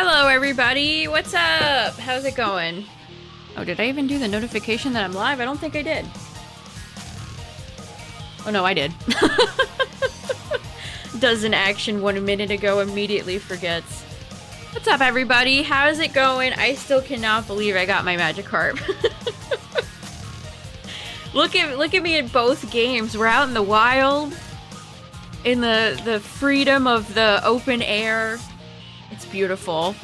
Hello everybody, what's up? How's it going? Oh, did I even do the notification that I'm live? I don't think I did. Oh no, I did. Does an action 1 minute ago, immediately forgets. What's up everybody? How's it going? I still cannot believe I got my Magikarp. Look at me in both games. We're out in the wild, in the freedom of the open air. It's beautiful.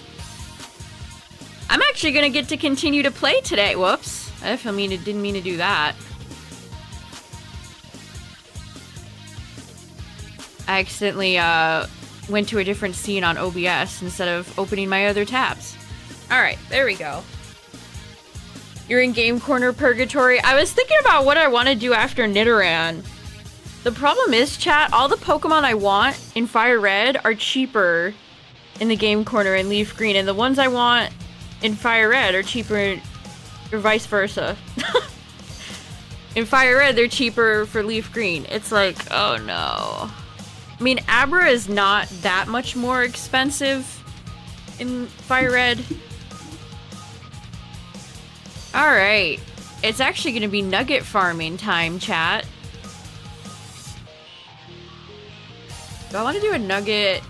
I'm actually gonna get to continue to play today. Whoops. I didn't mean to do that. I accidentally went to a different scene on OBS instead of opening my other tabs. Alright, there we go. You're in Game Corner Purgatory. I was thinking about what I want to do after Nidoran. The problem is, chat, all the Pokemon I want in FireRed are cheaper in the Game Corner in LeafGreen, and the ones I want in FireRed are cheaper, or vice versa. In FireRed, they're cheaper for LeafGreen. It's like, oh no. I mean, Abra is not that much more expensive in FireRed. Alright. It's actually gonna be nugget farming time, chat. Do I want to do a nugget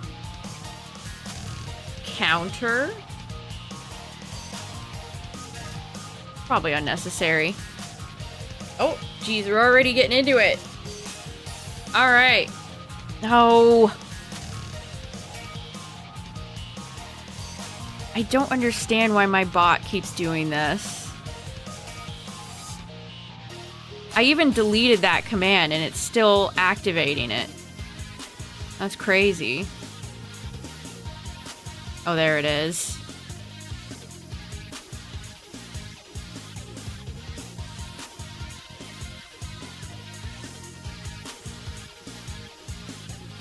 counter? Probably unnecessary. Oh, geez, we're already getting into it. Alright. No. I don't understand why my bot keeps doing this. I even deleted that command and it's still activating it. That's crazy. Oh, there it is.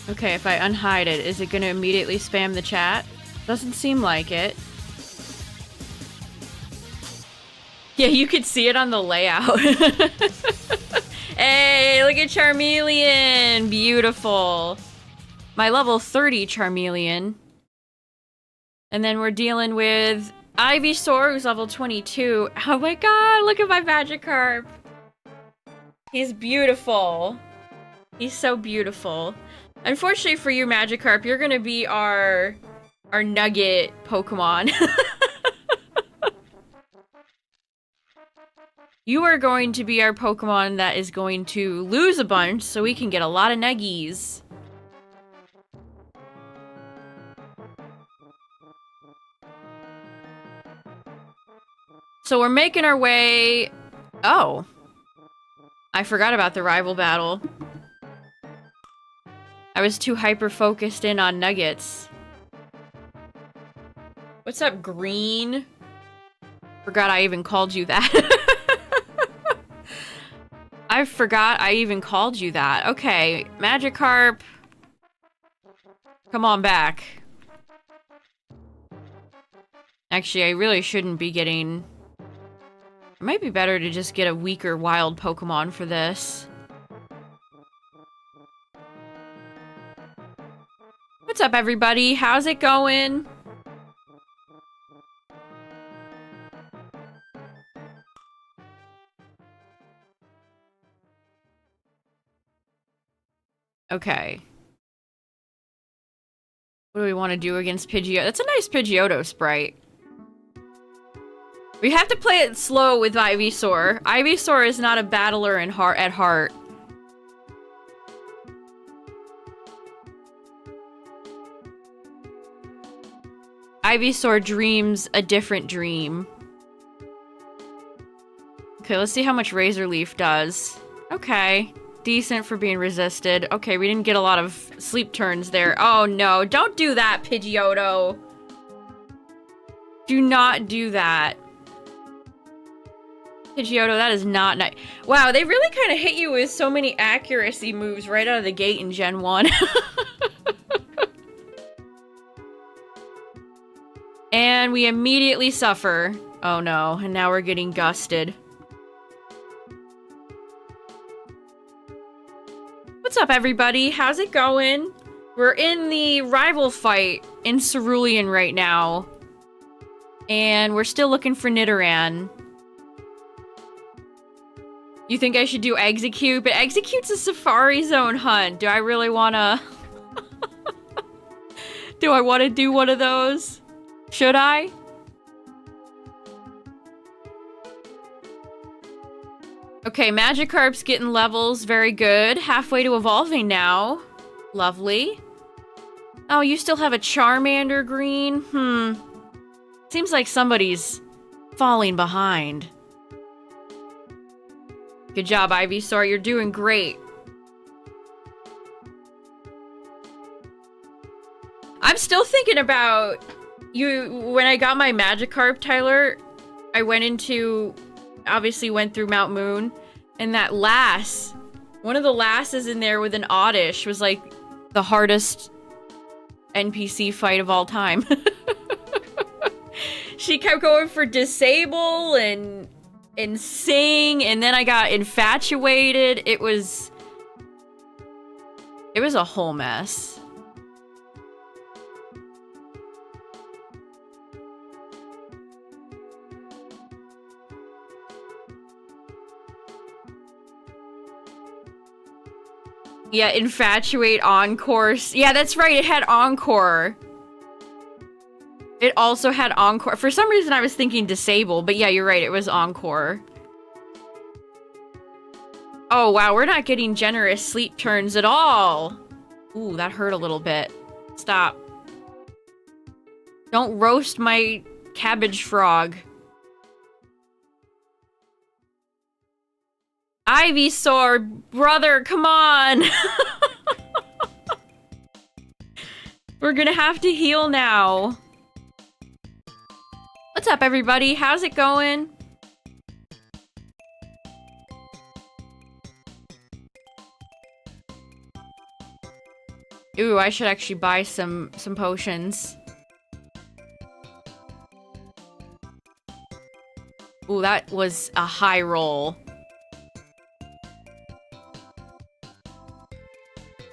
Okay, if I unhide it, is it gonna immediately spam the chat? Doesn't seem like it. Yeah, you could see it on the layout. Hey, look at Charmeleon! Beautiful. My level 30 Charmeleon. And then we're dealing with Ivysaur, who's level 22. Oh my god, look at my Magikarp! He's beautiful. He's so beautiful. Unfortunately for you, Magikarp, you're gonna be our nugget Pokemon. You are going to be our Pokemon that is going to lose a bunch so we can get a lot of nuggies. So we're making our way... Oh. I forgot about the rival battle. I was too hyper-focused in on nuggets. What's up, Green? Forgot I even called you that. I forgot I even called you that. Okay, Magikarp. Come on back. Actually, I really shouldn't be getting... It might be better to just get a weaker wild Pokemon for this. What's up, everybody? How's it going? Okay. What do we want to do against Pidgeotto? That's a nice Pidgeotto sprite. We have to play it slow with Ivysaur. Ivysaur is not a battler at heart. Ivysaur dreams a different dream. Okay, let's see how much Razor Leaf does. Okay. Decent for being resisted. Okay, we didn't get a lot of sleep turns there. Oh no, don't do that, Pidgeotto. Do not do that. Pidgeotto, that is not nice. Wow, they really kind of hit you with so many accuracy moves right out of the gate in Gen 1. And we immediately suffer. Oh no, and now we're getting gusted. What's up, everybody? How's it going? We're in the rival fight in Cerulean right now. And we're still looking for Nidoran. You think I should do Execute? But Execute's a Safari Zone hunt. Do I really wanna... do I want to do one of those? Should I? Okay, Magikarp's getting levels. Very good. Halfway to evolving now. Lovely. Oh, you still have a Charmander green? Seems like somebody's falling behind. Good job, Ivysaur. You're doing great. I'm still thinking about you. When I got my Magikarp, Tyler, I obviously went through Mount Moon, and that one of the lasses in there with an Oddish was like the hardest NPC fight of all time. She kept going for Disable and Sing, and then I got infatuated. It was a whole mess. Yeah, Infatuate, Encore. Yeah, that's right, it had Encore. It also had Encore. For some reason, I was thinking Disable, but yeah, you're right, it was Encore. Oh, wow, we're not getting generous sleep turns at all. Ooh, that hurt a little bit. Stop. Don't roast my cabbage frog. Ivysaur, brother, come on! We're gonna have to heal now. What's up, everybody? How's it going? Ooh, I should actually buy some potions. Ooh, that was a high roll.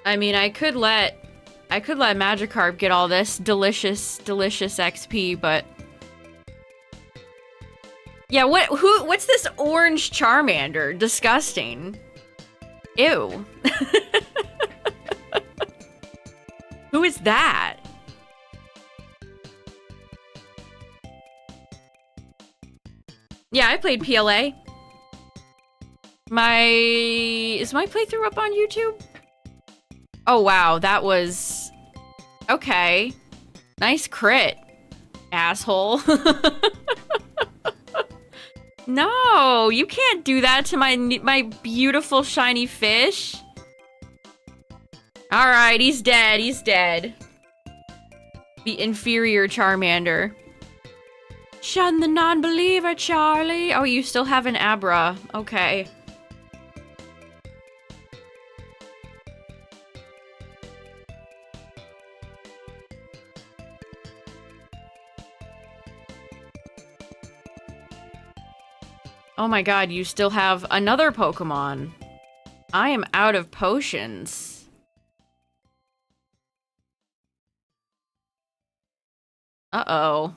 I mean, I could let Magikarp get all this delicious XP, but yeah, what's this orange Charmander? Disgusting. Ew. Who is that? Yeah, I played PLA. Is my playthrough up on YouTube? Oh, wow, that was... Okay. Nice crit, asshole. No, you can't do that to my beautiful shiny fish. Alright, he's dead, he's dead. The inferior Charmander. Shun the non-believer, Charlie. Oh, you still have an Abra. Okay. Oh my god, you still have another Pokemon. I am out of potions. Uh-oh.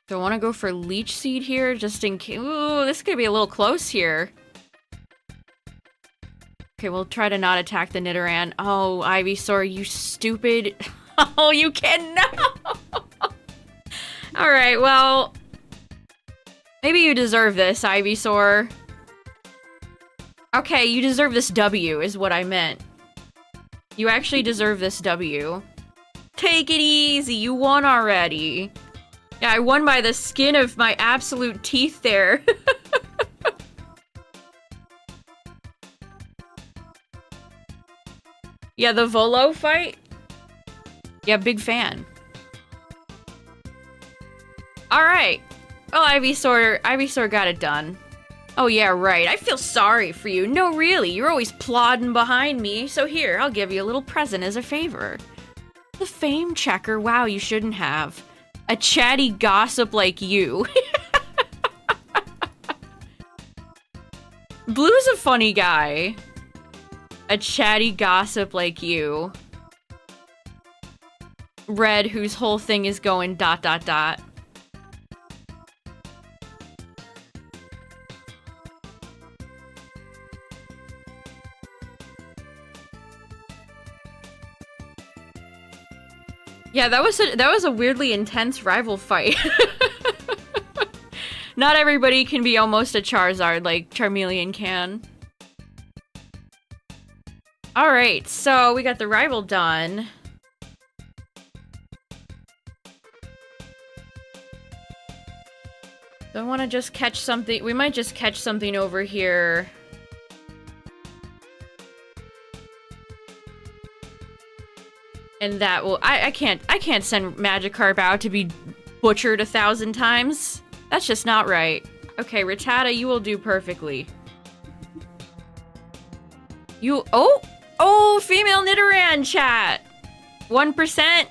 Do I want to go for Leech Seed here, just in case? Ooh, this could be a little close here. Okay, we'll try to not attack the Nidoran. Oh, Ivysaur, you stupid... Oh, you cannot! Alright, well... Maybe you deserve this, Ivysaur. Okay, you deserve this W, is what I meant. You actually deserve this W. Take it easy, you won already. Yeah, I won by the skin of my absolute teeth there. Yeah, the Volo fight? Yeah, big fan. Alright. Well, Ivysaur got it done. Oh yeah, right. I feel sorry for you. No, really. You're always plodding behind me. So here, I'll give you a little present as a favor. The fame checker. Wow, you shouldn't have. A chatty gossip like you. Blue's a funny guy. A chatty gossip like you. red whose whole thing is going ... Yeah, that was a weirdly intense rival fight. Not everybody can be almost a Charizard like Charmeleon can. Alright, so we got the rival done. So I want to just catch something. We might just catch something over here. And that will... I can't send Magikarp out to be butchered 1,000 times. That's just not right. Okay, Rattata, you will do perfectly. You... Oh! Oh, female Nidoran, chat! 1%.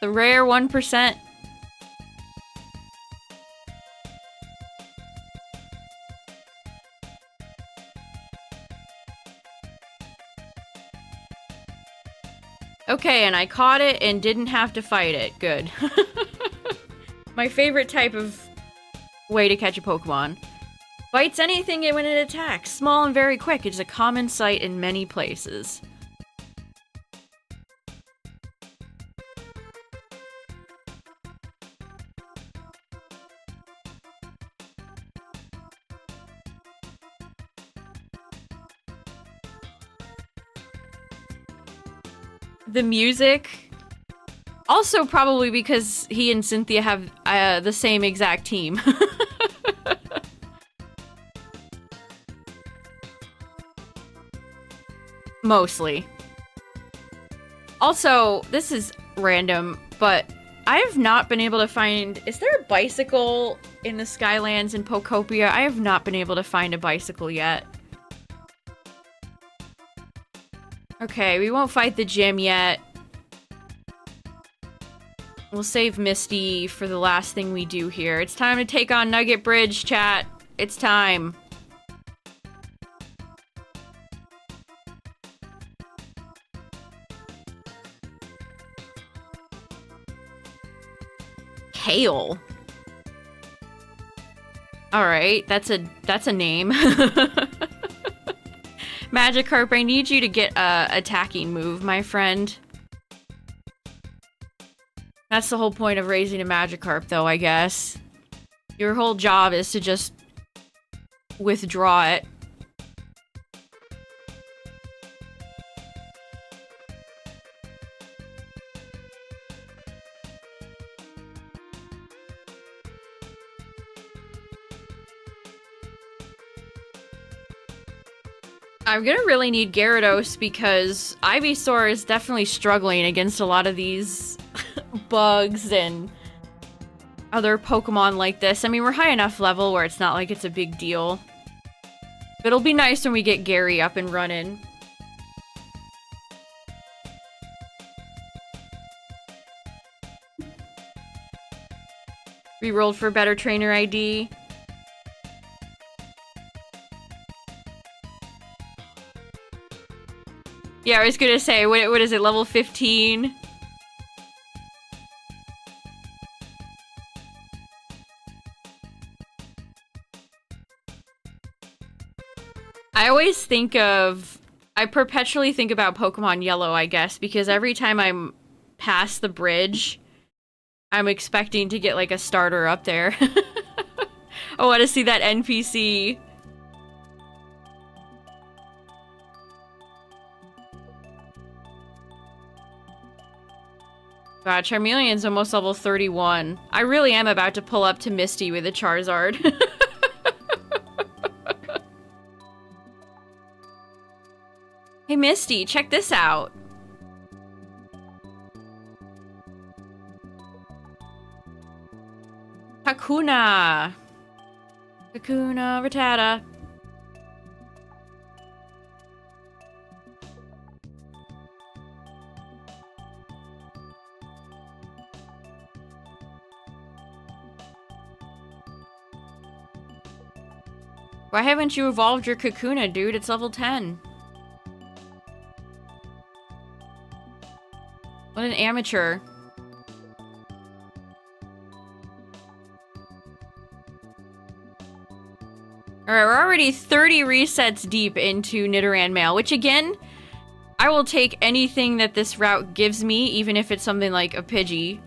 The rare 1%. Okay, and I caught it and didn't have to fight it. Good. My favorite type of way to catch a Pokemon. Bites anything when it attacks. Small and very quick. It is a common sight in many places. The music... Also probably because he and Cynthia have the same exact team. Mostly. Also, this is random, but I have not been able to find... Is there a bicycle in the Skylands in Pokopia? I have not been able to find a bicycle yet. Okay, we won't fight the gym yet. We'll save Misty for the last thing we do here. It's time to take on Nugget Bridge, chat. It's time. Kale. Alright, that's a name. Magikarp, I need you to get a attacking move, my friend. That's the whole point of raising a Magikarp, though, I guess. Your whole job is to just withdraw it. I'm gonna really need Gyarados because Ivysaur is definitely struggling against a lot of these bugs and other Pokemon like this. I mean, we're high enough level where it's not like it's a big deal. But it'll be nice when we get Gary up and running. Rerolled for better trainer ID. Yeah, I was gonna say, what is it, level 15? I perpetually think about Pokemon Yellow, I guess, because every time I'm past the bridge, I'm expecting to get, like, a starter up there. I want to see that NPC. Wow, Charmeleon's almost level 31. I really am about to pull up to Misty with a Charizard. Hey Misty, check this out. Hakuna. Hakuna Matata. Why haven't you evolved your Kakuna, dude? It's level 10. What an amateur. Alright, we're already 30 resets deep into Nidoran Mail, which again, I will take anything that this route gives me, even if it's something like a Pidgey.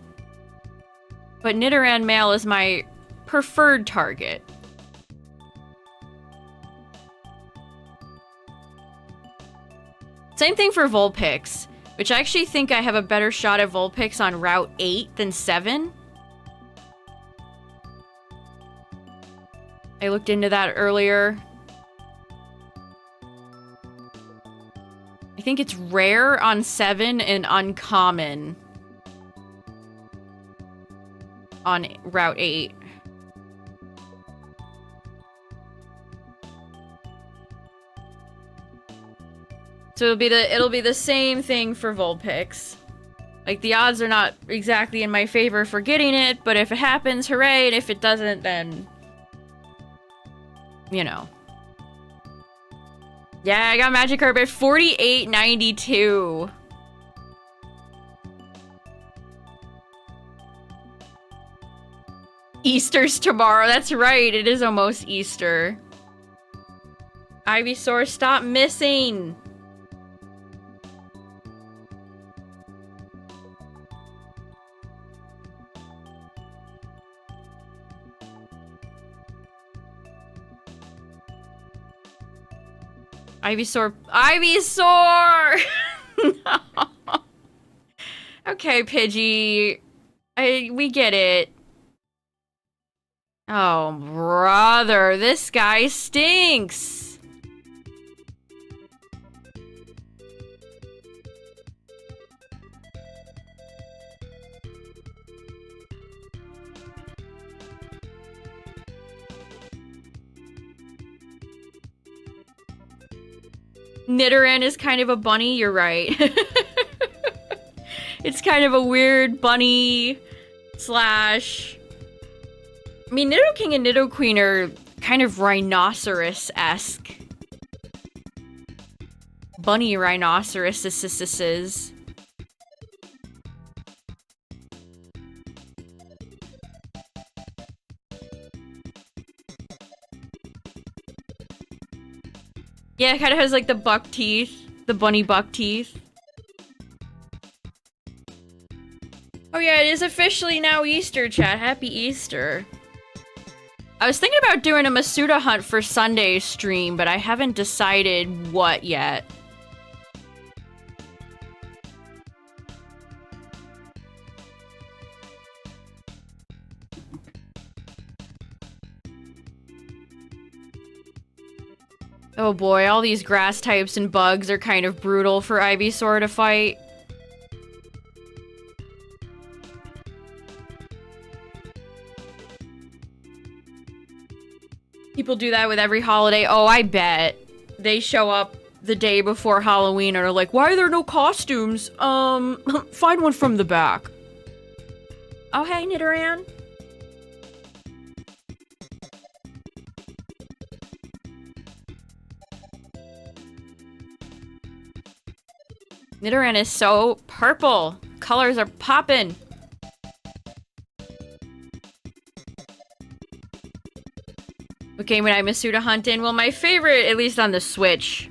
But Nidoran Mail is my preferred target. Same thing for Vulpix, which I actually think I have a better shot at Vulpix on Route 8 than 7. I looked into that earlier. I think it's rare on 7 and uncommon on Route 8. So it'll be the same thing for Vulpix. Like, the odds are not exactly in my favor for getting it, but if it happens, hooray, and if it doesn't, then you know. Yeah, I got Magikarp at 48.92. Easter's tomorrow. That's right. It is almost Easter. Ivysaur, stop missing. Ivysaur. Ivysaur! No. Okay, Pidgey. We get it. Oh, brother. This guy stinks. Nidoran is kind of a bunny, you're right. It's kind of a weird bunny slash... I mean, Nidoking and Nidoqueen are kind of rhinoceros-esque. Bunny rhinoceroses. Yeah, it kind of has like the buck teeth. The bunny buck teeth. Oh yeah, it is officially now Easter, chat. Happy Easter. I was thinking about doing a Masuda hunt for Sunday's stream, but I haven't decided what yet. Oh boy, all these grass types and bugs are kind of brutal for Ivysaur to fight. People do that with every holiday. Oh, I bet. They show up the day before Halloween and are like, why are there no costumes? Find one from the back. Oh, hey, Nidoran. Nidoran is so purple. Colors are popping. What game would I Masuda hunt in? Well, my favorite, at least on the Switch,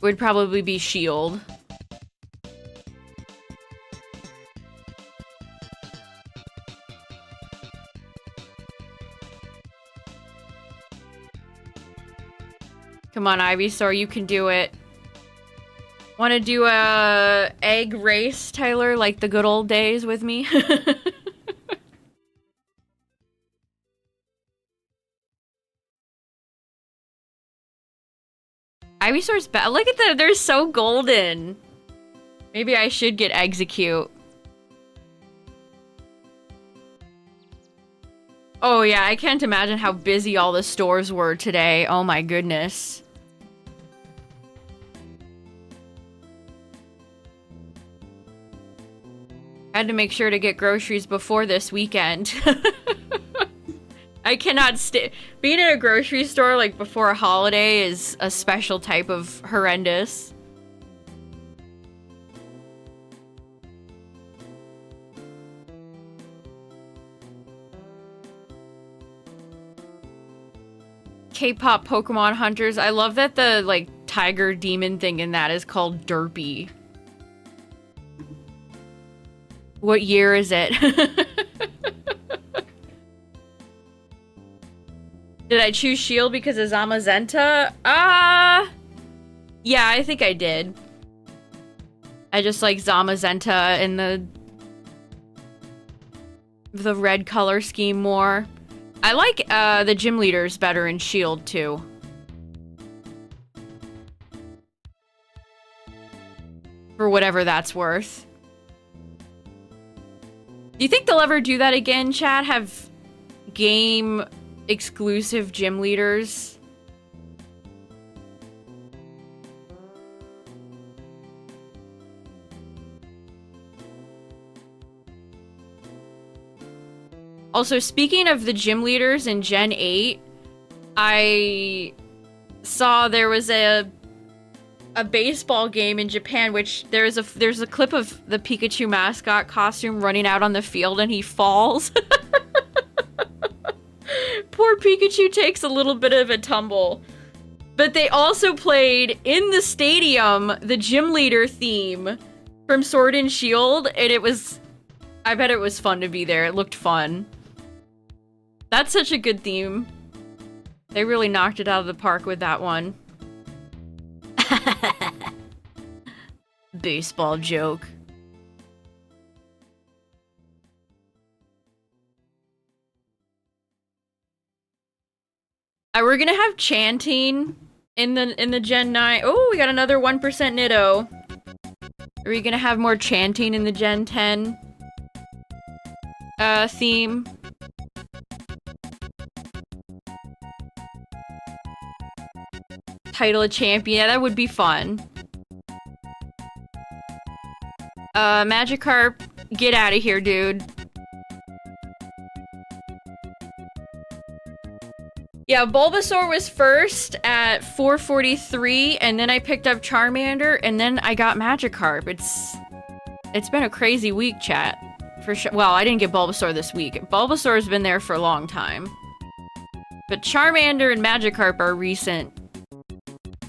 would probably be Shield. Come on, Ivysaur, you can do it. Want to do a egg race, Tyler, like the good old days with me? Ivysaur's bad. Look at them, they're so golden. Maybe I should get Execute. Oh yeah, I can't imagine how busy all the stores were today. Oh my goodness. Had to make sure to get groceries before this weekend. I cannot stay. Being in a grocery store like before a holiday is a special type of horrendous. K-pop Pokemon hunters. I love that the, like, tiger demon thing in that is called Derpy. What year is it? Did I choose Shield because of Zamazenta? Yeah, I think I did. I just like Zamazenta and the red color scheme more. I like the gym leaders better in Shield too. For whatever that's worth. Do you think they'll ever do that again, chat? Have game exclusive gym leaders? Also, speaking of the gym leaders in Gen 8, I saw there was a baseball game in Japan, which there's a clip of the Pikachu mascot costume running out on the field and he falls. Poor Pikachu takes a little bit of a tumble. But they also played in the stadium the gym leader theme from Sword and Shield, and I bet it was fun to be there. It looked fun. That's such a good theme. They really knocked it out of the park with that one. Baseball joke. We're gonna have chanting in the Gen 9. Oh, we got another 1% Nitto. Are we gonna have more chanting in the Gen 10 theme? Title of champion. Yeah, that would be fun. Magikarp, get out of here, dude. Yeah, Bulbasaur was first at 443, and then I picked up Charmander, and then I got Magikarp. It's been a crazy week, chat. For sure. Well, I didn't get Bulbasaur this week. Bulbasaur's been there for a long time. But Charmander and Magikarp are recent.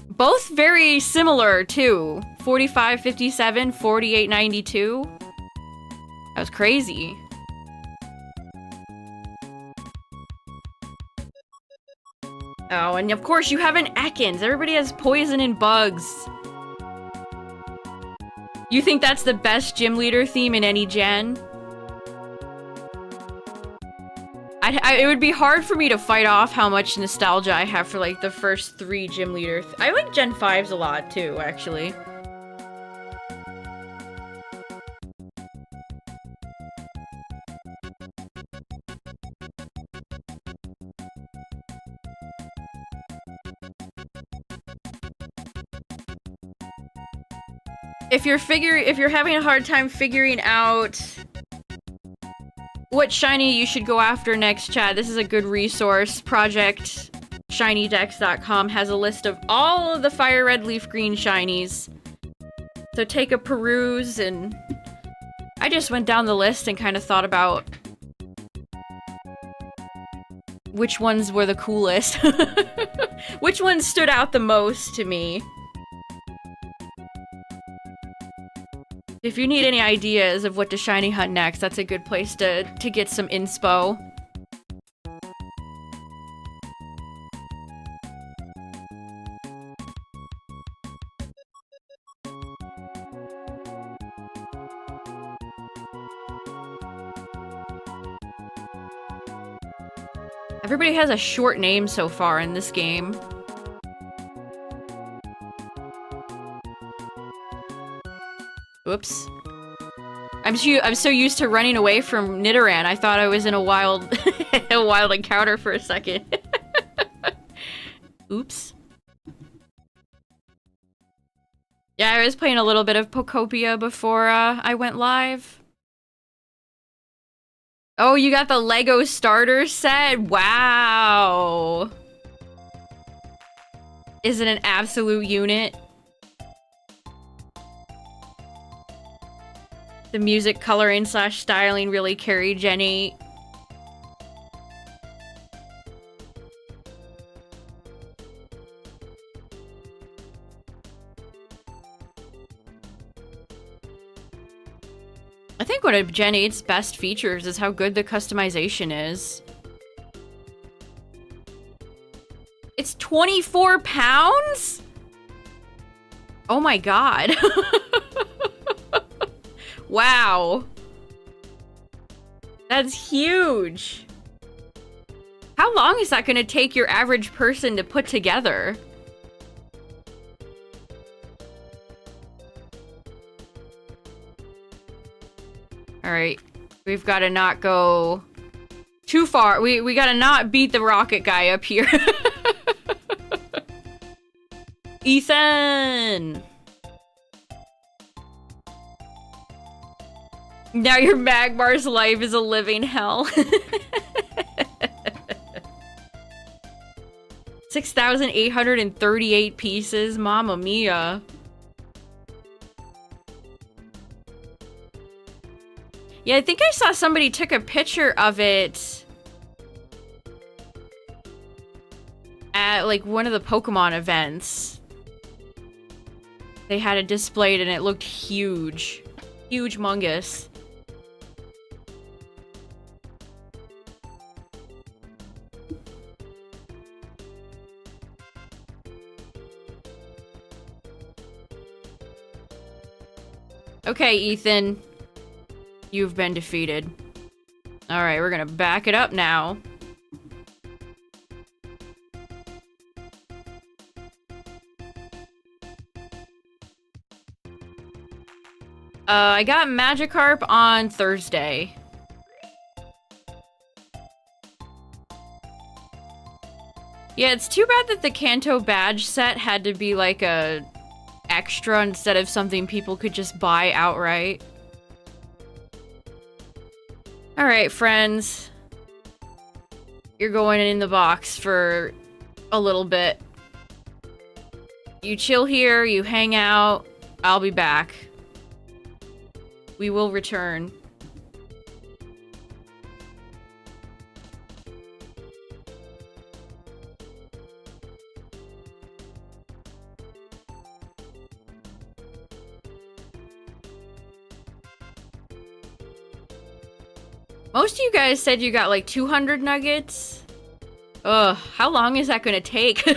Both very similar, too. 4557, 4892. That was crazy. Oh, and of course you have an Ekans. Everybody has poison and bugs. You think that's the best gym leader theme in any gen? It would be hard for me to fight off how much nostalgia I have for, like, the first 3 gym leader. I like Gen 5s a lot, too, actually. If you're having a hard time figuring out what shiny you should go after next, chat, this is a good resource. Project shinydex.com has a list of all of the FireRed LeafGreen shinies. So take a peruse, and I just went down the list and kind of thought about which ones were the coolest. Which ones stood out the most to me. If you need any ideas of what to shiny hunt next, that's a good place to get some inspo. Everybody has a short name so far in this game. Oops. I'm so used to running away from Nidoran, I thought I was in a wild a wild encounter for a second. Oops. Yeah, I was playing a little bit of Pokopia before I went live. Oh, you got the Lego starter set? Wow. Is it an absolute unit? The music coloring / styling really carried Gen 8. I think one of Gen 8's best features is how good the customization is. It's 24 pounds? Oh my god. Wow. That's huge. How long is that gonna take your average person to put together? Alright. We've gotta not go too far. We gotta not beat the rocket guy up here. Ethan! Now your Magmar's life is a living hell. 6,838 pieces, mamma mia. Yeah, I think I saw somebody took a picture of it at like one of the Pokemon events. They had it displayed and it looked huge. Huge-mungus. Okay, Ethan. You've been defeated. Alright, we're gonna back it up now. I got Magikarp on Thursday. Yeah, it's too bad that the Kanto badge set had to be like a extra instead of something people could just buy outright. Alright, friends. You're going in the box for a little bit. You chill here, you hang out. I'll be back. We will return. Most of you guys said you got like 200 nuggets. Ugh, how long is that gonna take?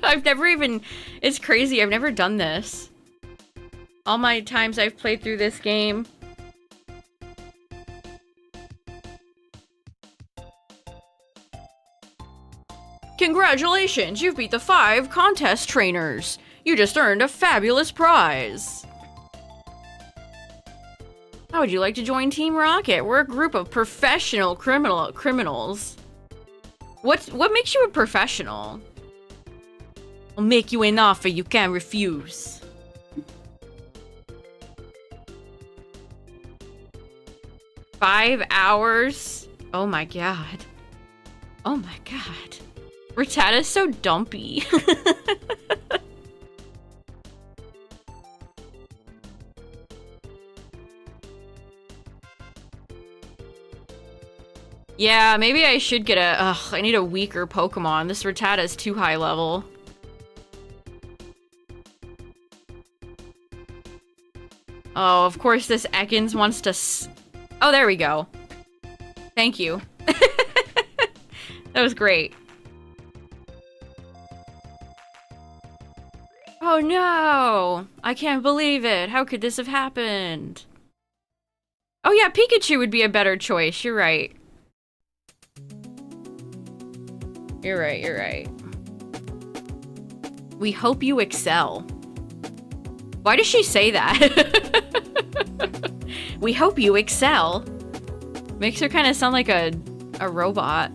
I've never even... It's crazy, I've never done this. All my times I've played through this game. Congratulations, you've beat the 5 contest trainers. You just earned a fabulous prize. How would you like to join Team Rocket? We're a group of professional criminals. What makes you a professional? I'll make you an offer you can't refuse. $5 hours? Oh my god. Oh my god. Rattata's so dumpy. Yeah, maybe I should get a... Ugh, I need a weaker Pokemon. This Rattata's too high level. Oh, of course this Ekans wants to oh, there we go. Thank you. That was great. Oh no! I can't believe it. How could this have happened? Oh yeah, Pikachu would be a better choice. You're right. You're right, you're right. We hope you excel. Why does she say that? We hope you excel. Makes her kind of sound like a robot.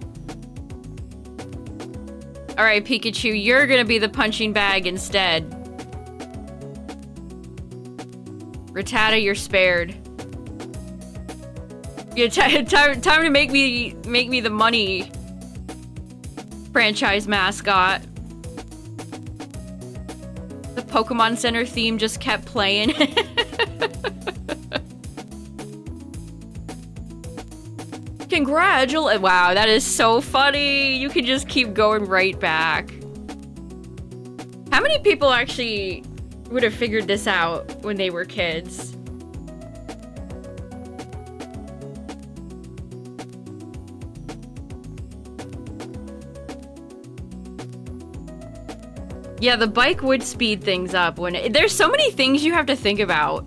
Alright, Pikachu, you're gonna be the punching bag instead. Rattata, you're spared. Yeah, time to make me the money franchise mascot. The Pokemon Center theme just kept playing. Congratulations! Wow, that is so funny. You can just keep going right back. How many people actually would have figured this out when they were kids? Yeah, the bike would speed things up when there's so many things you have to think about.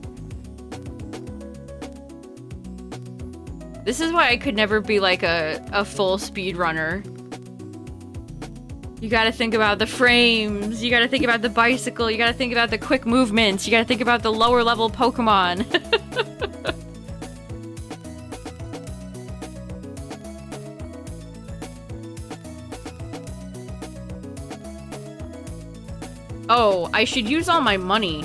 This is why I could never be like a full speed runner. You gotta think about the frames, you gotta think about the bicycle, you gotta think about the quick movements, you gotta think about the lower level Pokemon. Oh, I should use all my money.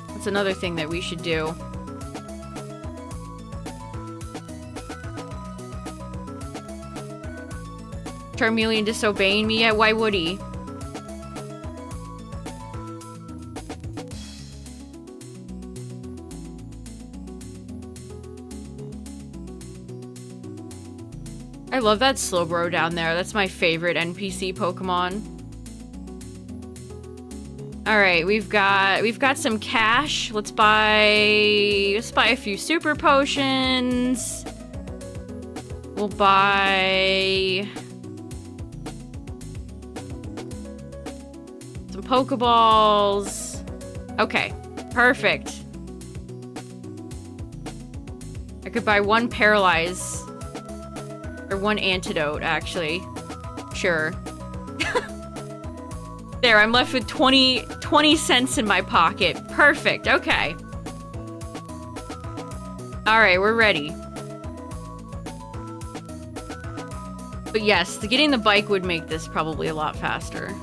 That's another thing that we should do. Charmeleon disobeying me yet? Why would he? I love that Slowbro down there. That's my favorite NPC Pokemon. Alright, we've got some cash. Let's buy a few super potions. We'll buy some Pokeballs. Okay, perfect. I could buy one Paralyze. Or one antidote, actually. Sure. There, I'm left with 20 cents in my pocket. Perfect, okay. Alright, we're ready. But yes, getting the bike would make this probably a lot faster.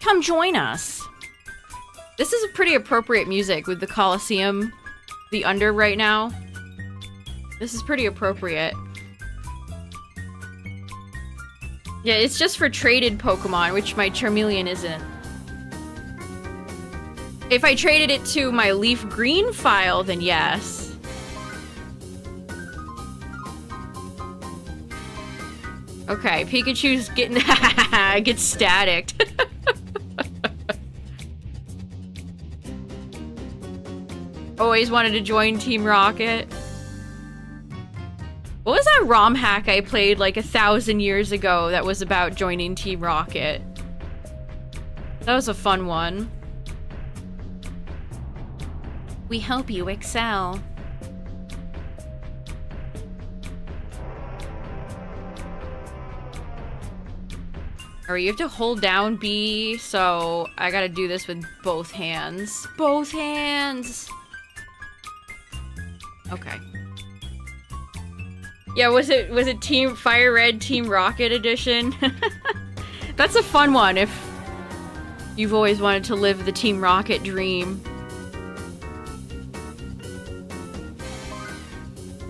Come join us. This is a pretty appropriate music with the Coliseum, the under right now. This is pretty appropriate. Yeah, it's just for traded Pokemon, which my Charmeleon isn't. If I traded it to my LeafGreen file, then yes. Okay, Pikachu's getting gets staticked. Always wanted to join Team Rocket. What was that ROM hack I played like 1,000 years ago that was about joining Team Rocket? That was a fun one. We hope you excel. Alright, you have to hold down B, so I gotta do this with both hands. Both hands! Okay. Yeah, was it Team FireRed Team Rocket edition? That's a fun one if you've always wanted to live the Team Rocket dream.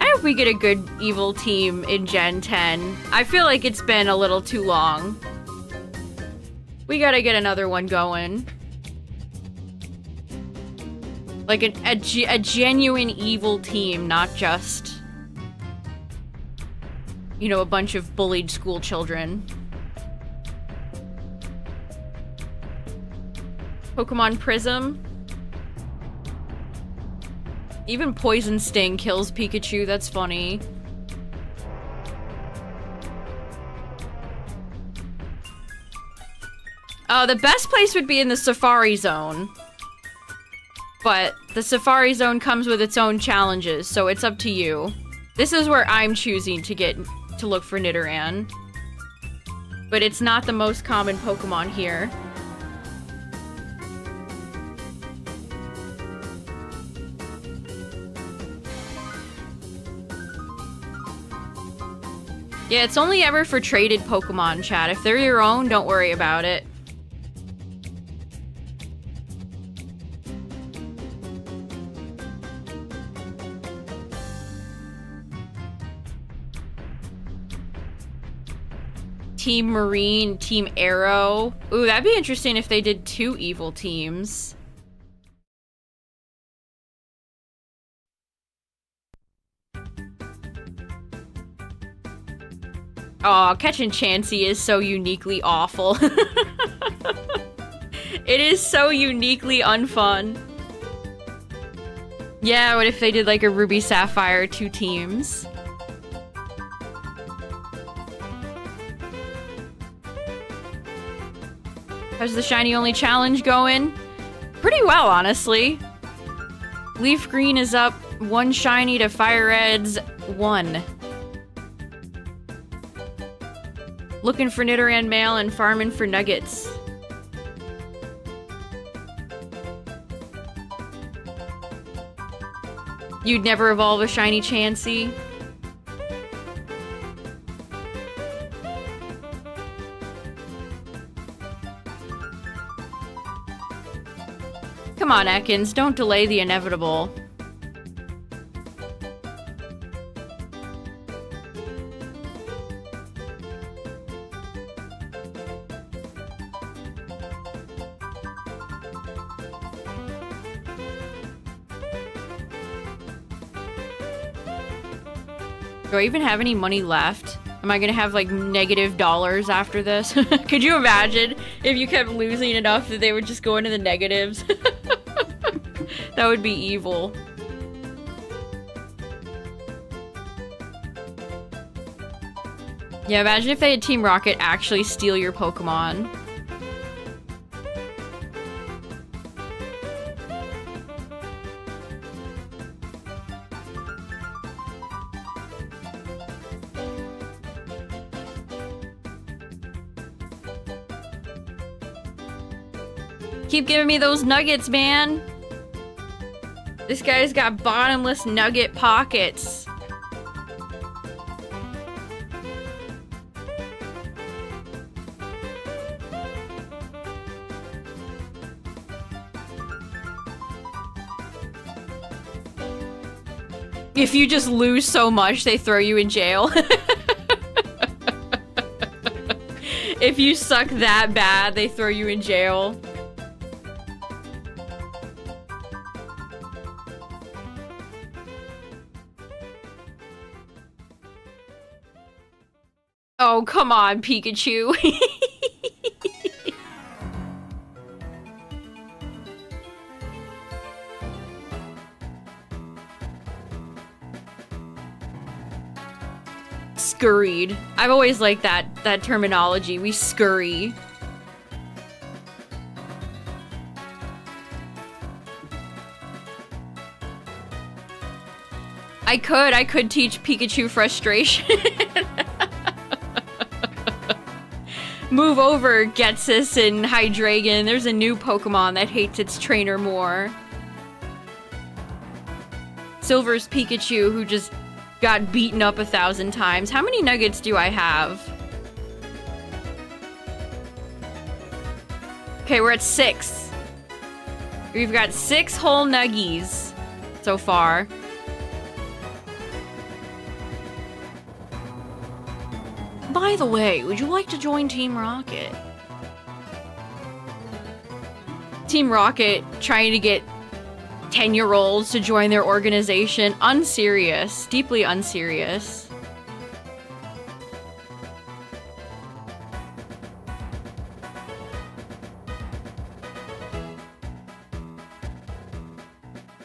I hope we get a good evil team in Gen 10. I feel like it's been a little too long. We gotta get another one going. Like a genuine evil team, not just, you know, a bunch of bullied school children. Pokemon Prism. Even Poison Sting kills Pikachu, that's funny. The best place would be in the Safari Zone. But the Safari Zone comes with its own challenges, so it's up to you. This is where I'm choosing to look for Nidoran. But it's not the most common Pokemon here. Yeah, it's only ever for traded Pokemon, chat. If they're your own, don't worry about it. Team Marine, Team Arrow. Ooh, that'd be interesting if they did 2 evil teams. Aw, catching Chansey is so uniquely awful. It is so uniquely unfun. Yeah, what if they did like a Ruby Sapphire 2 teams? How's the shiny only challenge going? Pretty well, honestly. LeafGreen is up 1 shiny to FireRed's 1. Looking for Nidoran mail and farming for nuggets. You'd never evolve a shiny Chansey? Come on, Ekans, don't delay the inevitable. Do I even have any money left? Am I gonna have like -$- after this? Could you imagine if you kept losing enough that they would just go into the negatives? That would be evil. Yeah, imagine if they had Team Rocket actually steal your Pokemon. Keep giving me those nuggets, man. This guy's got bottomless nugget pockets. If you just lose so much, they throw you in jail. If you suck that bad, they throw you in jail. Oh, come on, Pikachu. Scurried. I've always liked that terminology. We scurry. I could teach Pikachu frustration. Move over, Getsis and Hydreigon. There's a new Pokemon that hates its trainer more. Silver's Pikachu, who just got beaten up 1,000 times. How many nuggets do I have? Okay, we're at 6. We've got 6 whole nuggies so far. By the way, would you like to join Team Rocket? Team Rocket trying to get 10-year-olds to join their organization. Unserious. Deeply unserious.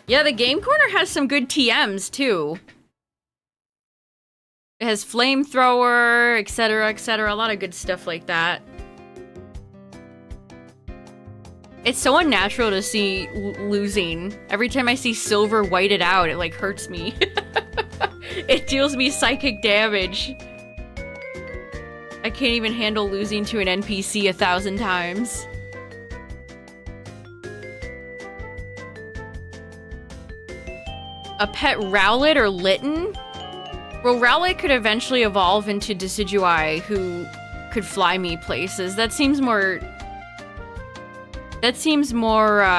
Yeah, the Game Corner has some good TMs, too. It has Flamethrower, etc., etc. A lot of good stuff like that. It's so unnatural to see losing. Every time I see Silver whited out, it like hurts me. It deals me psychic damage. I can't even handle losing to an NPC 1,000 times. A pet Rowlet or Litten? Well, Rowlet could eventually evolve into Decidueye, who could fly me places. That seems more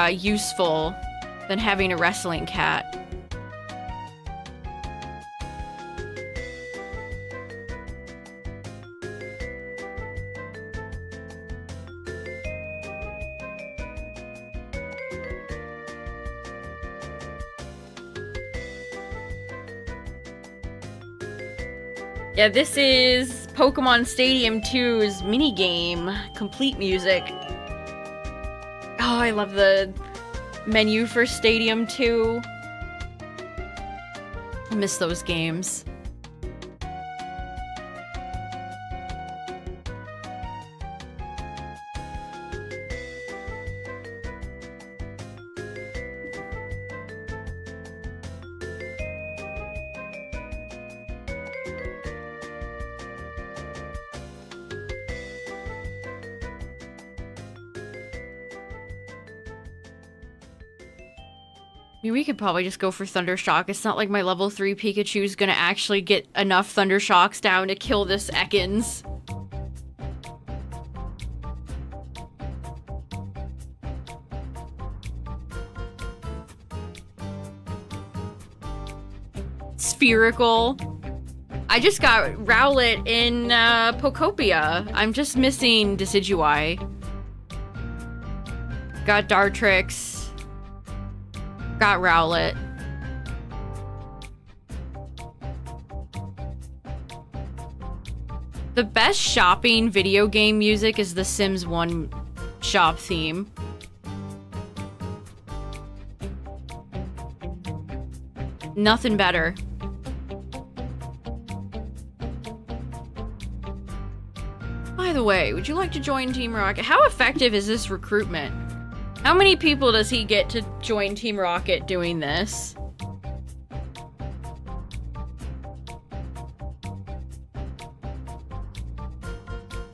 useful than having a wrestling cat. Yeah, this is Pokemon Stadium 2's minigame, complete music. Oh, I love the menu for Stadium 2. I miss those games. I mean, we could probably just go for Thundershock. It's not like my level 3 Pikachu's gonna actually get enough Thundershocks down to kill this Ekans. Spherical. I just got Rowlet in Pokopia. I'm just missing Decidueye. Got Dartrix. Got Rowlet. The best shopping video game music is the Sims 1 shop theme. Nothing better. By the way, would you like to join Team Rocket? How effective is this recruitment? How many people does he get to join Team Rocket doing this?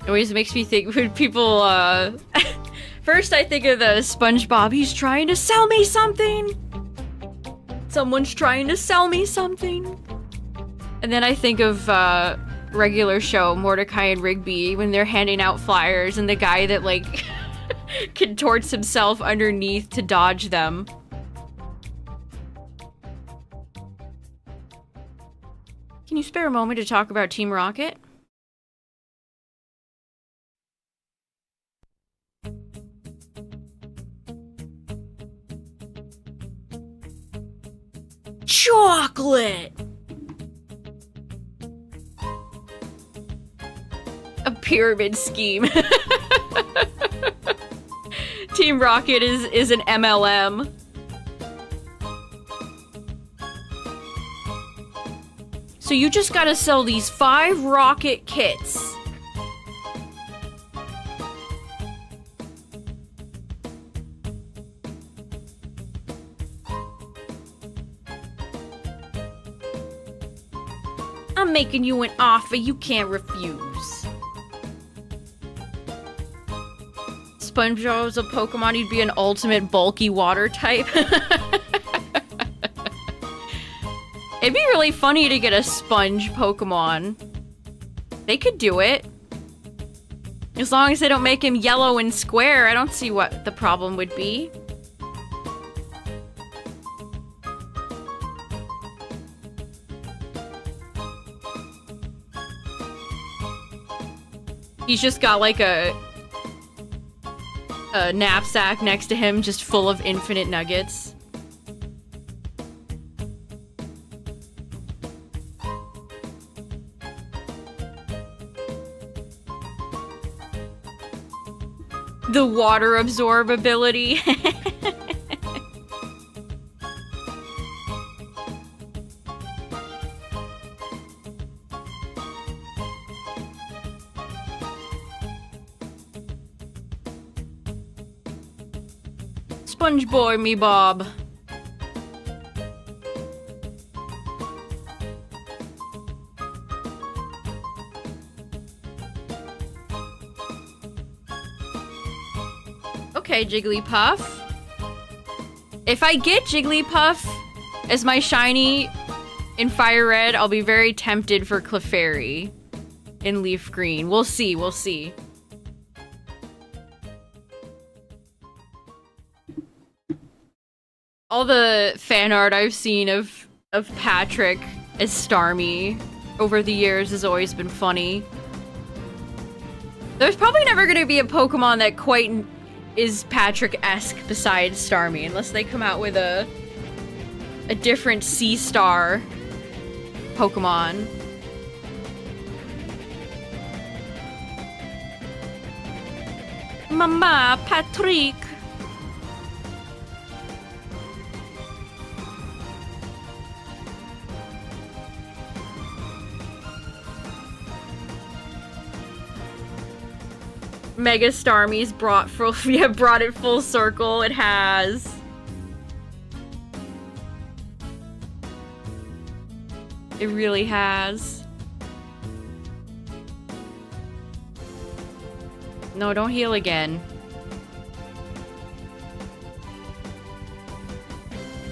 It always makes me think when people, first I think of the SpongeBob, he's trying to sell me something! Someone's trying to sell me something! And then I think of, regular show, Mordecai and Rigby, when they're handing out flyers and the guy that, like, contorts himself underneath to dodge them. Can you spare a moment to talk about Team Rocket? Chocolate! A pyramid scheme. Team Rocket is an MLM. So you just gotta sell these 5 rocket kits. I'm making you an offer you can't refuse. SpongeBob was a Pokemon, he'd be an ultimate bulky water type. It'd be really funny to get a sponge Pokemon. They could do it. As long as they don't make him yellow and square, I don't see what the problem would be. He's just got like a knapsack next to him just full of infinite nuggets. The water absorb ability. Sponge boy, me Bob. Okay, Jigglypuff. If I get Jigglypuff as my shiny in FireRed, I'll be very tempted for Clefairy in LeafGreen. We'll see, we'll see. All the fan art I've seen of Patrick as Starmie over the years has always been funny. There's probably never going to be a Pokemon that quite is Patrick-esque besides Starmie, unless they come out with a different Sea Star Pokemon. Mama, Patrick. Mega Starmie's brought it full circle. It has. It really has. No, don't heal again.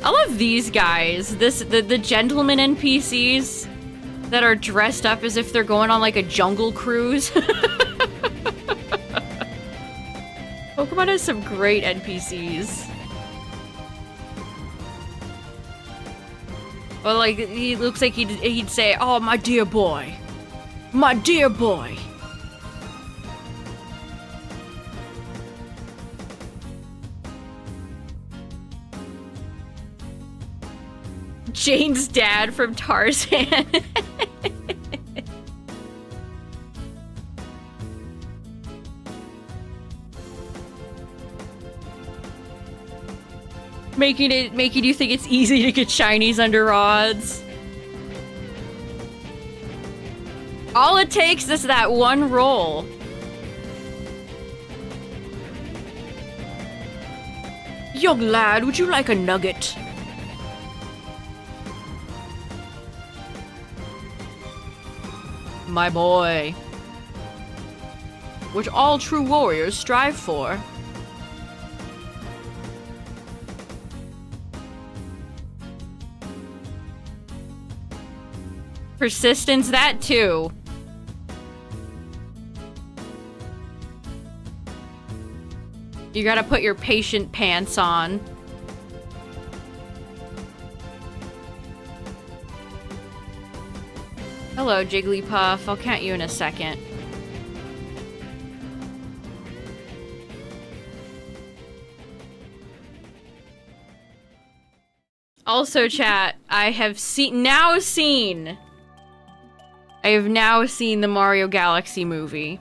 I love these guys. The gentleman NPCs that are dressed up as if they're going on like a jungle cruise. Pokemon has some great NPCs. Well, like, he looks like he'd say, "Oh, my dear boy. My dear boy." Jane's dad from Tarzan. Making you think it's easy to get shinies under rods. All it takes is that one roll. Young lad, would you like a nugget? My boy. Which all true warriors strive for. Persistence, that too. You gotta put your patient pants on. Hello, Jigglypuff. I'll count you in a second. Also, chat, I have now seen the Mario Galaxy movie.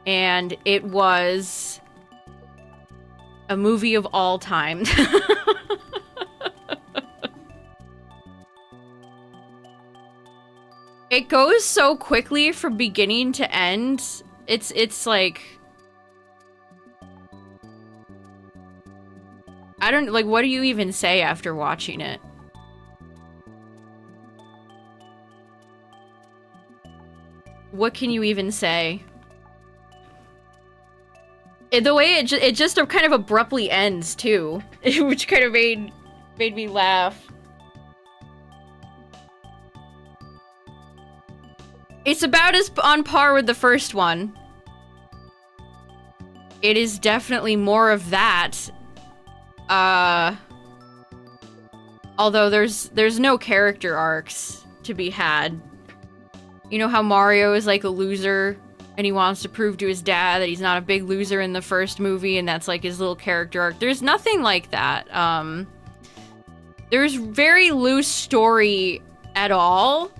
And it was a movie of all time. It goes so quickly from beginning to end. It's like... I don't... Like, what do you even say after watching it? What can you even say? The way it just kind of abruptly ends, too. Which kind of made me laugh. It's about as on par with the first one. It is definitely more of that. Although there's no character arcs to be had. You know how Mario is like a loser and he wants to prove to his dad that he's not a big loser in the first movie and that's like his little character arc. There's nothing like that. There's very loose story at all.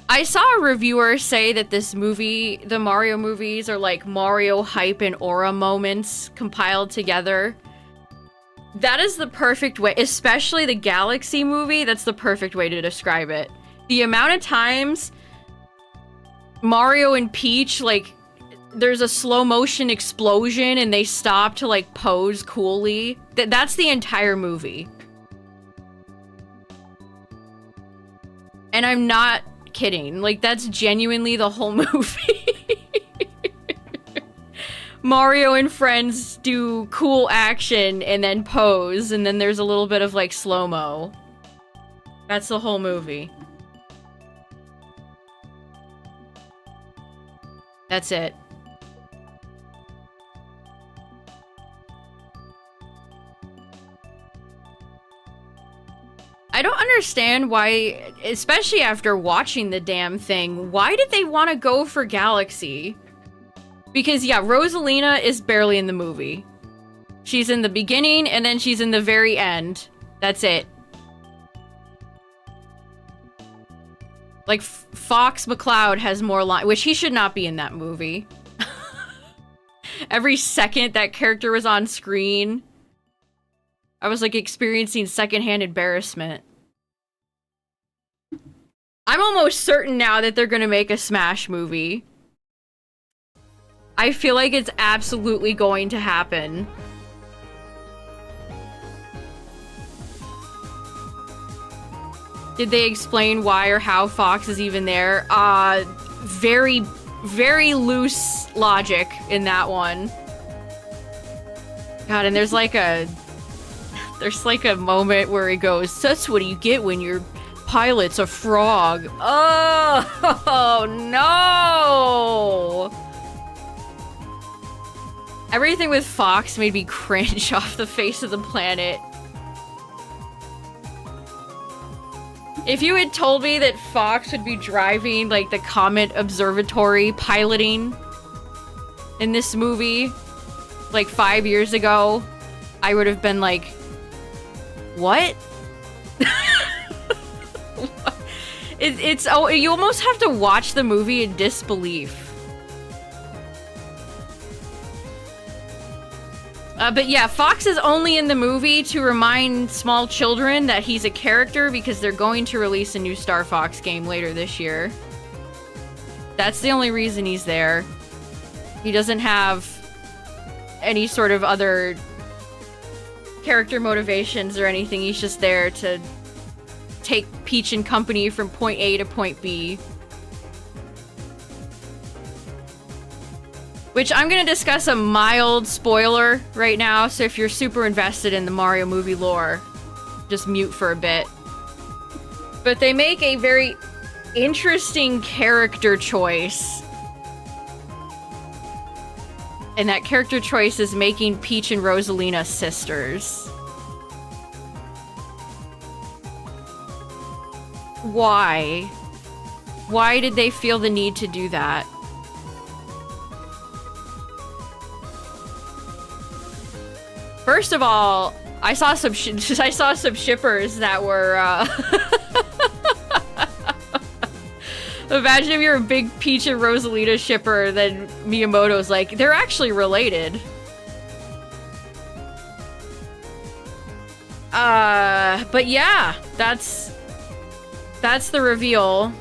I saw a reviewer say that this movie, the Mario movies, are like Mario hype and aura moments compiled together. That is the perfect way, especially the Galaxy movie, that's the perfect way to describe it. The amount of times Mario and Peach, like, there's a slow motion explosion and they stop to like pose coolly. That's the entire movie. And I'm not kidding. Like, that's genuinely the whole movie. Mario and friends do cool action and then pose, and then there's a little bit of like slow-mo. That's the whole movie. That's it. I don't understand why, especially after watching the damn thing, why did they want to go for Galaxy? Because, yeah, Rosalina is barely in the movie. She's in the beginning, and then she's in the very end. That's it. Like, Fox McCloud has more line, which he should not be in that movie. Every second that character was on screen, I was like experiencing secondhand embarrassment. I'm almost certain now that they're gonna make a Smash movie. I feel like it's absolutely going to happen. Did they explain why or how Fox is even there? Very, very loose logic in that one. God, and there's like a moment where he goes, "That's what you get when your pilot's a frog." Oh no! Everything with Fox made me cringe off the face of the planet. If you had told me that Fox would be driving, like, the Comet Observatory piloting in this movie, like, 5 years ago, I would have been like, what? You almost have to watch the movie in disbelief. But yeah, Fox is only in the movie to remind small children that he's a character because they're going to release a new Star Fox game later this year. That's the only reason he's there. He doesn't have any sort of other character motivations or anything. He's just there to take Peach and company from point A to point B. Which I'm gonna discuss a mild spoiler right now, so if you're super invested in the Mario movie lore, just mute for a bit. But they make a very interesting character choice. And that character choice is making Peach and Rosalina sisters. Why? Why did they feel the need to do that? First of all, I saw some shippers that were, Imagine if you're a big Peach and Rosalina shipper, then Miyamoto's like, they're actually related. But yeah, that's the reveal.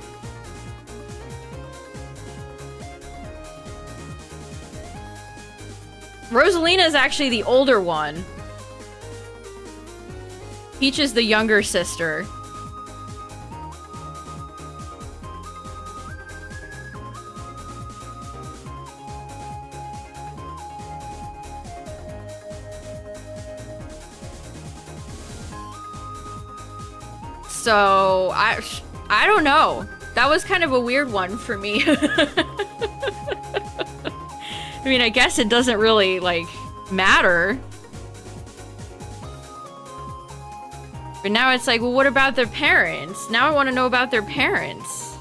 Rosalina is actually the older one. Peach is the younger sister. So, I don't know. That was kind of a weird one for me. I mean, I guess it doesn't really, like, matter. But now it's like, well, what about their parents? Now I want to know about their parents.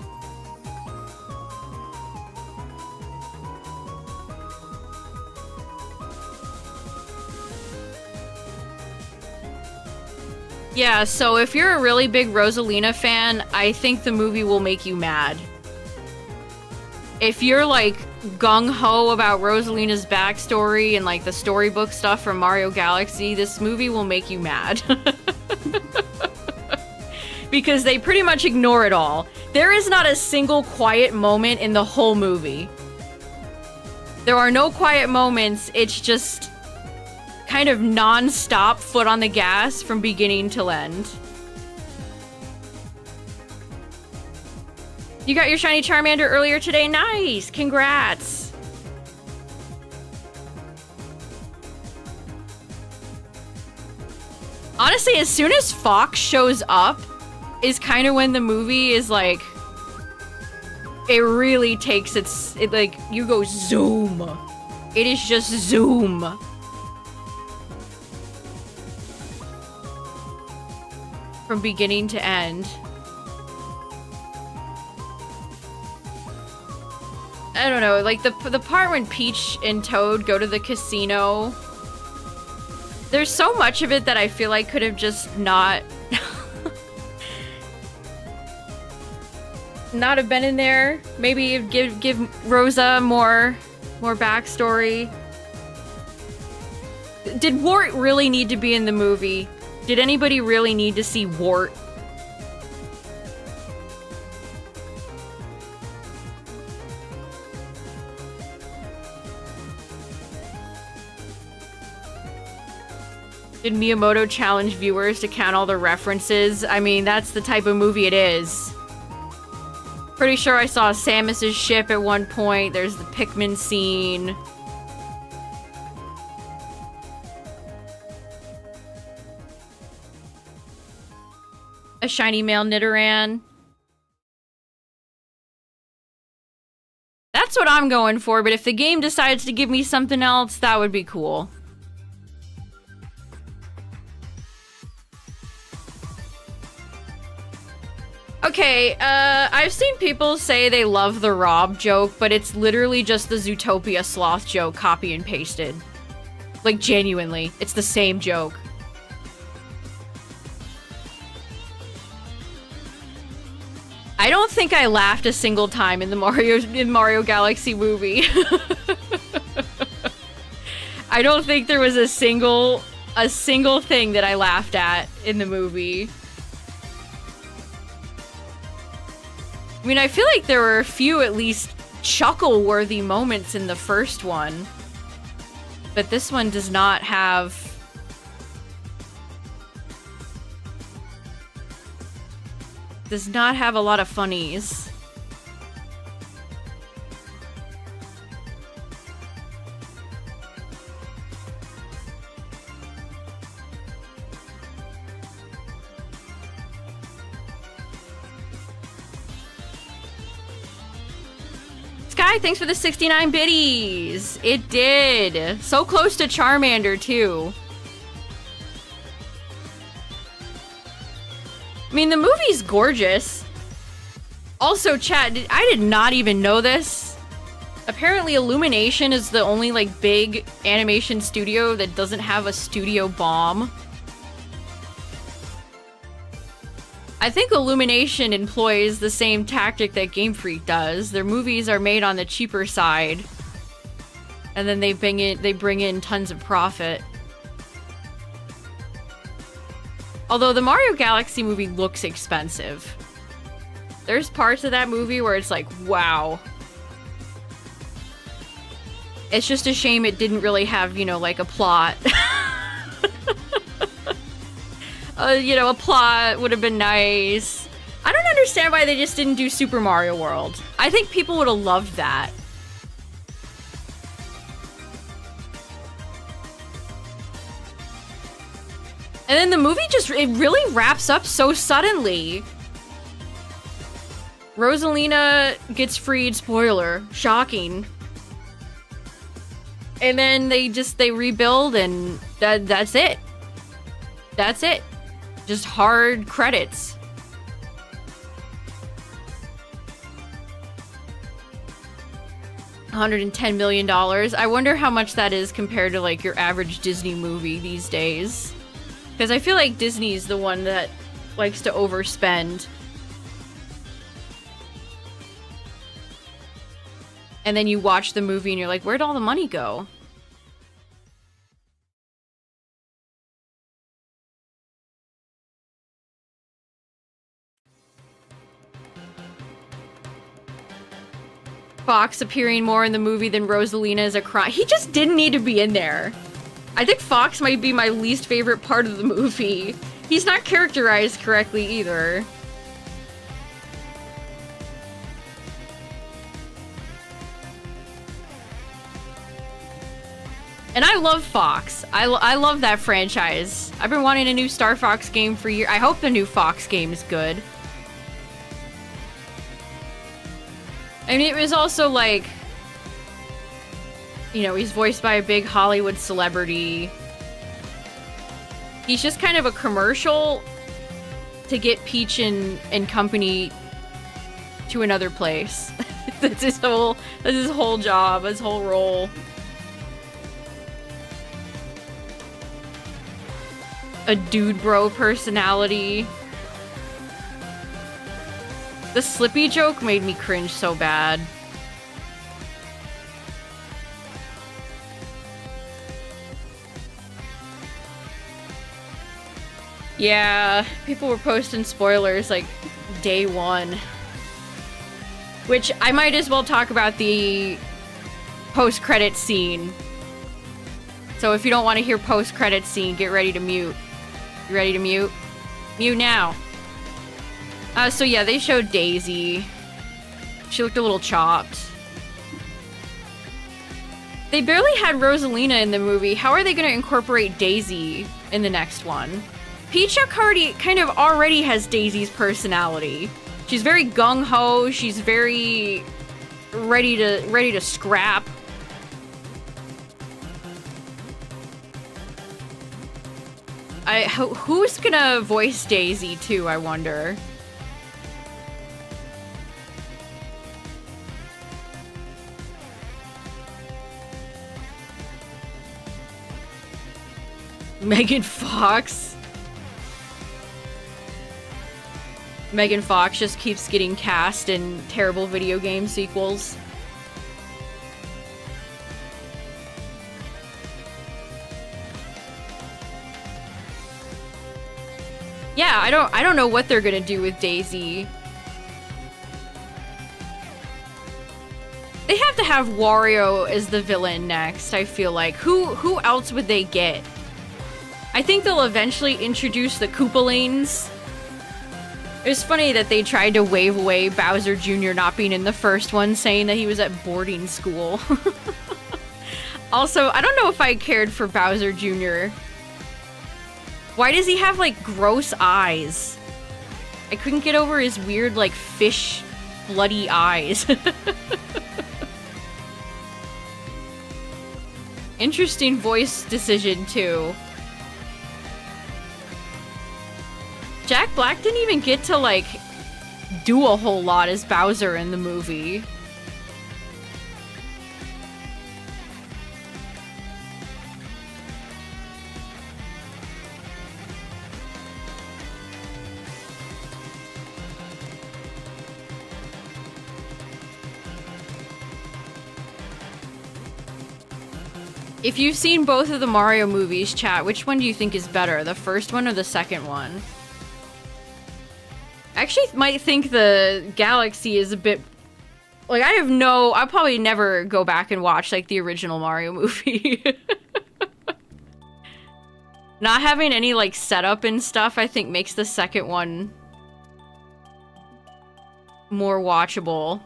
Yeah, so if you're a really big Rosalina fan, I think the movie will make you mad. If you're, like, gung-ho about Rosalina's backstory and, like, the storybook stuff from Mario Galaxy, this movie will make you mad. Because they pretty much ignore it all. There is not a single quiet moment in the whole movie. There are no quiet moments, it's just kind of non-stop foot on the gas from beginning to end. You got your shiny Charmander earlier today? Nice! Congrats! Honestly, as soon as Fox shows up, is kind of when the movie is like... It really takes like, you go zoom. It is just zoom. From beginning to end. I don't know, like the part when Peach and Toad go to the casino. There's so much of it that I feel like could have just not have been in there. Maybe give Rosa more backstory. Did Wart really need to be in the movie? Did anybody really need to see Wart? Did Miyamoto challenge viewers to count all the references? I mean, that's the type of movie it is. Pretty sure I saw Samus's ship at one point. There's the Pikmin scene. A shiny male Nidoran. That's what I'm going for, but if the game decides to give me something else, that would be cool. Okay, I've seen people say they love the Rob joke, but it's literally just the Zootopia sloth joke copy and pasted. Like, genuinely. It's the same joke. I don't think I laughed a single time in the Mario Galaxy movie. I don't think there was a single thing that I laughed at in the movie. I mean, I feel like there were a few at least chuckle-worthy moments in the first one. But this one does not have... does not have a lot of funnies. Sky, thanks for the 69 biddies! It did! So close to Charmander, too. I mean, the movie's gorgeous. Also, chat, I did not even know this. Apparently, Illumination is the only, like, big animation studio that doesn't have a studio bomb. I think Illumination employs the same tactic that Game Freak does. Their movies are made on the cheaper side. And then they bring in tons of profit. Although the Mario Galaxy movie looks expensive. There's parts of that movie where it's like, wow. It's just a shame it didn't really have, you know, like a plot. You know, a plot would have been nice. I don't understand why they just didn't do Super Mario World. I think people would have loved that. And then the movie just, it really wraps up so suddenly. Rosalina gets freed, spoiler, shocking. And then they rebuild and that's it. That's it. Just hard credits. $110 million. I wonder how much that is compared to like your average Disney movie these days. Because I feel like Disney's the one that likes to overspend. And then you watch the movie and you're like, where'd all the money go? Fox appearing more in the movie than Rosalina is a crime. He just didn't need to be in there. I think Fox might be my least favorite part of the movie. He's not characterized correctly either. And I love Fox. I love that franchise. I've been wanting a new Star Fox game for years. I hope the new Fox game is good. I mean, it was also like, you know, he's voiced by a big Hollywood celebrity. He's just kind of a commercial to get Peach and company to another place. That's his whole job, his whole role. A dude bro personality. The Slippy joke made me cringe so bad. Yeah, people were posting spoilers like day one. Which I might as well talk about the post-credit scene. So if you don't want to hear post-credit scene, get ready to mute. You ready to mute? Mute now. So yeah, they showed Daisy. She looked a little chopped. They barely had Rosalina in the movie. How are they going to incorporate Daisy in the next one? Peach kind of already has Daisy's personality. She's very gung-ho. She's very ready to scrap. Who's gonna voice Daisy too, I wonder? Megan Fox. Megan Fox just keeps getting cast in terrible video game sequels. Yeah, I don't know what they're gonna do with Daisy. They have to have Wario as the villain next, I feel like. Who else would they get? I think they'll eventually introduce the Koopalings. It was funny that they tried to wave away Bowser Jr. not being in the first one, saying that he was at boarding school. Also, I don't know if I cared for Bowser Jr. Why does he have, like, gross eyes? I couldn't get over his weird, like, fish, bloody eyes. Interesting voice decision, too. Jack Black didn't even get to, like, do a whole lot as Bowser in the movie. If you've seen both of the Mario movies, chat, which one do you think is better? The first one or the second one? I actually might think the Galaxy is a bit... Like, I'll probably never go back and watch, like, the original Mario movie. Not having any, like, setup and stuff, I think, makes the second one more watchable.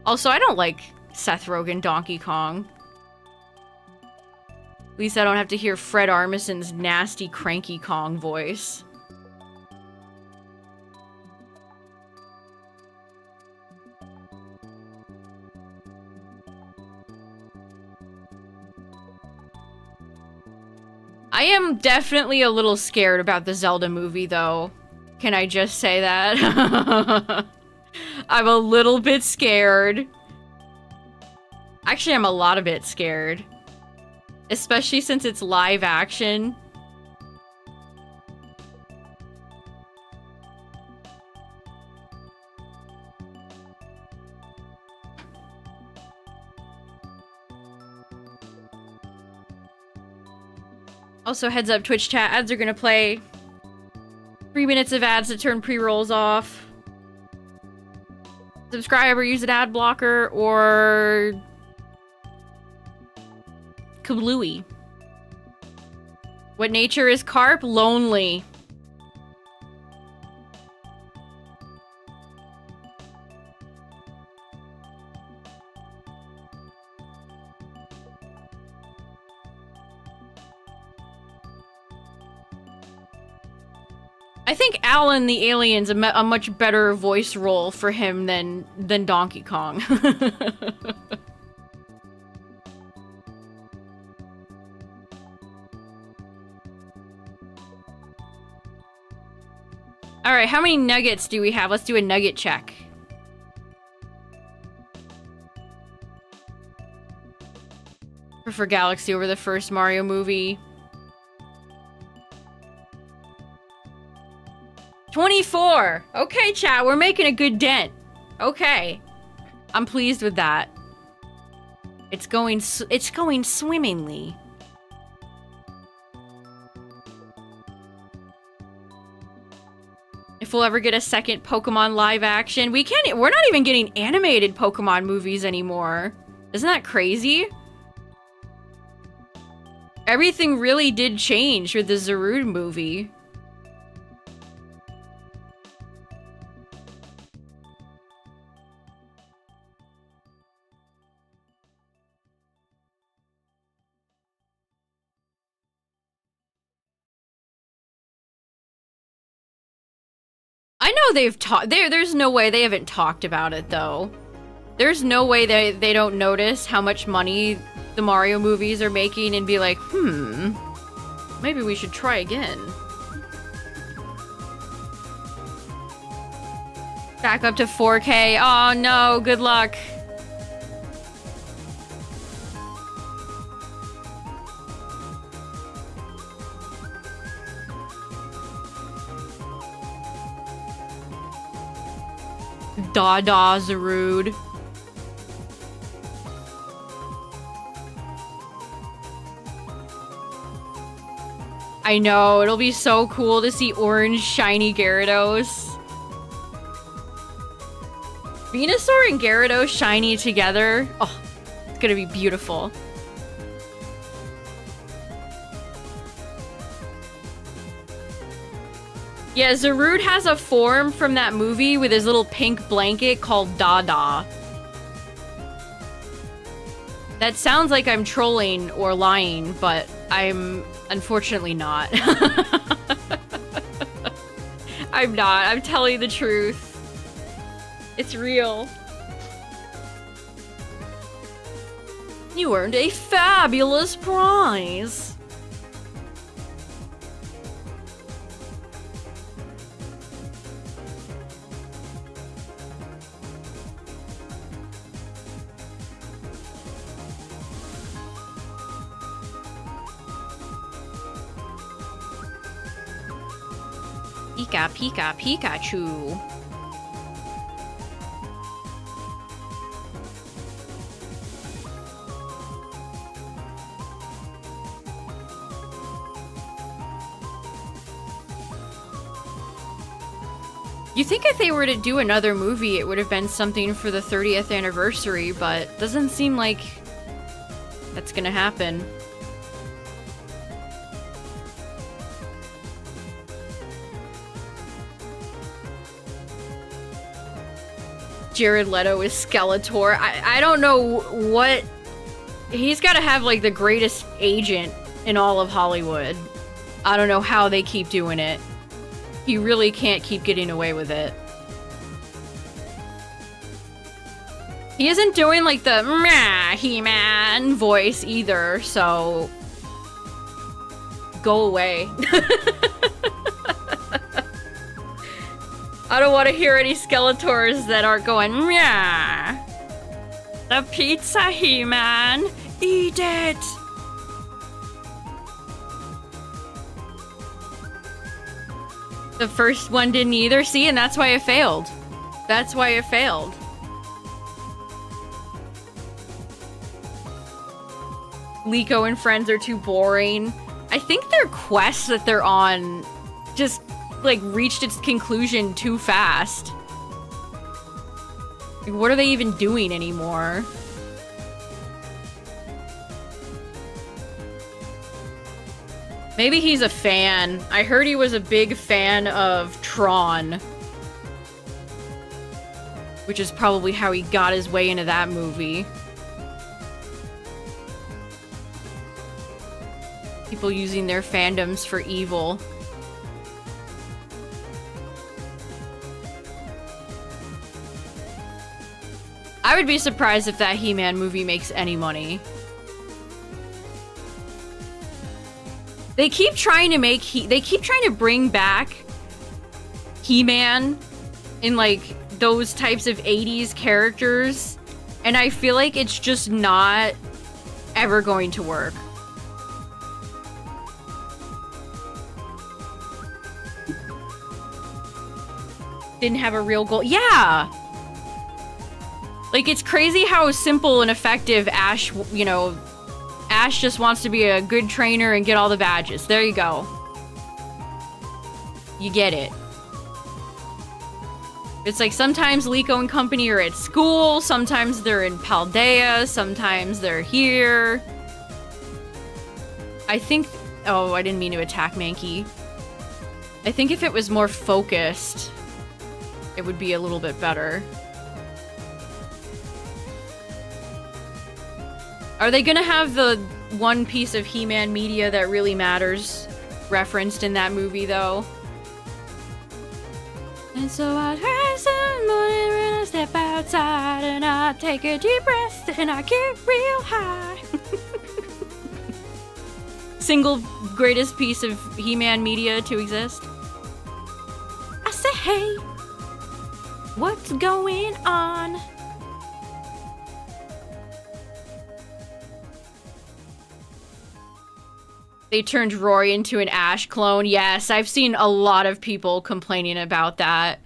Also, I don't like Seth Rogen Donkey Kong. At least I don't have to hear Fred Armisen's nasty, cranky Kong voice. I am definitely a little scared about the Zelda movie, though. Can I just say that? I'm a little bit scared. Actually, I'm a lot of bit scared. Especially since it's live action. Also, heads up, Twitch chat, ads are gonna play. 3 minutes of ads to turn pre-rolls off. Subscribe or use an ad blocker, or... Kablooey. What nature is carp? Lonely. I think Alan the Alien's a much better voice role for him than Donkey Kong. Alright, how many nuggets do we have? Let's do a nugget check. Prefer Galaxy over the first Mario movie. 24! Okay, chat, we're making a good dent. Okay. I'm pleased with that. It's going swimmingly. If we'll ever get a second Pokemon live action. We're not even getting animated Pokemon movies anymore. Isn't that crazy? Everything really did change with the Zarude movie. I know they've talked. There's no way they haven't talked about it, though. There's no way they don't notice how much money the Mario movies are making and be like, maybe we should try again. Back up to 4K. Oh no, good luck. Dada Zarude. I know, it'll be so cool to see orange shiny Gyarados. Venusaur and Gyarados shiny together. Oh, it's gonna be beautiful. Yeah, Zarude has a form from that movie with his little pink blanket called Dada. That sounds like I'm trolling or lying, but I'm unfortunately not. I'm not. I'm telling the truth. It's real. You earned a fabulous prize. Pika, Pika, Pikachu. You think if they were to do another movie, it would have been something for the 30th anniversary, but doesn't seem like that's gonna happen. Jared Leto is Skeletor. I don't know what... He's got to have, like, the greatest agent in all of Hollywood. I don't know how they keep doing it. He really can't keep getting away with it. He isn't doing, like, the meh, He-Man voice either, so... Go away. I don't want to hear any Skeletors that aren't going, meow. The pizza, He-Man. Eat it. The first one didn't either. See, and that's why it failed. That's why it failed. Liko and friends are too boring. I think their quest that they're on just... like, reached its conclusion too fast. Like, what are they even doing anymore? Maybe he's a fan. I heard he was a big fan of Tron. Which is probably how he got his way into that movie. People using their fandoms for evil. I would be surprised if that He-Man movie makes any money. They keep trying to make they keep trying to bring back He-Man in like those types of 80s characters, and I feel like it's just not ever going to work. Didn't have a real goal. Yeah. Like, it's crazy how simple and effective Ash, you know, Ash just wants to be a good trainer and get all the badges. There you go. You get it. It's like sometimes Liko and company are at school, sometimes they're in Paldea, sometimes they're here. I think... Oh, I didn't mean to attack Mankey. I think if it was more focused, it would be a little bit better. Are they gonna have the one piece of He-Man media that really matters referenced in that movie, though? And so I rise in the morning when I step outside and I take a deep breath and I get real high. Single greatest piece of He-Man media to exist. I say, hey, what's going on? They turned Roy into an Ash clone. Yes, I've seen a lot of people complaining about that.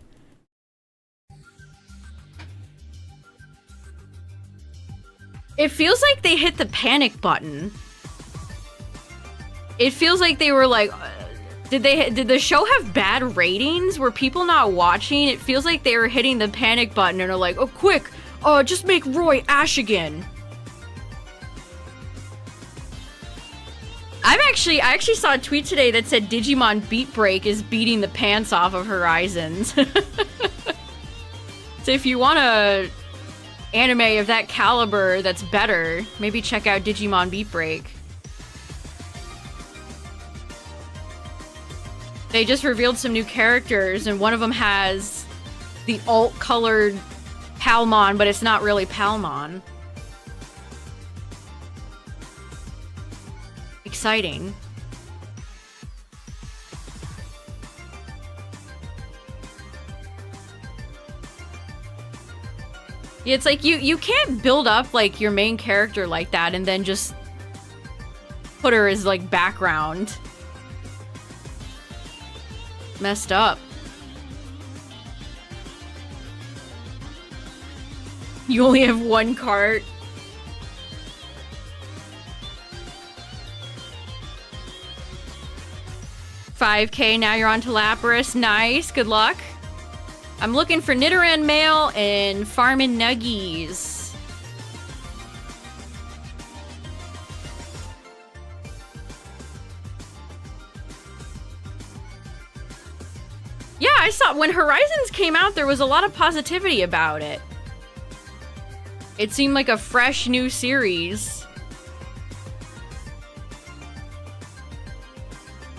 It feels like they hit the panic button. It feels like they were like, did the show have bad ratings? Were people not watching? It feels like they were hitting the panic button and are like, oh, quick, just make Roy Ash again. I actually saw a tweet today that said Digimon Beat Break is beating the pants off of Horizons. So if you want a anime of that caliber that's better, maybe check out Digimon Beat Break. They just revealed some new characters, and one of them has the alt-colored Palmon, but it's not really Palmon. Exciting. Yeah, it's like you can't build up like your main character like that and then just put her as like background. Messed up. You only have one cart. $5K, now you're on to Lapras. Nice, good luck. I'm looking for Nidoran male and farming nuggies. Yeah, I saw when Horizons came out, there was a lot of positivity about it. It seemed like a fresh new series.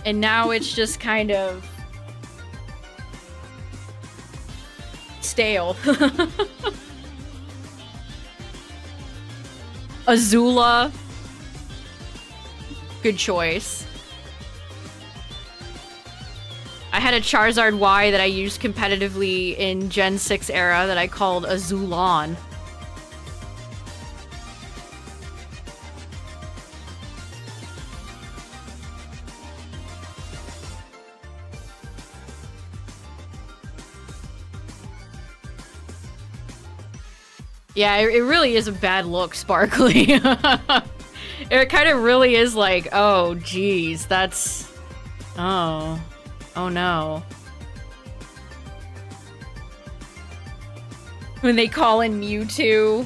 And now it's just kind of stale. Azula. Good choice. I had a Charizard Y that I used competitively in Gen 6 era that I called Azulon. Yeah, it really is a bad look, Sparkly. It kind of really is like, oh, geez, that's... Oh. Oh, no. When they call in Mewtwo.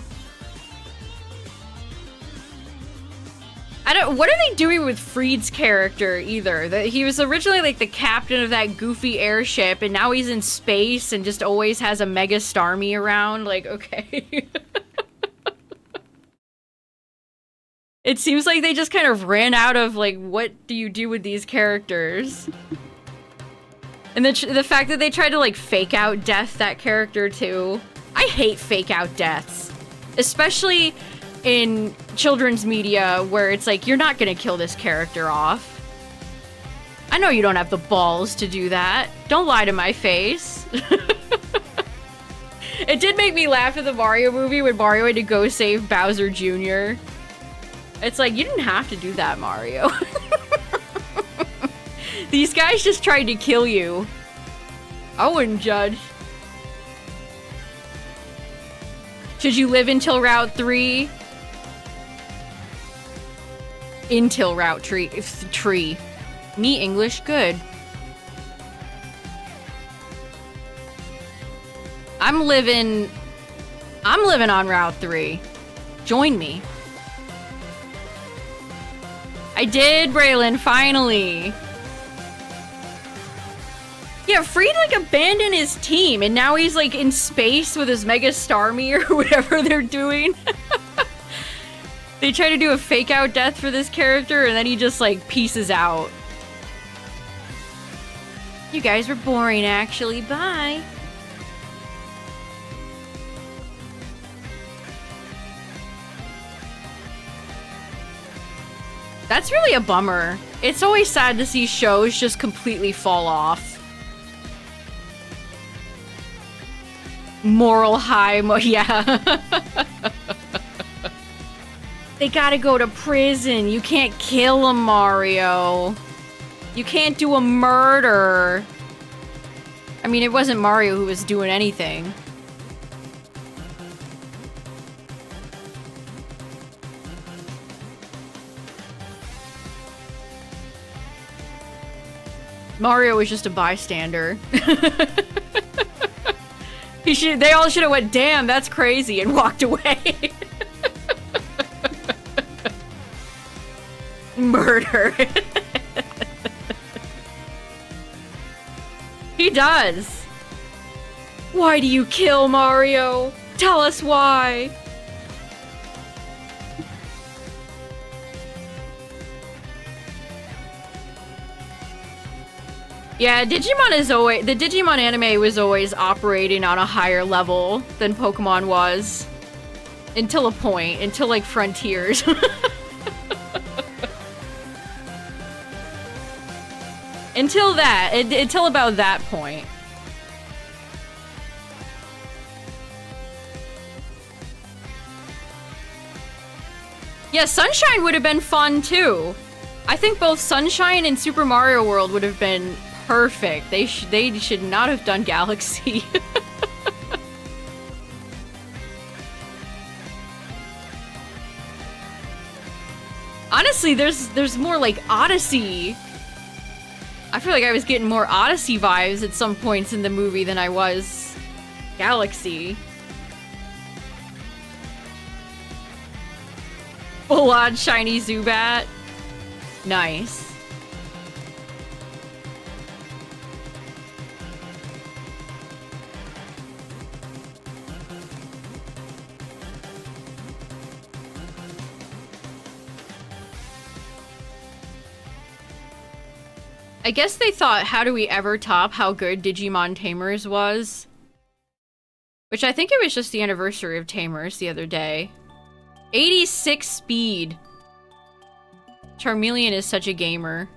What are they doing with Freed's character, either? He was originally, like, the captain of that goofy airship, and now he's in space and just always has a Mega Starmie around. Like, okay. It seems like they just kind of ran out of, like, what do you do with these characters? And the fact that they tried to, like, fake out death that character, too. I hate fake out deaths. Especially in children's media where it's like, you're not gonna kill this character off. I know you don't have the balls to do that. Don't lie to my face. It did make me laugh at the Mario movie when Mario had to go save Bowser Jr. It's like, you didn't have to do that, Mario. These guys just tried to kill you. I wouldn't judge. Should you live until Route 3? Until Route Tree. Me English, good. I'm living on Route 3. Join me. I did, Braylon, finally. Yeah, Freed, like, abandoned his team, and now he's, like, in space with his Mega Starmie or whatever they're doing. They try to do a fake-out death for this character, and then he just, like, pieces out. You guys were boring, actually. Bye. That's really a bummer. It's always sad to see shows just completely fall off. Moral high, yeah. They gotta go to prison. You can't kill him, Mario. You can't do a murder. I mean, it wasn't Mario who was doing anything. Mario was just a bystander. They all should have went, damn, that's crazy, and walked away. Murder. He does. Why do you kill Mario? Tell us why. Yeah, Digimon is always... The Digimon anime was always operating on a higher level than Pokemon was. Until a point. Until, like, Frontiers. Until that. Until about that point. Yeah, Sunshine would have been fun, too. I think both Sunshine and Super Mario World would have been perfect. They should not have done Galaxy. Honestly, there's more like Odyssey. I feel like I was getting more Odyssey vibes at some points in the movie than I was Galaxy. Full-on shiny Zubat. Nice. I guess they thought, how do we ever top how good Digimon Tamers was? Which I think it was just the anniversary of Tamers the other day. 86 speed. Charmeleon is such a gamer.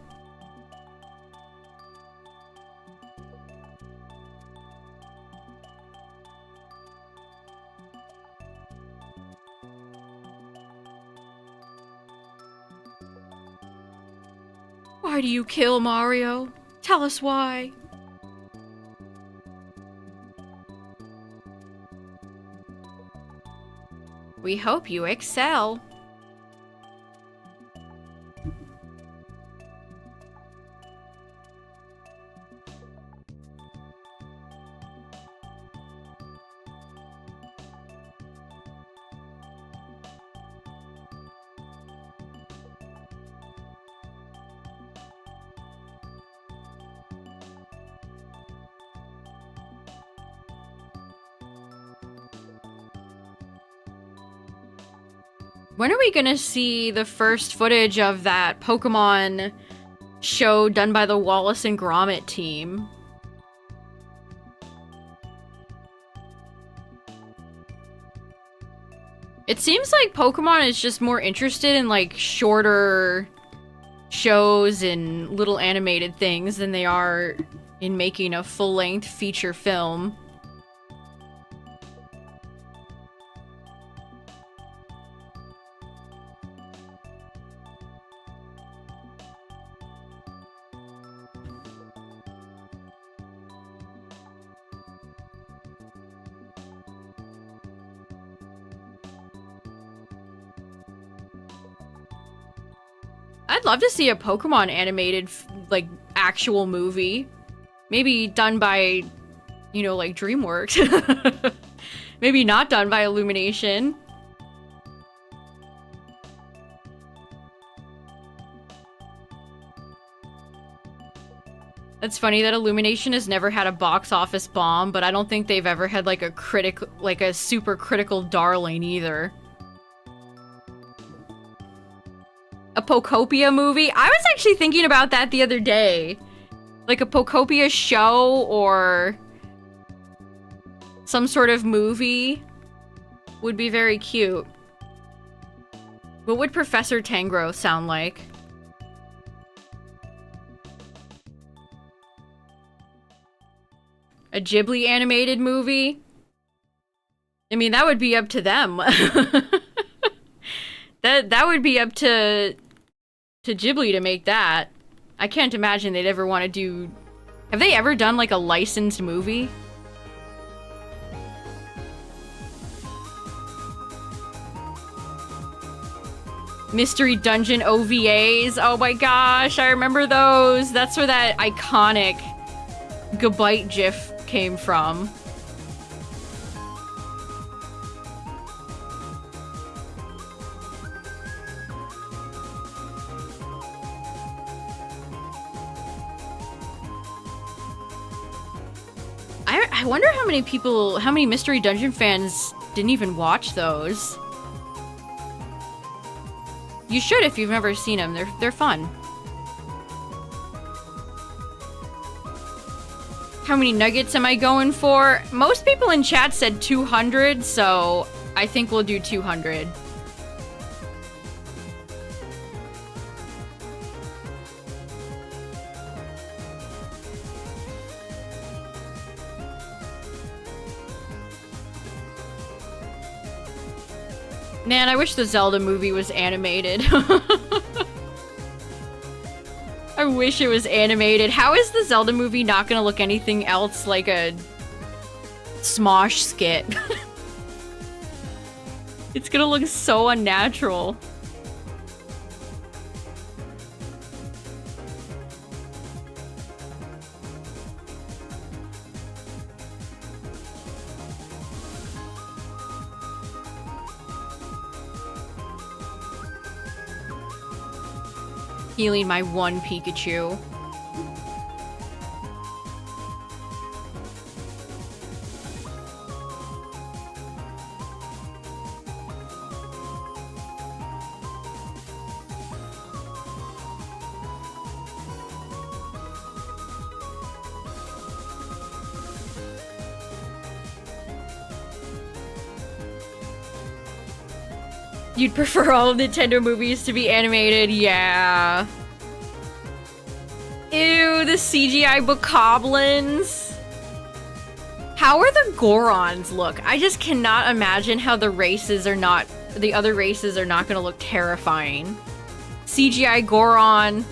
Why do you kill Mario? Tell us why. We hope you excel. When are we gonna see the first footage of that Pokemon show done by the Wallace and Gromit team? It seems like Pokemon is just more interested in, like, shorter shows and little animated things than they are in making a full-length feature film. I'd love to see a Pokemon animated, like, actual movie. Maybe done by, you know, like DreamWorks. Maybe not done by Illumination. It's funny that Illumination has never had a box office bomb, but I don't think they've ever had like a super critical darling either. A Pocopia movie? I was actually thinking about that the other day. Like a Pocopia show or some sort of movie would be very cute. What would Professor Tangro sound like? A Ghibli animated movie? I mean, that would be up to them. That would be up to Ghibli to make that. I can't imagine they'd ever want to do... Have they ever done, like, a licensed movie? Mystery Dungeon OVAs. Oh my gosh, I remember those. That's where that iconic Gabite GIF came from. I wonder how many Mystery Dungeon fans didn't even watch those. You should if you've never seen them. They're fun. How many nuggets am I going for? Most people in chat said 200, so I think we'll do 200. Man, I wish the Zelda movie was animated. I wish it was animated. How is the Zelda movie not gonna look anything else like a Smosh skit? It's gonna look so unnatural. Healing my one Pikachu. You'd prefer all Nintendo movies to be animated? Yeah. Ew, the CGI bokoblins. How are the Gorons look? I just cannot imagine how the other races are not gonna look terrifying. CGI Goron,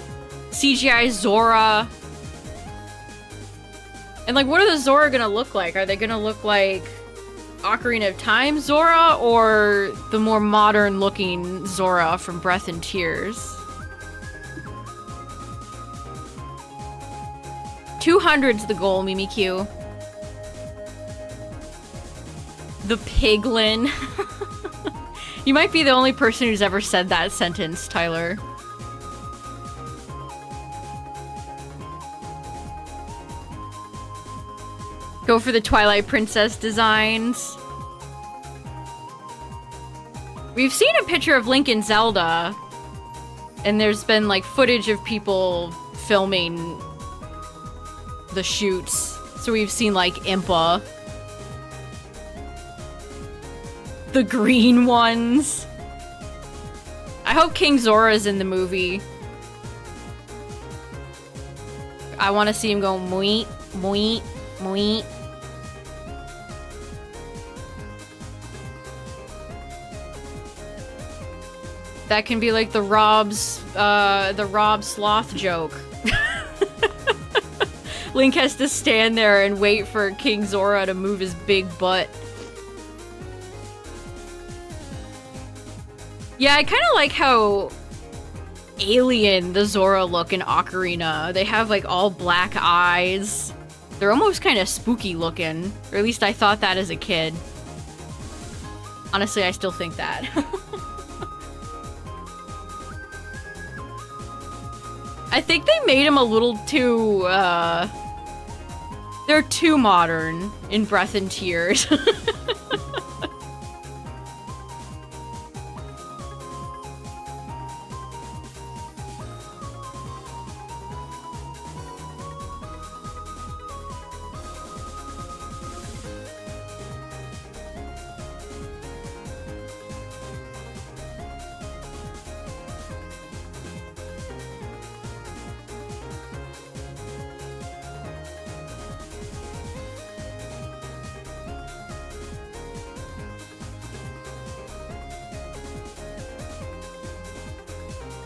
CGI Zora. And like, what are the Zora gonna look like? Are they gonna look like Ocarina of Time Zora or the more modern looking Zora from Breath and Tears? 200's the goal, Mimikyu. The piglin. You might be the only person who's ever said that sentence, Tyler. Go for the Twilight Princess designs. We've seen a picture of Link and Zelda, and there's been like footage of people filming the shoots. So we've seen like Impa. The green ones. I hope King Zora's in the movie. I want to see him go moit, moit, moit. That can be like the Rob Sloth joke. Link has to stand there and wait for King Zora to move his big butt. Yeah, I kind of like how alien the Zora look in Ocarina. They have like all black eyes. They're almost kind of spooky looking. Or at least I thought that as a kid. Honestly, I still think that. I think they made him a little too, they're too modern in Breath and Tears.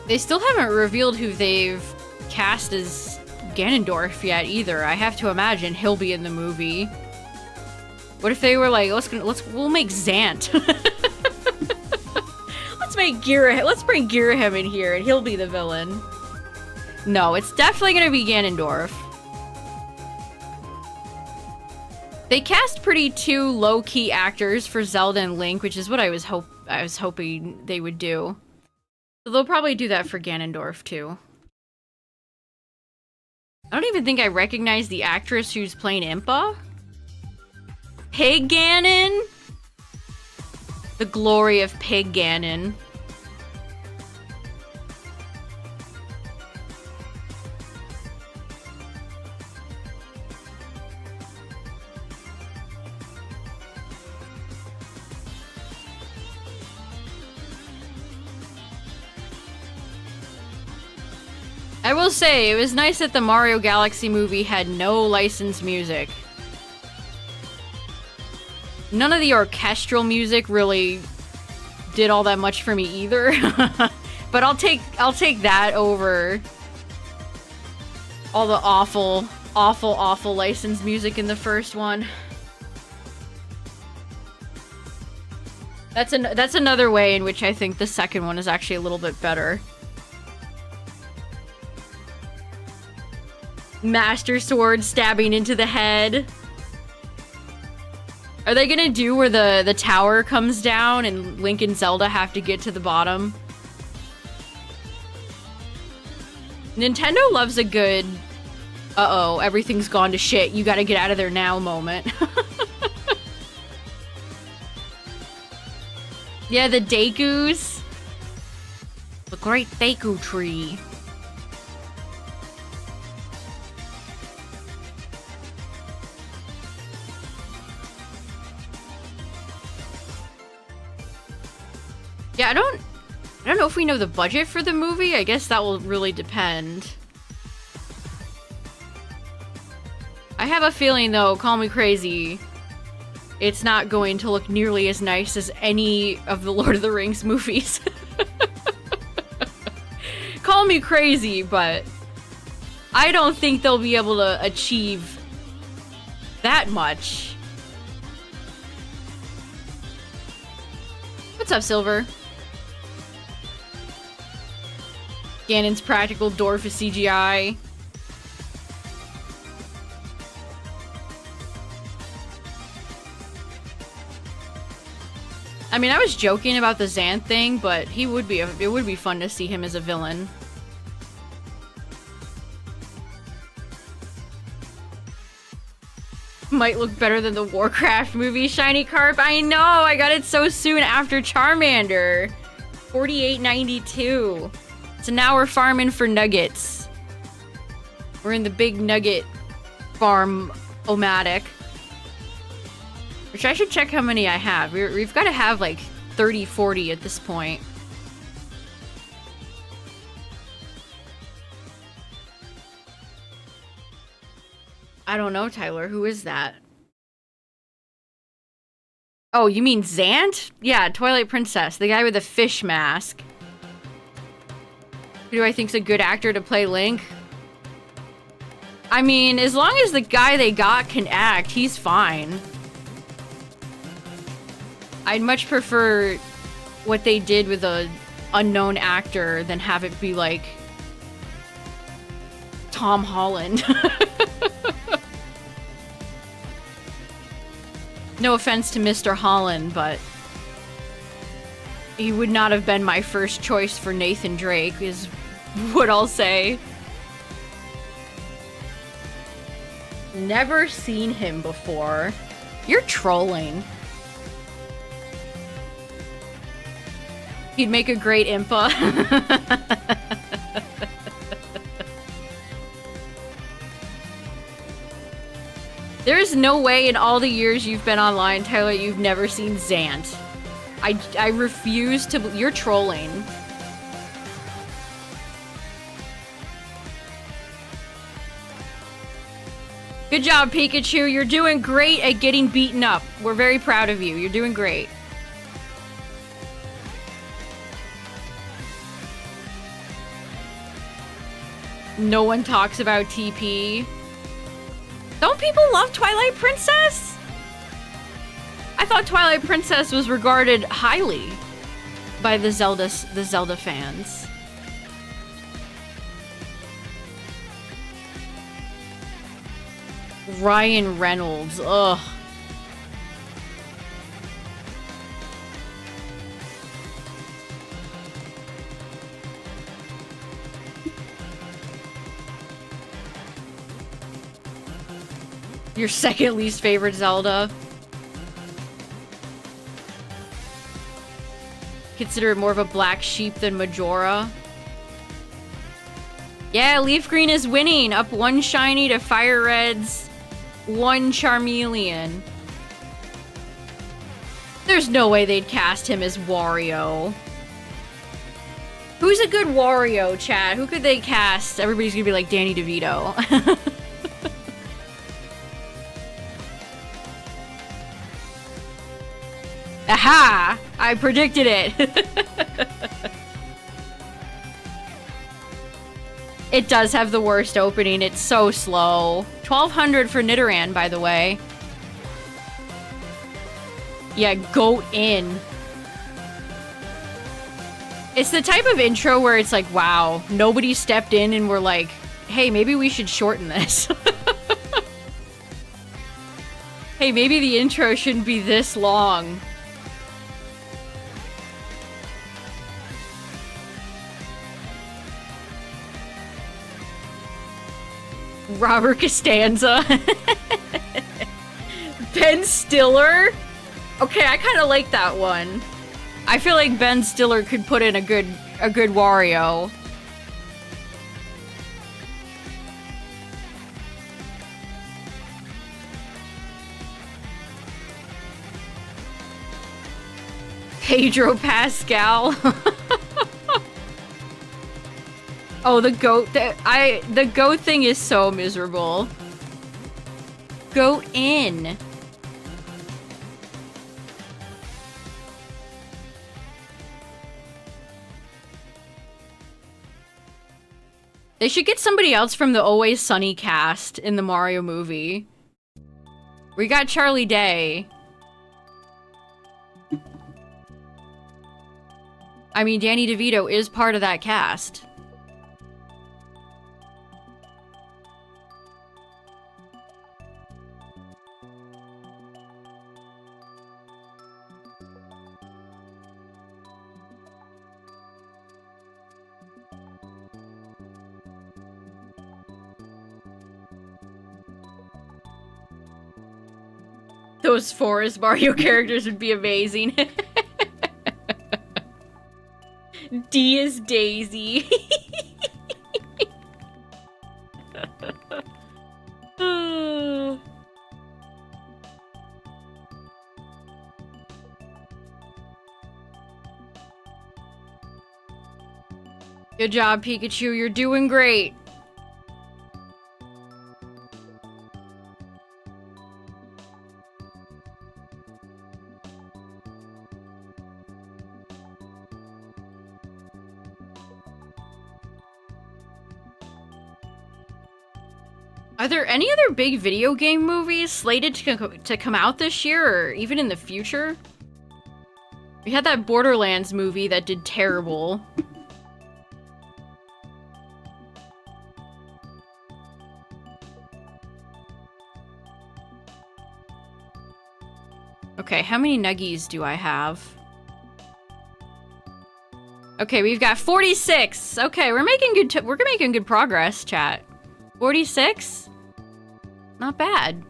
They still haven't revealed who they've cast as Ganondorf yet either. I have to imagine he'll be in the movie. What if they were like, we'll make Zant. Let's bring Girahim in here and he'll be the villain. No, it's definitely gonna be Ganondorf. They cast pretty two low-key actors for Zelda and Link, which is what I was hoping they would do. So they'll probably do that for Ganondorf too. I don't even think I recognize the actress who's playing Impa. Pig Ganon? The glory of Pig Ganon. I will say, it was nice that the Mario Galaxy movie had no licensed music. None of the orchestral music really did all that much for me either. But I'll take that over all the awful licensed music in the first one. That's another way in which I think the second one is actually a little bit better. Master Sword stabbing into the head. Are they gonna do where the tower comes down and Link and Zelda have to get to the bottom? Nintendo loves a good, uh-oh, everything's gone to shit, you gotta get out of there now moment. Yeah, the Deku's. The Great Deku Tree. Yeah, I don't know if we know the budget for the movie. I guess that will really depend. I have a feeling, though, call me crazy, it's not going to look nearly as nice as any of the Lord of the Rings movies. Call me crazy, but I don't think they'll be able to achieve that much. What's up, Silver? Ganon's practical, Dorf is CGI. I mean, I was joking about the Xanth thing, but it would be fun to see him as a villain. Might look better than the Warcraft movie, Shiny Carp. I know, I got it so soon after Charmander. $48.92. So now we're farming for nuggets. We're in the big nugget farm-o-matic. Which I should check how many I have. We've got to have like 30, 40 at this point. I don't know, Tyler. Who is that? Oh, you mean Xant? Yeah, Twilight Princess. The guy with the fish mask. Who do I think's a good actor to play Link? I mean, as long as the guy they got can act, he's fine. I'd much prefer what they did with a unknown actor than have it be like Tom Holland. No offense to Mr. Holland, but he would not have been my first choice for Nathan Drake, is what I'll say. Never seen him before. You're trolling. He'd make a great Impa. There's no way in all the years you've been online, Tyler, you've never seen Zant. I refuse to... You're trolling. Good job, Pikachu. You're doing great at getting beaten up. We're very proud of you. You're doing great. No one talks about TP. Don't people love Twilight Princess? I thought Twilight Princess was regarded highly by the Zelda fans. Ryan Reynolds, ugh. Your second least favorite Zelda. Consider it more of a black sheep than Majora. Yeah, LeafGreen is winning. Up 1 shiny to FireRed's 1 Charmeleon. There's no way they'd cast him as Wario. Who's a good Wario, chat? Who could they cast? Everybody's gonna be like Danny DeVito. Aha! I predicted it! It does have the worst opening. It's so slow. 1200 for Nidoran, by the way. Yeah, go in. It's the type of intro where it's like, wow, nobody stepped in and we're like, hey, maybe we should shorten this. Hey, maybe the intro shouldn't be this long. Robert Costanza. Ben Stiller? Okay, I kind of like that one. I feel like Ben Stiller could put in a good Wario. Pedro Pascal. Oh, the goat. The goat thing is so miserable. Go in. They should get somebody else from the Always Sunny cast in the Mario movie. We got Charlie Day. I mean, Danny DeVito is part of that cast. Those Forest Mario characters would be amazing. D is Daisy. Good job, Pikachu. You're doing great. Are there any other big video game movies slated to come out this year, or even in the future? We had that Borderlands movie that did terrible. Okay, how many nuggies do I have? Okay, we've got 46. Okay, we're making good progress, chat. 46? Not bad.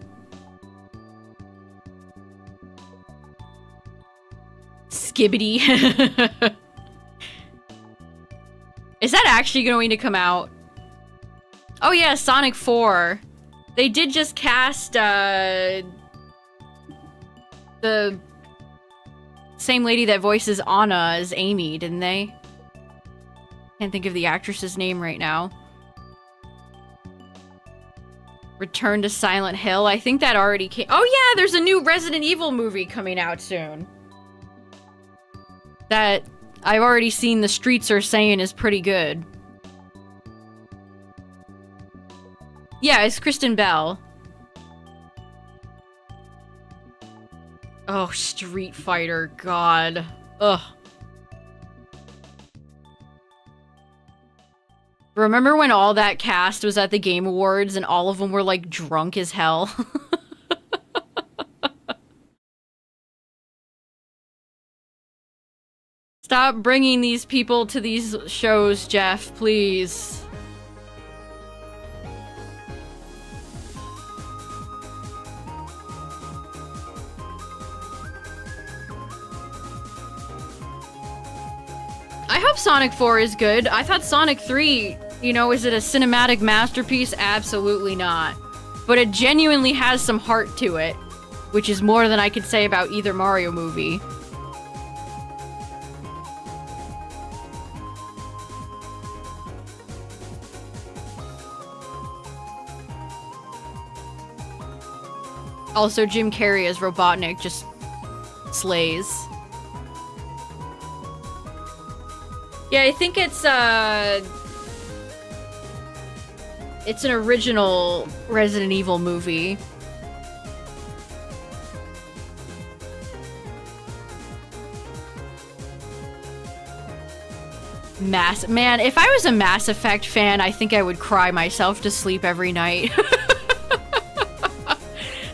Skibbity. Is that actually going to come out? Oh yeah, Sonic 4. They did just cast, the same lady that voices Anna as Amy, didn't they? Can't think of the actress's name right now. Return to Silent Hill. I think that already came. Oh yeah, there's a new Resident Evil movie coming out soon. That I've already seen the streets are saying is pretty good. Yeah, it's Kristen Bell. Oh, Street Fighter, God. Ugh. Remember when all that cast was at the Game Awards and all of them were, like, drunk as hell? Stop bringing these people to these shows, Jeff, please. I hope Sonic 4 is good. I thought Sonic 3, you know, is it a cinematic masterpiece? Absolutely not. But it genuinely has some heart to it, which is more than I could say about either Mario movie. Also, Jim Carrey as Robotnik just slays. Yeah, I think it's an original Resident Evil movie. Man, if I was a Mass Effect fan, I think I would cry myself to sleep every night.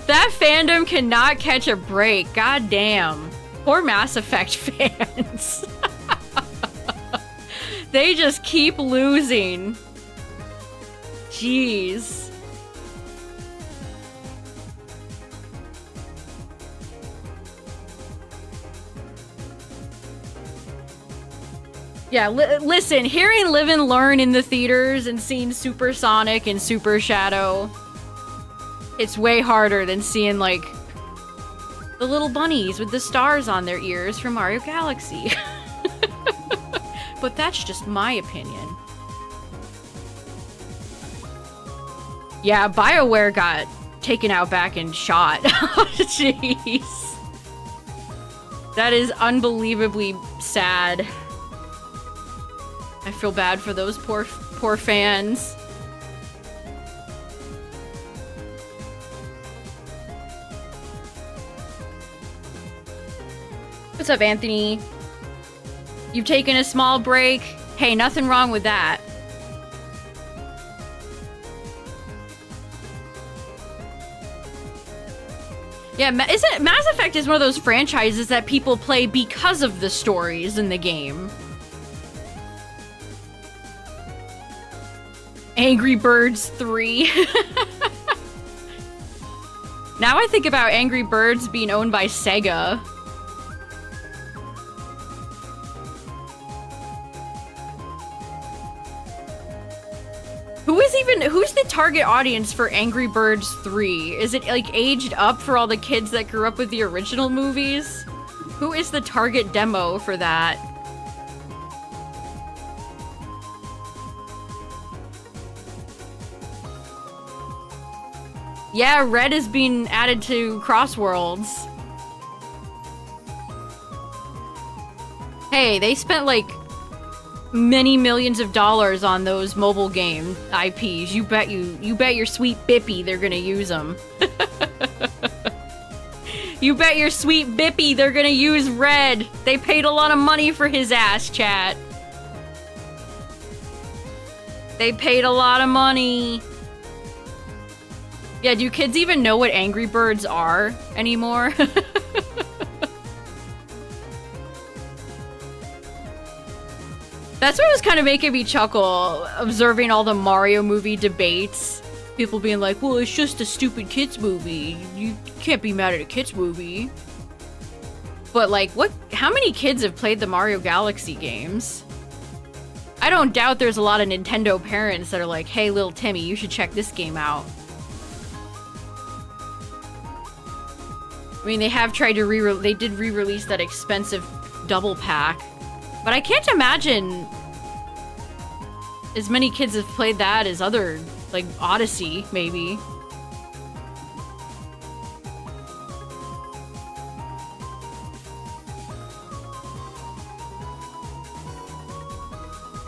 That fandom cannot catch a break. God damn. Poor Mass Effect fans. They just keep losing. Jeez. Yeah, listen, hearing Live and Learn in the theaters and seeing Super Sonic and Super Shadow, it's way harder than seeing, like, the little bunnies with the stars on their ears from Mario Galaxy. But that's just my opinion. Yeah, BioWare got taken out back and shot. Jeez. That is unbelievably sad. I feel bad for those poor fans. What's up, Anthony? You've taken a small break. Hey, nothing wrong with that. Yeah, Mass Effect is one of those franchises that people play because of the stories in the game. Angry Birds 3. Now I think about Angry Birds being owned by Sega. Who's the target audience for Angry Birds 3? Is it, like, aged up for all the kids that grew up with the original movies? Who is the target demo for that? Yeah, Red is being added to Crossworlds. Hey, they spent, like, many millions of dollars on those mobile game IPs. You bet your sweet Bippy they're gonna use them. You bet your sweet Bippy they're gonna use Red. They paid a lot of money for his ass, chat. They paid a lot of money. Yeah, do kids even know what Angry Birds are anymore? That's what was kind of making me chuckle, observing all the Mario movie debates. People being like, well, it's just a stupid kids movie. You can't be mad at a kids movie. But like, how many kids have played the Mario Galaxy games? I don't doubt there's a lot of Nintendo parents that are like, hey, little Timmy, you should check this game out. I mean, they have tried to they did re-release that expensive double pack. But I can't imagine as many kids have played that as other, like, Odyssey, maybe.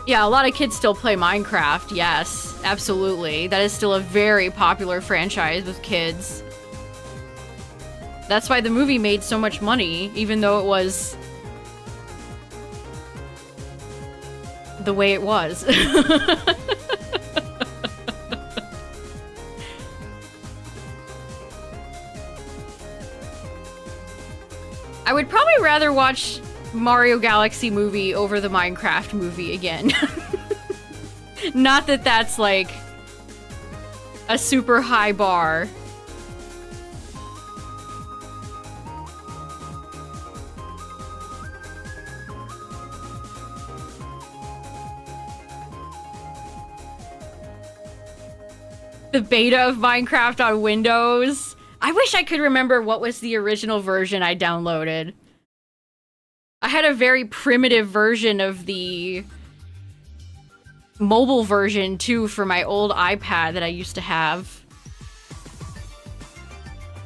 Yeah, a lot of kids still play Minecraft, yes, absolutely. That is still a very popular franchise with kids. That's why the movie made so much money, even though it was the way it was. I would probably rather watch Mario Galaxy movie over the Minecraft movie again. Not that that's like a super high bar. The beta of Minecraft on Windows. I wish I could remember what was the original version I downloaded. I had a very primitive version of the mobile version too for my old iPad that I used to have.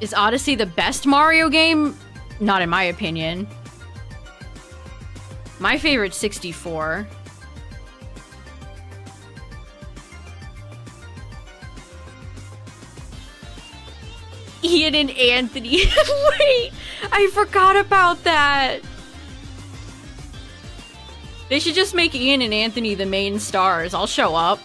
Is Odyssey the best Mario game? Not in my opinion. My favorite's 64. Ian and Anthony. Wait, I forgot about that. They should just make Ian and Anthony the main stars. I'll show up.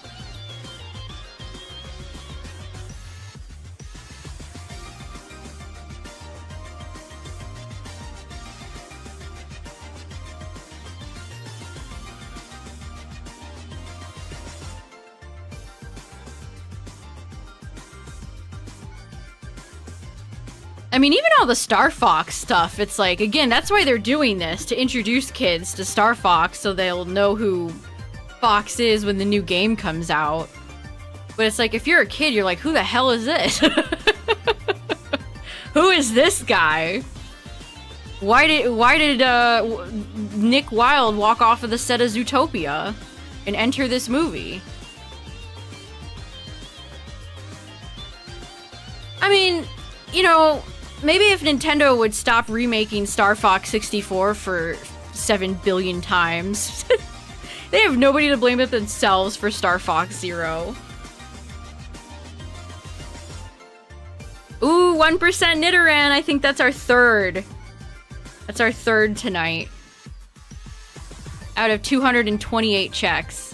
I mean, even all the Star Fox stuff, it's like, again, that's why they're doing this, to introduce kids to Star Fox so they'll know who Fox is when the new game comes out. But it's like, if you're a kid, you're like, who the hell is this? Who is this guy? Why did Nick Wilde walk off of the set of Zootopia and enter this movie? I mean, you know, maybe if Nintendo would stop remaking Star Fox 64 for 7 billion times. They have nobody to blame but themselves for Star Fox Zero. Ooh, 1% Nidoran. I think that's our third. That's our third tonight. Out of 228 checks.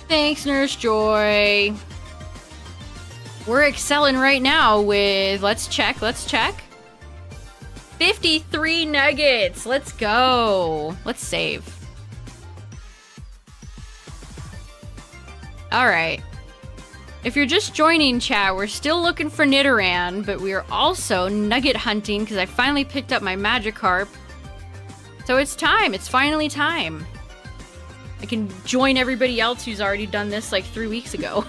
Thanks, Nurse Joy. We're excelling right now with, let's check. 53 nuggets. Let's go. Let's save. All right. If you're just joining, chat, we're still looking for Nidoran, but we are also nugget hunting because I finally picked up my Magikarp. So it's time. It's finally time. I can join everybody else who's already done this like 3 weeks ago.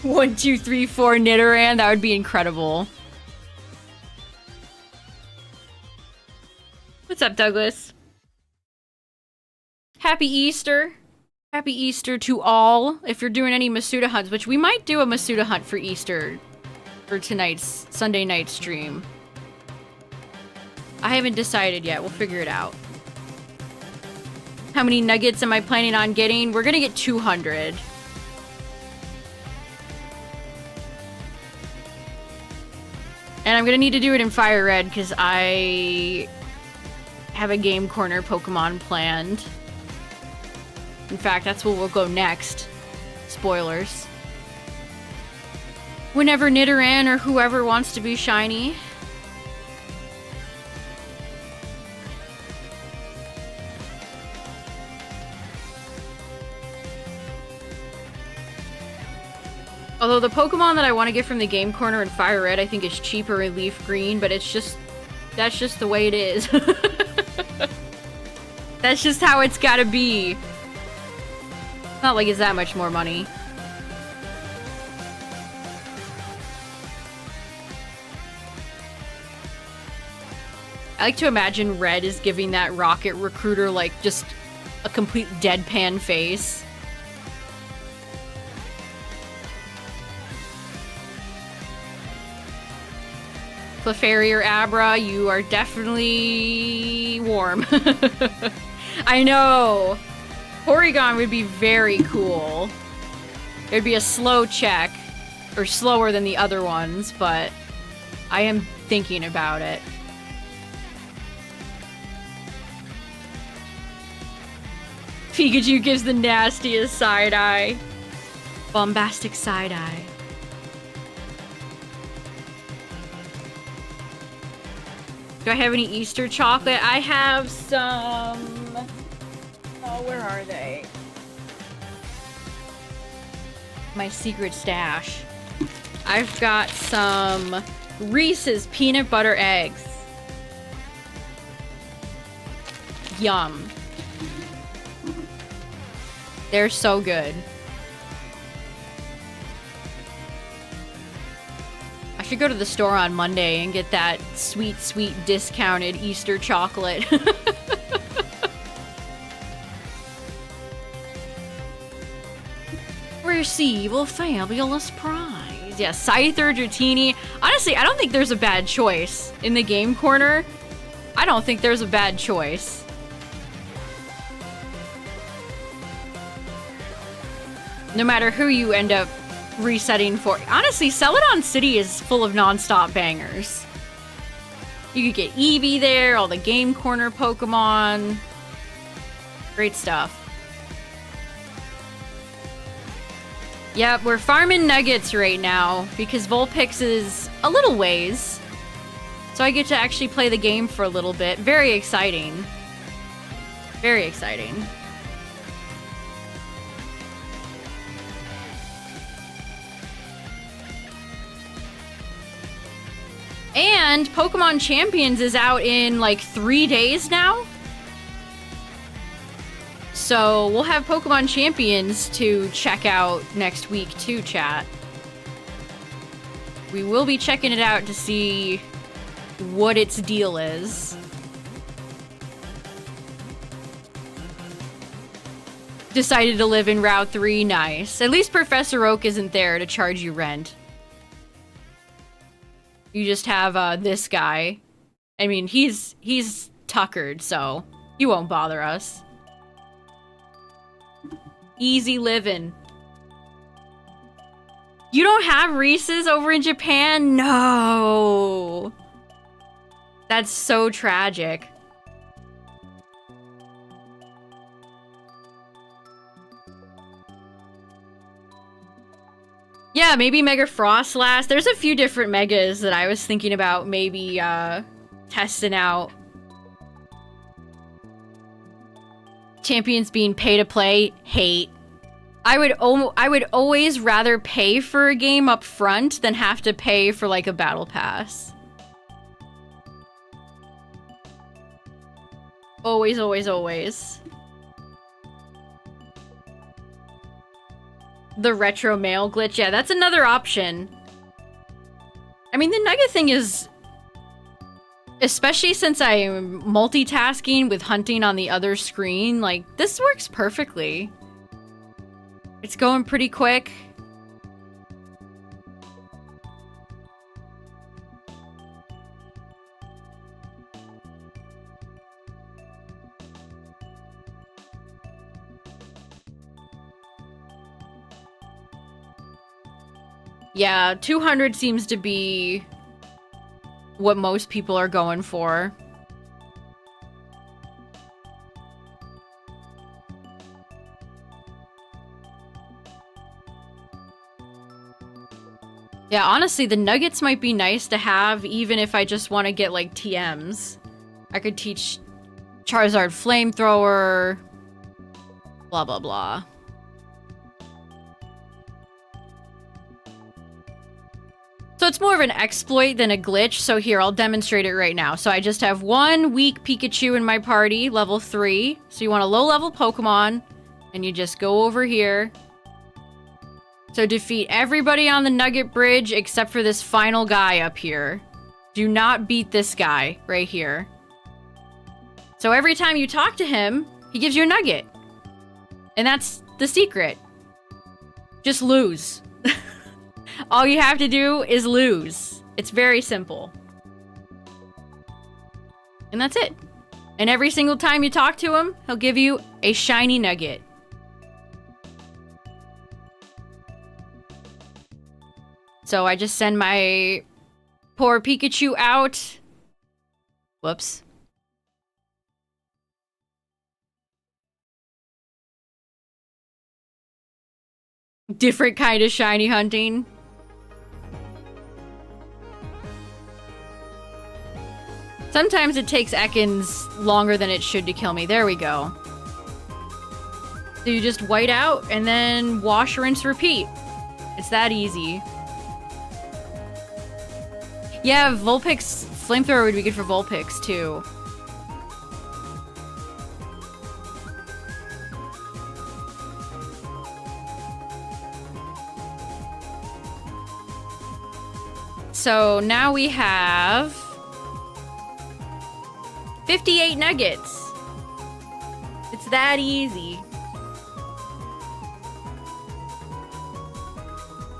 1, 2, 3, 4 Nidoran. That would be incredible. What's up, Douglas? Happy Easter. Happy Easter to all. If you're doing any Masuda hunts, which we might do a Masuda hunt for Easter for tonight's Sunday night stream. I haven't decided yet. We'll figure it out. How many nuggets am I planning on getting? We're gonna get 200. And I'm gonna need to do it in FireRed because I have a Game Corner Pokemon planned. In fact, that's where we'll go next. Spoilers. Whenever Nidoran or whoever wants to be shiny. Although the Pokemon that I want to get from the Game Corner and FireRed I think is cheaper in LeafGreen, but it's just... that's just the way it is. That's just how it's gotta be. Not like it's that much more money. I like to imagine Red is giving that Rocket Recruiter like just a complete deadpan face. Clefairy or Abra, you are definitely warm. I know! Porygon would be very cool. It would be a slow check. Or slower than the other ones, but I am thinking about it. Pikachu gives the nastiest side-eye. Bombastic side-eye. Do I have any Easter chocolate? I have some... oh, where are they? My secret stash. I've got some Reese's peanut butter eggs. Yum. They're so good. I should go to the store on Monday and get that sweet, sweet discounted Easter chocolate. Receive a fabulous prize. Yeah, Scyther, Dratini. Honestly, I don't think there's a bad choice. In the Game Corner, I don't think there's a bad choice. No matter who you end up resetting for. Honestly, Celadon City is full of non-stop bangers. You could get Eevee there, all the Game Corner Pokemon. Great stuff. Yep, we're farming nuggets right now because Vulpix is a little ways. So I get to actually play the game for a little bit. Very exciting. Very exciting. And Pokemon Champions is out in like 3 days now. So we'll have Pokemon Champions to check out next week too, chat. We will be checking it out to see what its deal is. Decided to live in Route 3, nice. At least Professor Oak isn't there to charge you rent. You just have this guy. I mean, he's tuckered, so he won't bother us. Easy living. You don't have Reese's over in Japan? No. That's so tragic. Yeah, maybe Mega Frostlass. There's a few different Megas that I was thinking about maybe testing out. Champions being pay to play, hate. I would always rather pay for a game up front than have to pay for like a battle pass. Always, always, always. The retro mail glitch, yeah, that's another option. I mean, the Nugget thing is... especially since I'm multitasking with hunting on the other screen, like, this works perfectly. It's going pretty quick. Yeah, 200 seems to be what most people are going for. Yeah, honestly, the nuggets might be nice to have even if I just want to get, like, TMs. I could teach Charizard Flamethrower, blah, blah, blah. So it's more of an exploit than a glitch, so here, I'll demonstrate it right now. So I just have one weak Pikachu in my party, level 3. So you want a low-level Pokemon, and you just go over here. So defeat everybody on the Nugget Bridge except for this final guy up here. Do not beat this guy right here. So every time you talk to him, he gives you a nugget. And that's the secret. Just lose. All you have to do is lose. It's very simple. And that's it. And every single time you talk to him, he'll give you a shiny nugget. So I just send my poor Pikachu out. Whoops. Different kind of shiny hunting. Sometimes it takes Ekans longer than it should to kill me. There we go. So you just white out and then wash, rinse, repeat. It's that easy. Yeah, Vulpix Flamethrower would be good for Vulpix too. So now we have 58 nuggets. It's that easy.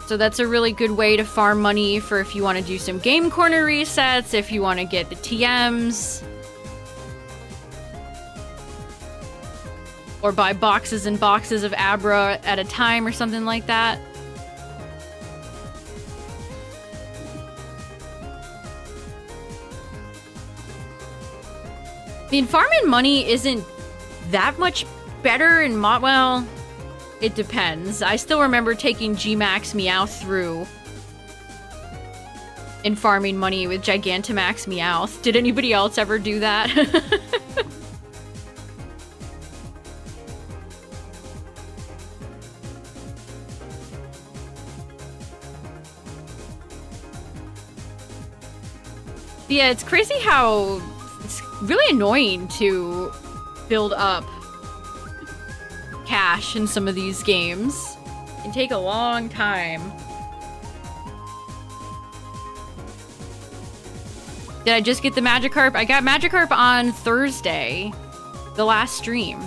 So that's a really good way to farm money for if you want to do some game corner resets, if you want to get the TMs. Or buy boxes and boxes of Abra at a time or something like that. I mean, farming money isn't that much better in well, it depends. I still remember taking Gmax Meowth through in farming money with Gigantamax Meowth. Did anybody else ever do that? Yeah, it's crazy how it's really annoying to build up cash in some of these games. It can take a long time. Did I just get the Magikarp? I got Magikarp on Thursday, the last stream.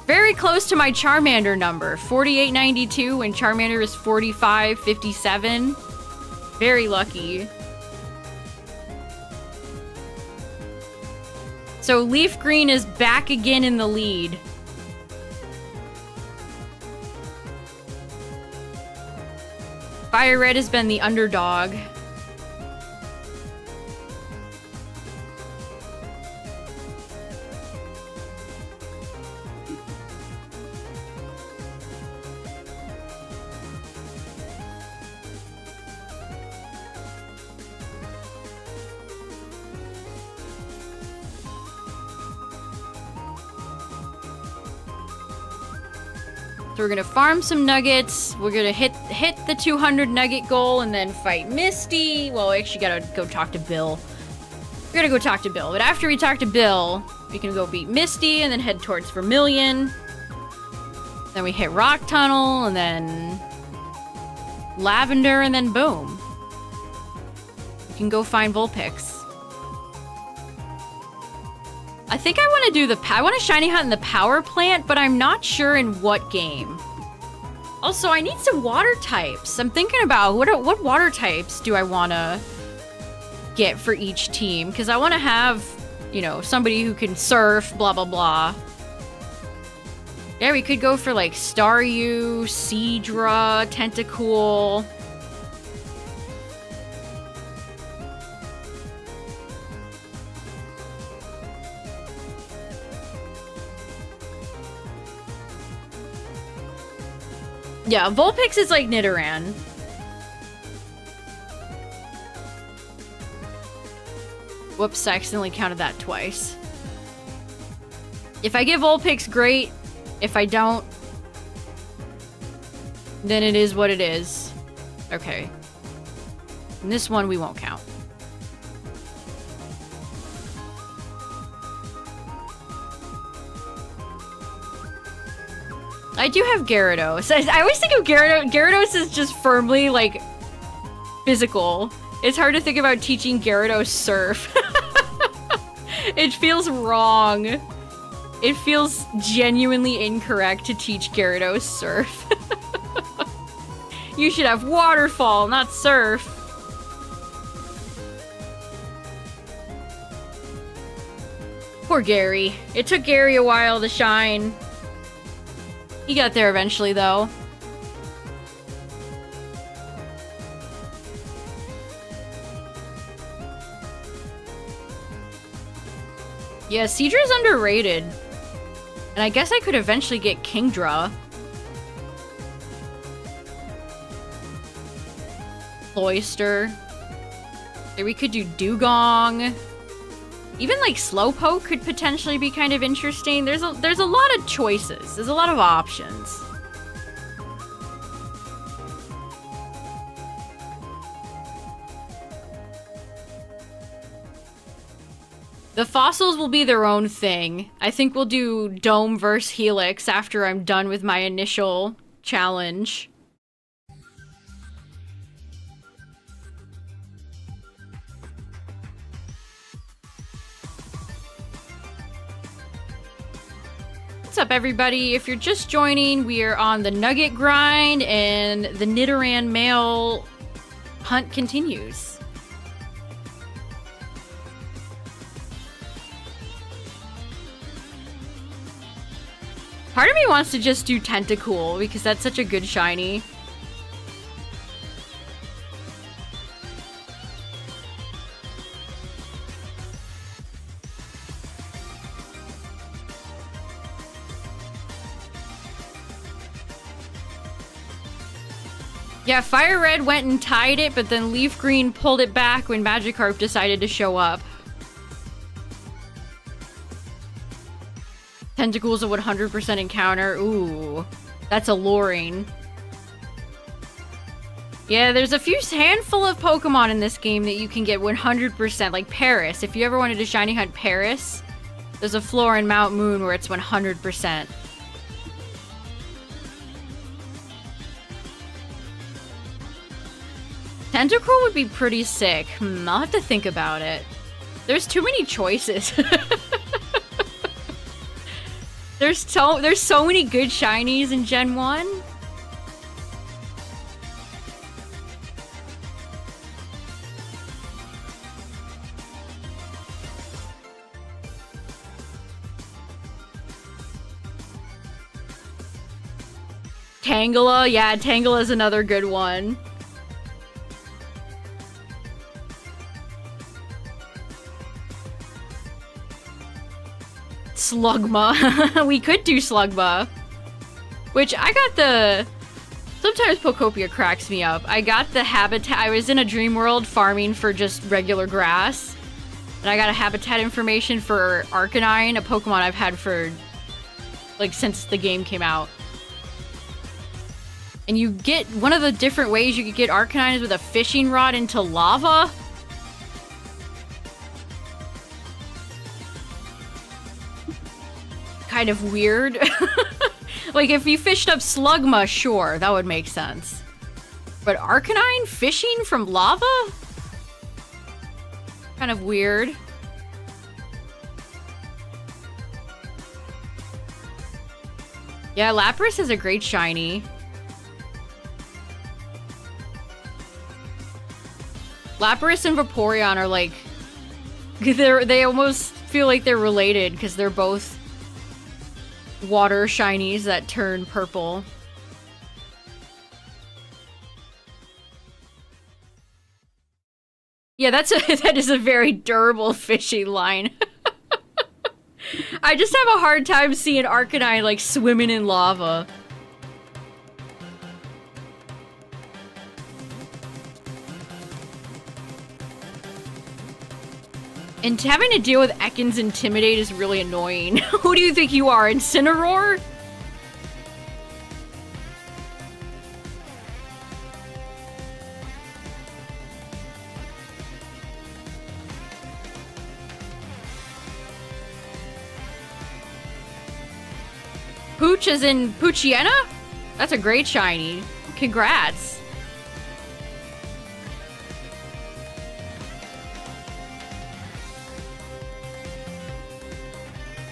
Very close to my Charmander number, 4892, and Charmander is 4557. Very lucky. So LeafGreen is back again in the lead. FireRed has been the underdog. So we're gonna farm some nuggets. We're gonna hit the 200 nugget goal and then fight Misty. Well, we actually gotta go talk to Bill. We're gonna go talk to Bill. But after we talk to Bill, we can go beat Misty and then head towards Vermilion. Then we hit Rock Tunnel and then Lavender and then boom. We can go find Vulpix. I think I want to do I want to shiny hunt in the power plant, but I'm not sure in what game. Also, I need some water types. I'm thinking about what water types do I want to get for each team? Because I want to have, you know, somebody who can surf, blah, blah, blah. Yeah, we could go for like Staryu, Seadra, Tentacool. Yeah, Vulpix is like Nidoran. Whoops, I accidentally counted that twice. If I get Vulpix, great. If I don't, then it is what it is. Okay. And this one we won't count. I do have Gyarados. I always think of Gyarados as just firmly, like, physical. It's hard to think about teaching Gyarados Surf. It feels wrong. It feels genuinely incorrect to teach Gyarados Surf. You should have Waterfall, not Surf. Poor Gary. It took Gary a while to shine. He got there eventually, though. Yeah, Seadra's underrated. And I guess I could eventually get Kingdra. Cloyster. Or we could do Dugong. Even like Slowpoke could potentially be kind of interesting. There's a lot of choices. There's a lot of options. The fossils will be their own thing. I think we'll do Dome versus Helix after I'm done with my initial challenge. What's up, everybody? If you're just joining, we are on the Nugget grind, and the Nidoran male hunt continues. Part of me wants to just do Tentacool, because that's such a good shiny. Yeah, FireRed went and tied it, but then LeafGreen pulled it back when Magikarp decided to show up. Tentacool's a 100% encounter. Ooh, that's alluring. Yeah, there's a handful of Pokemon in this game that you can get 100%, like Paris. If you ever wanted to shiny hunt Paris, there's a floor in Mount Moon where it's 100%. Tentacool would be pretty sick. I'll have to think about it. There's too many choices. There's so many good shinies in Gen 1. Tangela, yeah, Tangela is another good one. Slugma. We could do Slugma. Which, I got the... Sometimes Pokopia cracks me up. I got the habitat... I was in a dream world farming for just regular grass. And I got a habitat information for Arcanine, a Pokemon I've had for... like, since the game came out. And you get... One of the different ways you could get Arcanine is with a fishing rod into lava. Kind of weird. Like, if you fished up Slugma, sure, that would make sense. But Arcanine fishing from lava? Kind of weird. Yeah, Lapras is a great shiny. Lapras and Vaporeon are like... They almost feel like they're related, because they're both water shinies that turn purple. Yeah, that is a very durable fishing line. I just have a hard time seeing Arcanine like swimming in lava. And having to deal with Ekans Intimidate is really annoying. Who do you think you are, Incineroar? Pooch as in Poochiena? That's a great shiny. Congrats.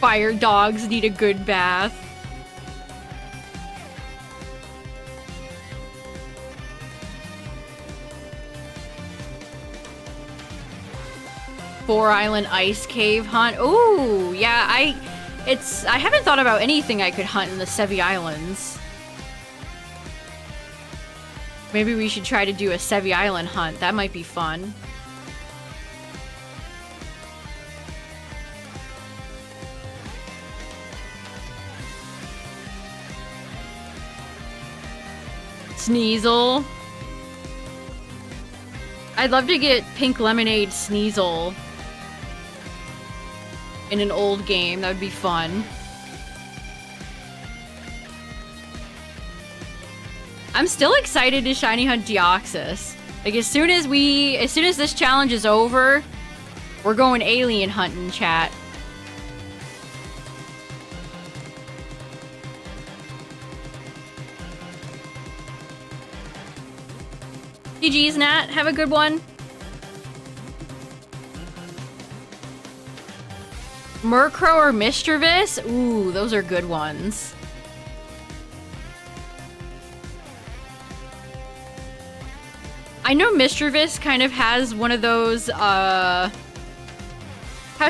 Fire dogs need a good bath. Four Island Ice Cave hunt. Ooh, yeah, I haven't thought about anything I could hunt in the Sevi Islands. Maybe we should try to do a Sevi Island hunt. That might be fun. Sneasel. I'd love to get Pink Lemonade Sneasel in an old game. That would be fun. I'm still excited to shiny hunt Deoxys. Like as soon as this challenge is over, we're going alien hunting, chat. GG's, Nat. Have a good one. Murkrow or Mischievous? Ooh, those are good ones. I know Mischievous kind of has one of those, how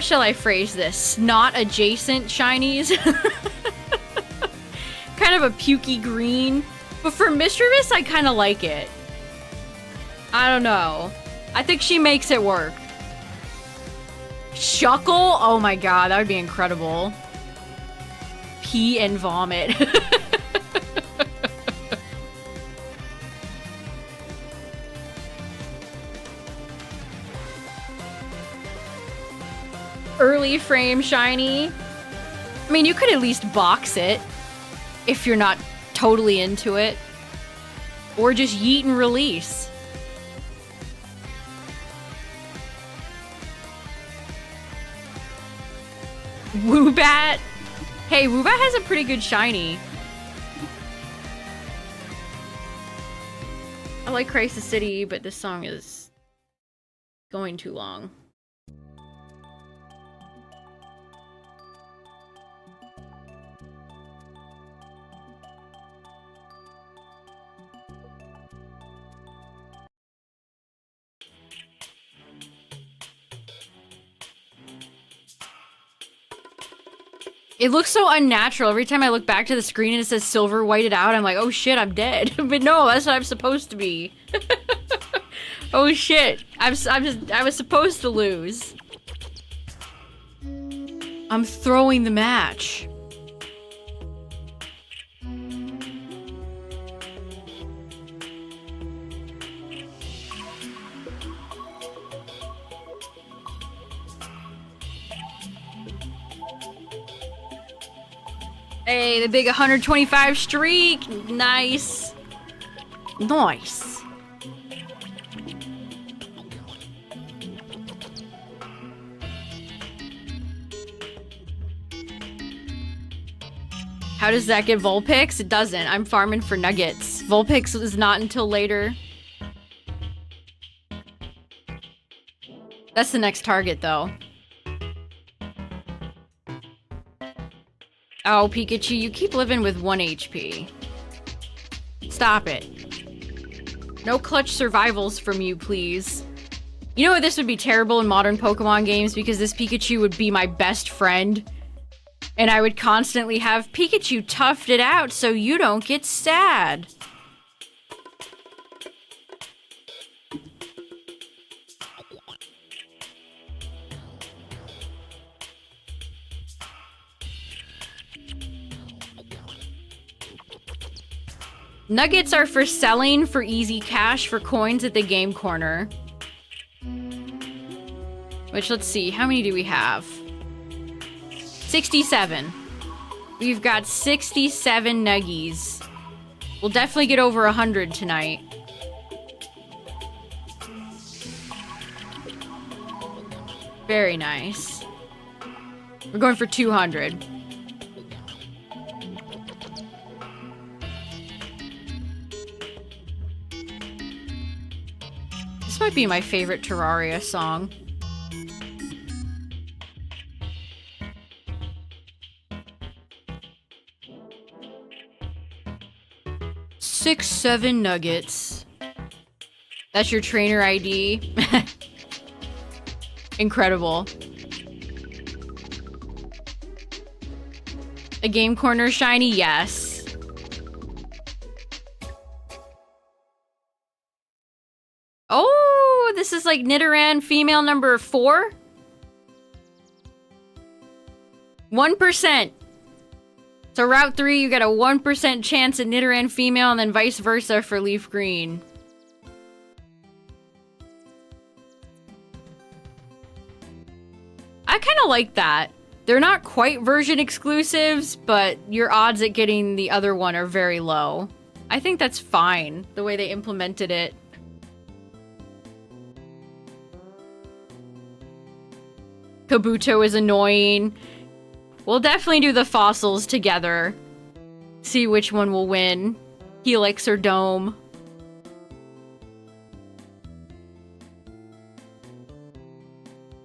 shall I phrase this? Snot-adjacent shinies. Kind of a pukey green. But for Mischievous, I kind of like it. I don't know. I think she makes it work. Shuckle? Oh my god, that would be incredible. Pee and vomit. Early frame shiny. I mean, you could at least box it if you're not totally into it. Or just yeet and release. Woobat? Hey, Woobat has a pretty good shiny. I like Crisis City, but this song is going too long. It looks so unnatural. Every time I look back to the screen and it says silver whited out, I'm like, oh shit, I'm dead. But no, that's what I'm supposed to be. Oh shit. I was supposed to lose. I'm throwing the match. Hey, the big 125 streak! Nice. Nice. How does that get Vulpix? It doesn't. I'm farming for nuggets. Vulpix is not until later. That's the next target, though. Oh, Pikachu, you keep living with 1 HP. Stop it. No clutch survivals from you, please. You know what? This would be terrible in modern Pokemon games because this Pikachu would be my best friend. And I would constantly have Pikachu toughed it out so you don't get sad. Nuggets are for selling for easy cash for coins at the game corner. Which, let's see, how many do we have? 67. We've got 67 nuggies. We'll definitely get over 100 tonight. Very nice. We're going for 200. This might be my favorite Terraria song. Six, 7 nuggets. That's your trainer ID. Incredible. A game corner shiny, yes. Oh, this is like Nidoran female number 4? 1%. So Route 3, you got a 1% chance at Nidoran female, and then vice versa for LeafGreen. I kind of like that. They're not quite version exclusives, but your odds at getting the other one are very low. I think that's fine, the way they implemented it. Kabuto is annoying. We'll definitely do the fossils together. See which one will win. Helix or Dome.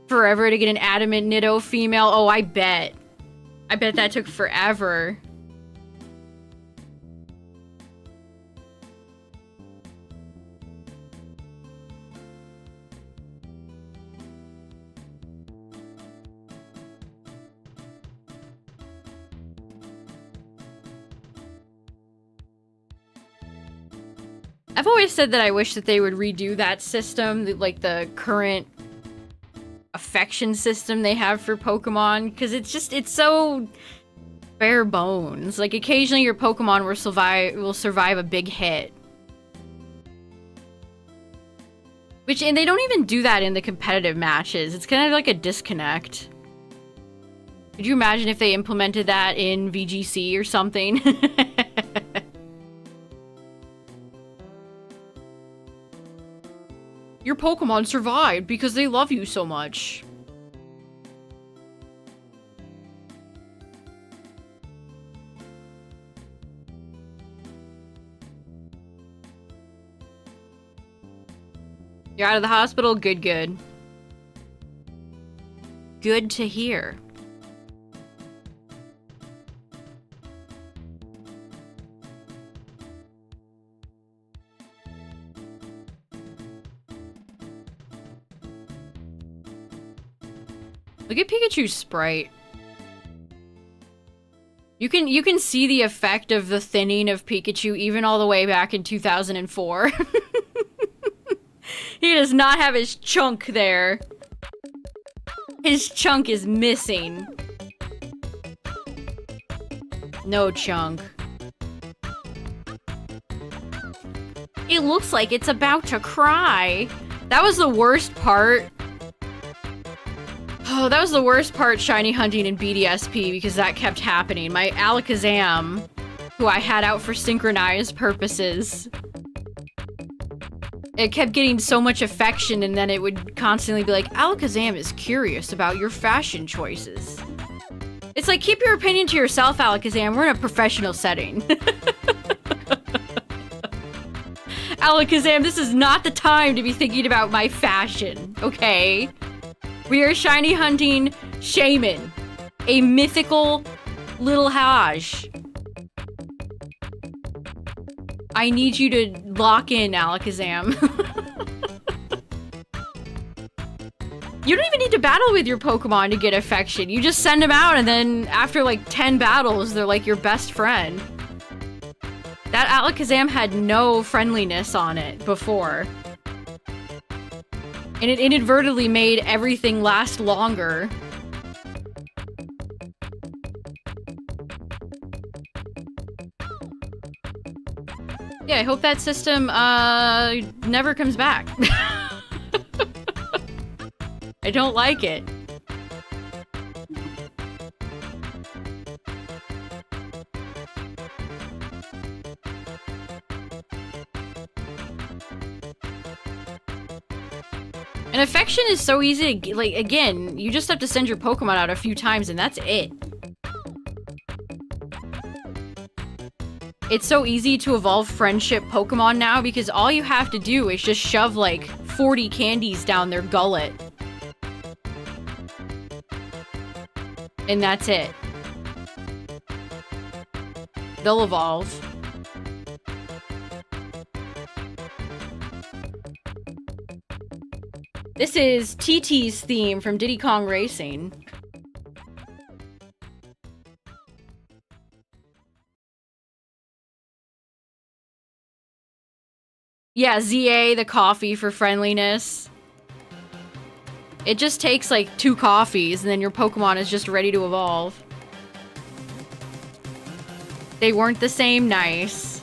Forever to get an adamant Nido female. Oh, I bet. I bet that took forever. I've always said that I wish that they would redo that system, like the current affection system they have for Pokemon, because it's so bare bones. Like, occasionally your Pokemon will survive a big hit. And they don't even do that in the competitive matches. It's kind of like a disconnect. Could you imagine if they implemented that in VGC or something? Your Pokemon survived because they love you so much. You're out of the hospital? Good, good. Good to hear. Look at Pikachu's sprite. You can see the effect of the thinning of Pikachu even all the way back in 2004. He does not have his chunk there. His chunk is missing. No chunk. It looks like it's about to cry. That was the worst part. Oh, that was the worst part shiny hunting in BDSP because that kept happening. My Alakazam, who I had out for synchronized purposes, it kept getting so much affection, and then it would constantly be like, Alakazam is curious about your fashion choices. It's like, keep your opinion to yourself, Alakazam. We're in a professional setting. Alakazam, this is not the time to be thinking about my fashion, okay? We are shiny hunting Shaman, a mythical little Haj. I need you to lock in, Alakazam. You don't even need to battle with your Pokemon to get affection. You just send them out and then after like 10 battles, they're like your best friend. That Alakazam had no friendliness on it before. And it inadvertently made everything last longer. Yeah, I hope that system, never comes back. I don't like it. And affection is so easy to, like, again, you just have to send your Pokemon out a few times and that's it. It's so easy to evolve friendship Pokemon now because all you have to do is just shove, like, 40 candies down their gullet. And that's it. They'll evolve. This is TT's theme from Diddy Kong Racing. Yeah, ZA, the coffee for friendliness. It just takes like 2 coffees and then your Pokemon is just ready to evolve. They weren't the same, nice.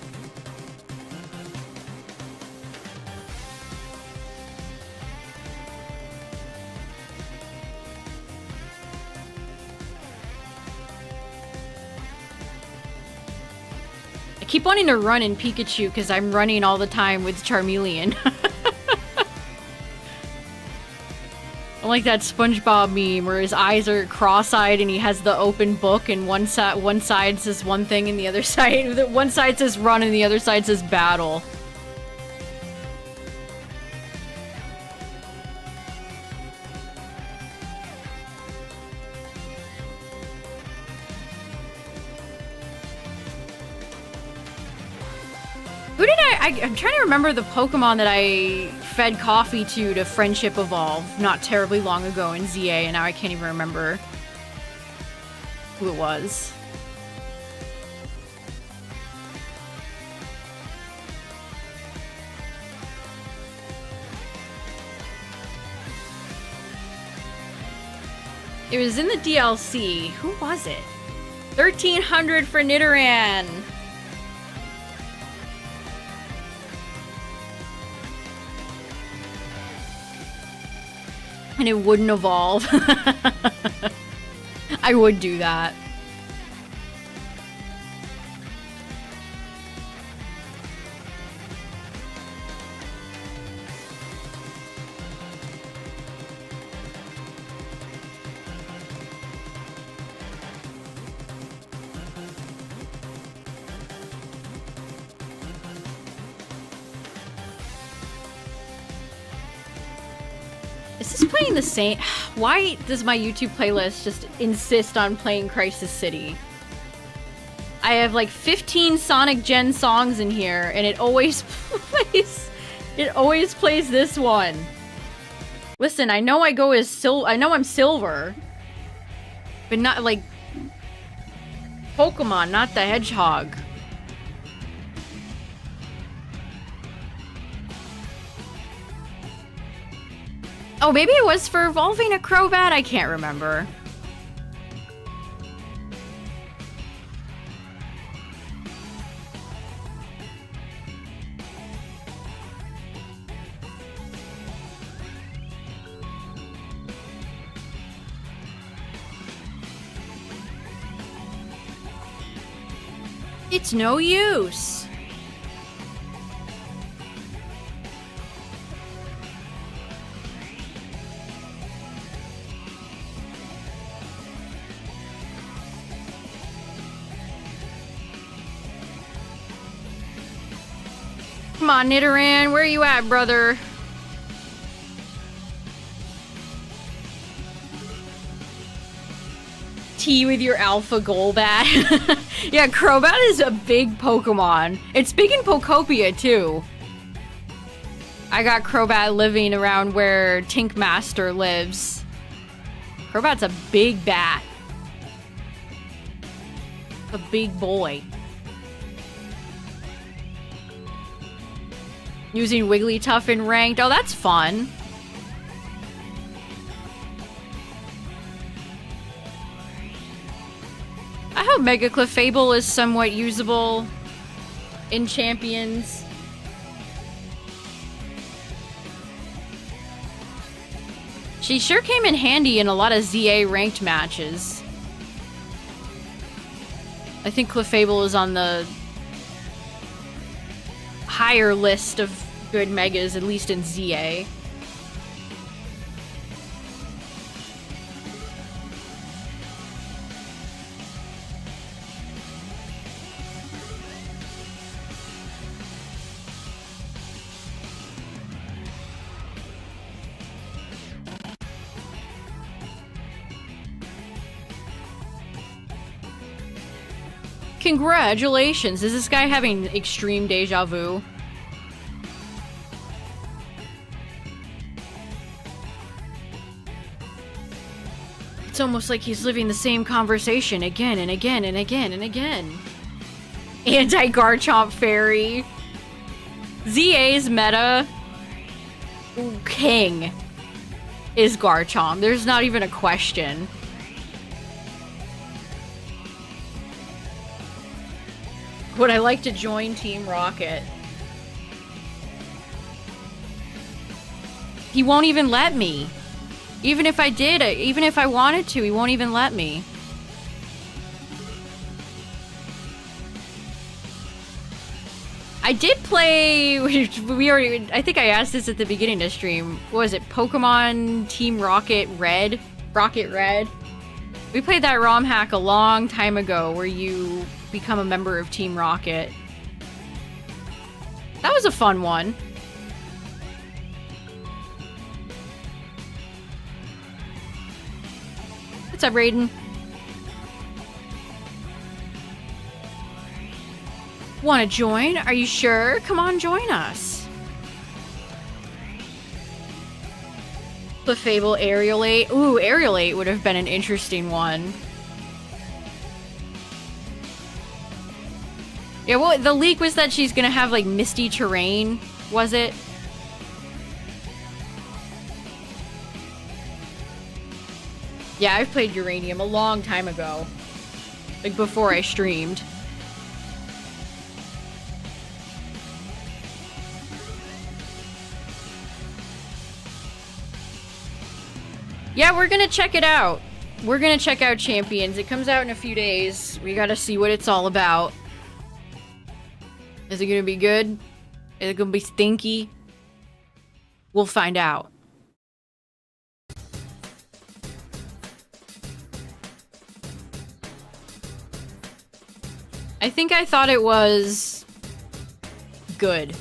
I keep wanting to run in Pikachu because I'm running all the time with Charmeleon. I like that SpongeBob meme where his eyes are cross-eyed and he has the open book and one side says one thing and the other side... one side says run and the other side says battle. Who did I'm trying to remember the Pokemon that I fed coffee to Friendship Evolve not terribly long ago in ZA, and now I can't even remember who it was. It was in the DLC. Who was it? 1300 for Nidoran! And it wouldn't evolve. I would do that. Is this playing the same? Why does my YouTube playlist just insist on playing Crisis City? I have like 15 Sonic Gen songs in here, and it always plays this one. Listen, I know I go as I know I'm silver, but not like Pokemon, not the Hedgehog. Oh, maybe it was for evolving a Crobat? I can't remember. It's no use. Come on, Nidoran, where are you at, brother? Tea with your Alpha Golbat. Yeah, Crobat is a big Pokemon. It's big in Pokopia, too. I got Crobat living around where Tinkmaster lives. Crobat's a big bat. A big boy. Using Wigglytuff in ranked. Oh, that's fun. I hope Mega Clefable is somewhat usable in Champions. She sure came in handy in a lot of ZA ranked matches. I think Clefable is on the higher list of good megas, at least in ZA. Congratulations! Is this guy having extreme deja vu? It's almost like he's living the same conversation again and again and again and again. Anti-Garchomp Fairy. ZA's meta king is Garchomp. There's not even a question. Would I like to join Team Rocket? He won't even let me. Even if I did, even if I wanted to, he won't even let me. I did play, we already, I think I asked this at the beginning of the stream. What was it? Pokemon Team Rocket Red? Rocket Red? We played that ROM hack a long time ago where you become a member of Team Rocket. That was a fun one. What's up, Raiden? Want to join? Are you sure? Come on, join us. Clefable Aerialate. Ooh, Aerialate would have been an interesting one. Yeah, well, the leak was that she's gonna have, like, misty terrain, was it? Yeah, I've played Uranium a long time ago. Like, before I streamed. Yeah, we're gonna check it out. We're gonna check out Champions. It comes out in a few days. We gotta see what it's all about. Is it gonna be good? Is it gonna be stinky? We'll find out. I think I thought it was good.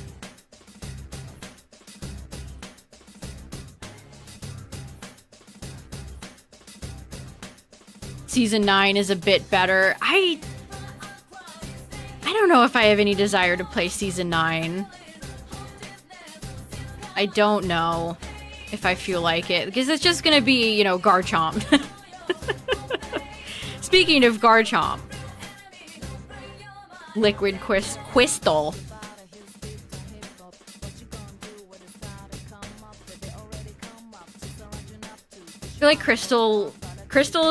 Season 9 is a bit better. I don't know if I have any desire to play Season 9. I don't know if I feel like it. Because it's just gonna be, you know, Garchomp. Speaking of Garchomp. Liquid Crystal. I feel like Crystal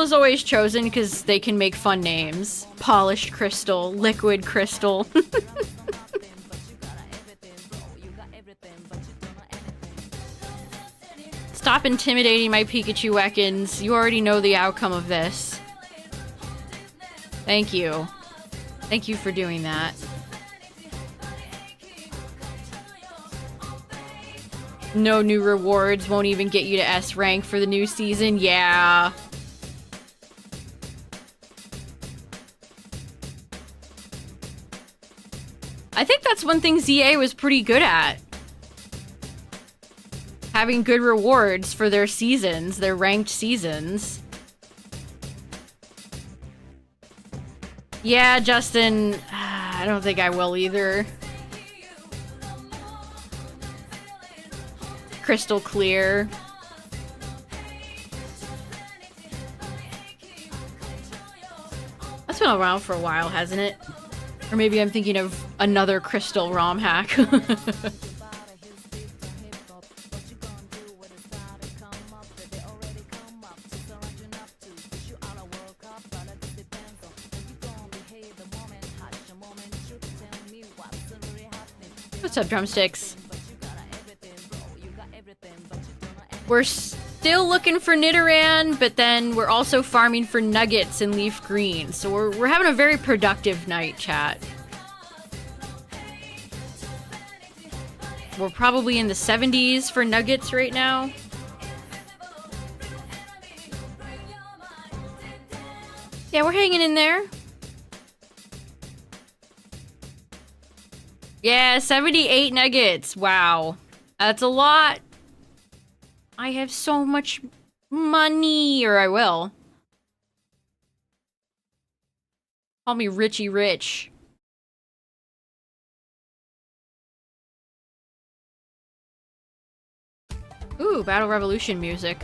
is always chosen because they can make fun names. Polished Crystal, Liquid Crystal. Stop intimidating my Pikachu Ekans. You already know the outcome of this. Thank you. Thank you for doing that. No new rewards, won't even get you to S rank for the new season. Yeah. I think that's one thing ZA was pretty good at. Having good rewards for their seasons, their ranked seasons. Yeah, Justin, I don't think I will either. crystal clear. That's been around for a while, hasn't it? Or maybe I'm thinking of another crystal ROM hack. What's up, drumsticks? We're still looking for Nidoran, but then we're also farming for nuggets in LeafGreen. So we're having a very productive night, chat. We're probably in the 70s for nuggets right now. Yeah, we're hanging in there. Yeah, 78 nuggets. Wow. That's a lot. I have so much money, or I will. Call me Richie Rich. Ooh, Battle Revolution music.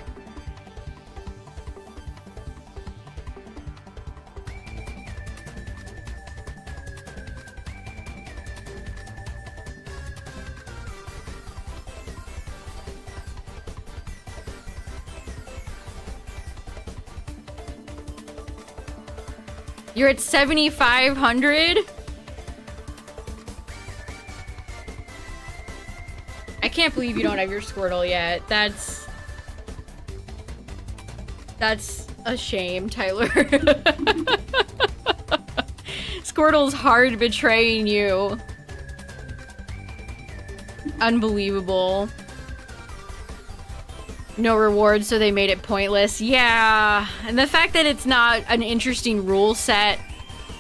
You're at 7,500? I can't believe you don't have your Squirtle yet. That's a shame, Tyler. Squirtle's hard betraying you. Unbelievable. No reward, so they made it pointless. Yeah, and the fact that it's not an interesting rule set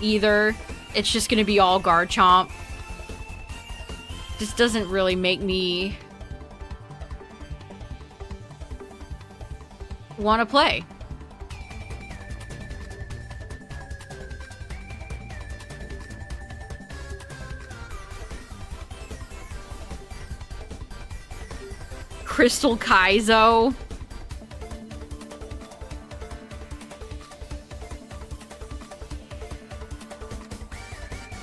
either. It's just gonna be all Garchomp. Just doesn't really make me want to play. Crystal Kaizo.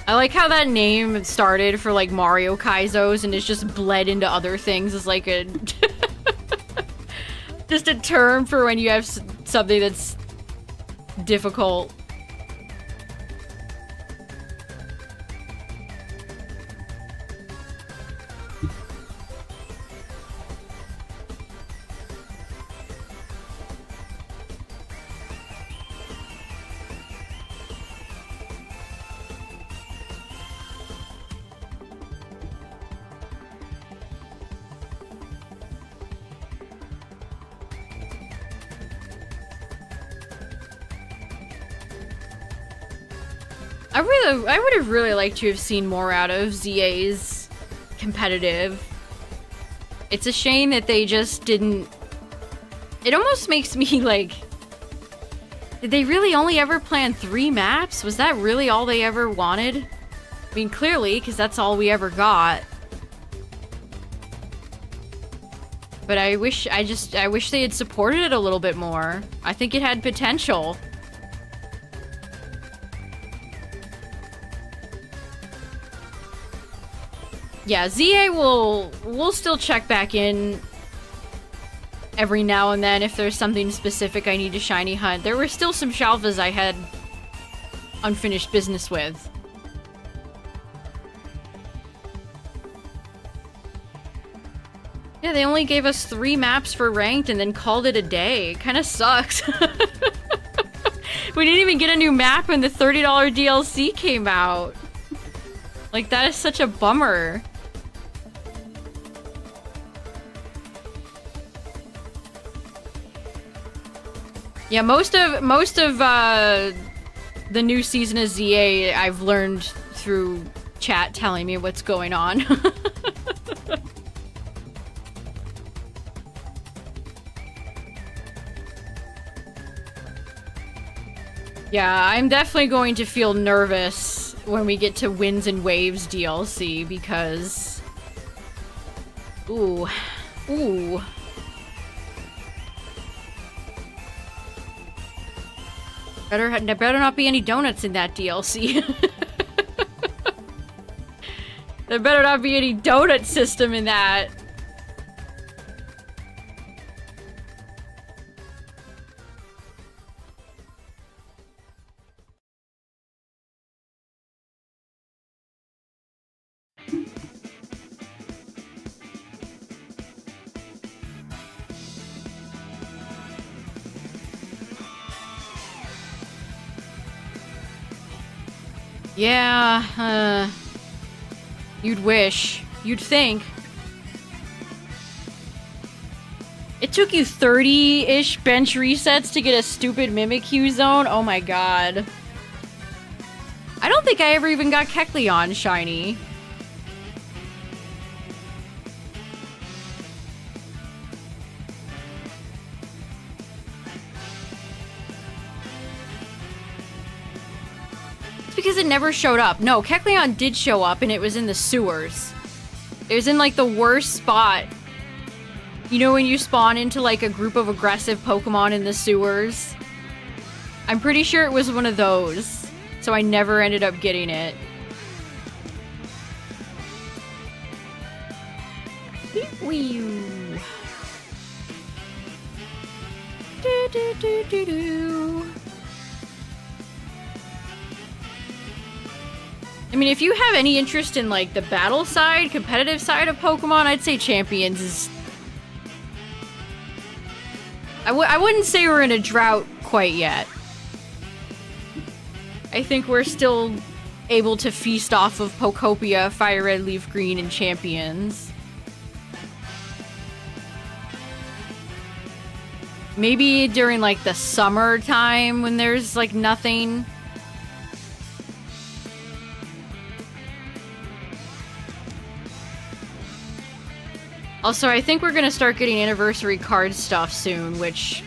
I like how that name started for like Mario Kaizos and it's just bled into other things as like a just a term for when you have something that's difficult. I would have really liked to have seen more out of ZA's competitive. It's a shame that they just didn't... It almost makes me like... Did they really only ever plan 3 maps? Was that really all they ever wanted? I mean, clearly, because that's all we ever got. But I wish they had supported it a little bit more. I think it had potential. Yeah, ZA we'll still check back in every now and then if there's something specific I need to shiny hunt. There were still some Shalvas I had unfinished business with. Yeah, they only gave us 3 maps for ranked and then called it a day. Kinda sucks. We didn't even get a new map when the $30 DLC came out. Like, that is such a bummer. Yeah, most of the new season of ZA I've learned through chat telling me what's going on. Yeah, I'm definitely going to feel nervous when we get to Winds and Waves DLC because... Ooh. Ooh. There better not be any donuts in that DLC. There better not be any donut system in that. Yeah, you'd wish. You'd think. It took you 30-ish bench resets to get a stupid Mimikyu zone? Oh my god. I don't think I ever even got Kecleon shiny. Because it never showed up. No, Kecleon did show up, and it was in the sewers. It was in, like, the worst spot. You know when you spawn into, like, a group of aggressive Pokemon in the sewers? I'm pretty sure it was one of those. So I never ended up getting it. Wee-wee. Do-do-do-do-do. I mean, if you have any interest in, like, the battle side, competitive side of Pokemon, I'd say Champions is... I wouldn't say we're in a drought quite yet. I think we're still able to feast off of Pokopia, FireRed, LeafGreen, and Champions. Maybe during, like, the summertime when there's, like, nothing... Also, I think we're gonna start getting anniversary card stuff soon, which...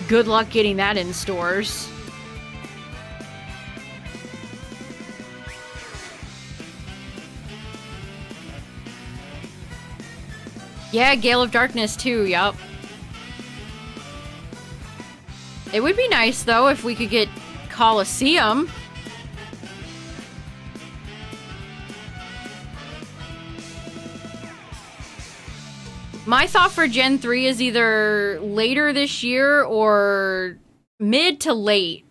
Good luck getting that in stores. Yeah, Gale of Darkness too, yup. It would be nice, though, if we could get Colosseum. My thought for Gen 3 is either later this year or mid to late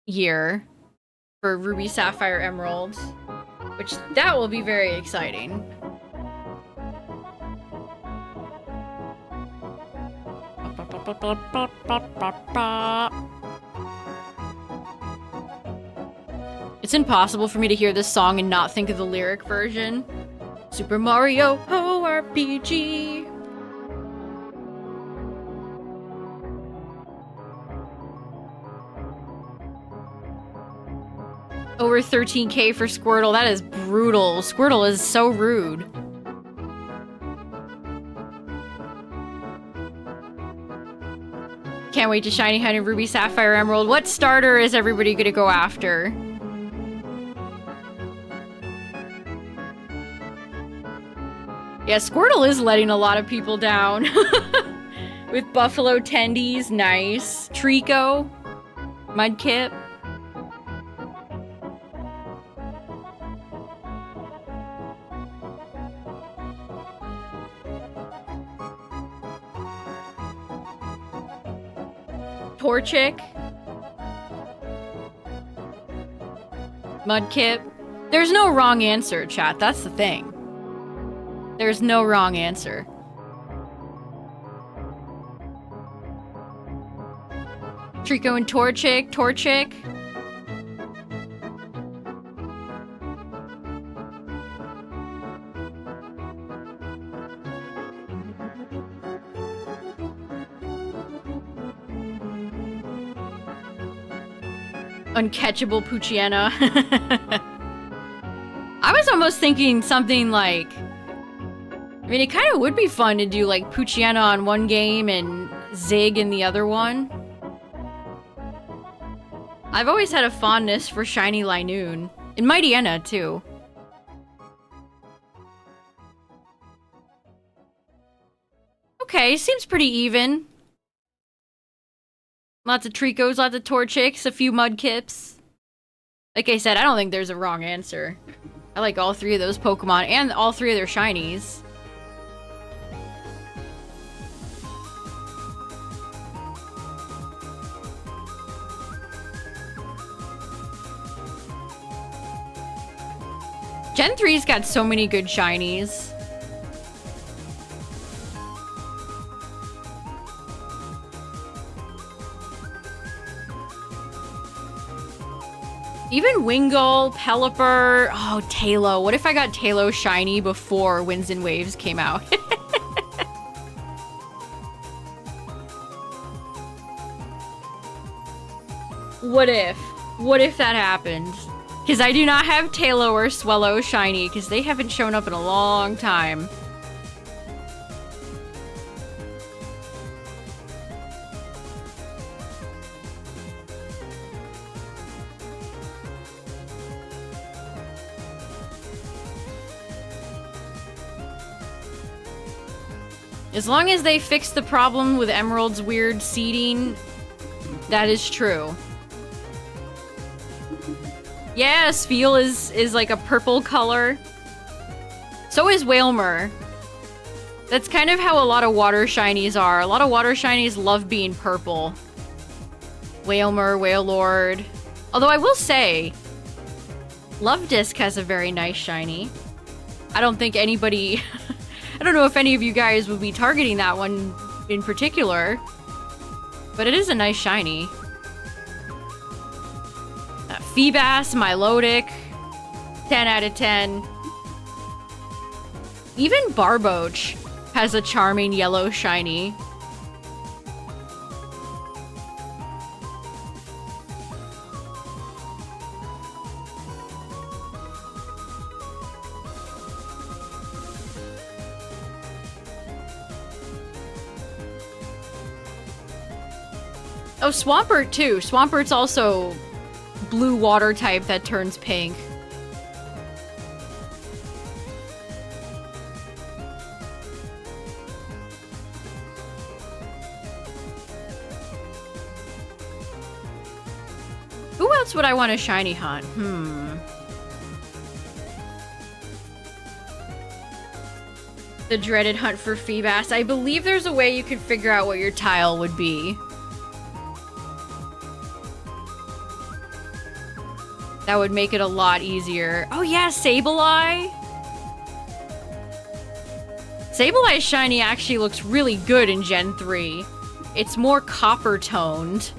year for Ruby, Sapphire, Emerald, which that will be very exciting. It's impossible for me to hear this song and not think of the lyric version. Super Mario RPG. Over 13k for Squirtle. That is brutal. Squirtle is so rude. Can't wait to Shiny Honey, Ruby, Sapphire, Emerald. What starter is everybody gonna go after? Yeah, Squirtle is letting a lot of people down. With Buffalo Tendies, nice. Trico, Mudkip. Torchic. Mudkip. There's no wrong answer, chat. That's the thing. There's no wrong answer. Trico and Torchic. Torchic. Uncatchable Poochyena. I was almost thinking something like... I mean, it kind of would be fun to do, like, Poochyena on one game and Zig in the other one. I've always had a fondness for Shiny Linoon. And Mightyena, too. okay. Seems pretty even. Lots of Tricos, lots of Torchics, a few Mudkips. Like I said, I don't think there's a wrong answer. I like all three of those Pokemon and all three of their shinies. Gen 3's got so many good shinies. Even Wingull, Pelipper, oh, Tailo. What if I got Tailo shiny before Winds and Waves came out? What if? What if that happened? Because I do not have Tailo or Swellow shiny, because they haven't shown up in a long time. As long as they fix the problem with Emerald's weird seeding, that is true. Yeah, Spheal is like a purple color. So is Wailmer. That's kind of how a lot of water shinies are. A lot of water shinies love being purple. Wailmer, Wailord. Although I will say, Love Disc has a very nice shiny. I don't think anybody... I don't know if any of you guys would be targeting that one in particular, but it is a nice shiny. Feebas, Milotic, 10 out of 10. Even Barboach has a charming yellow shiny. Oh, Swampert too. Swampert's also blue water type that turns pink. Who else would I want to shiny hunt? The dreaded hunt for Feebas. I believe there's a way you could figure out what your tile would be. That would make it a lot easier. Oh yeah, Sableye! Sableye's shiny actually looks really good in Gen 3. It's more copper toned.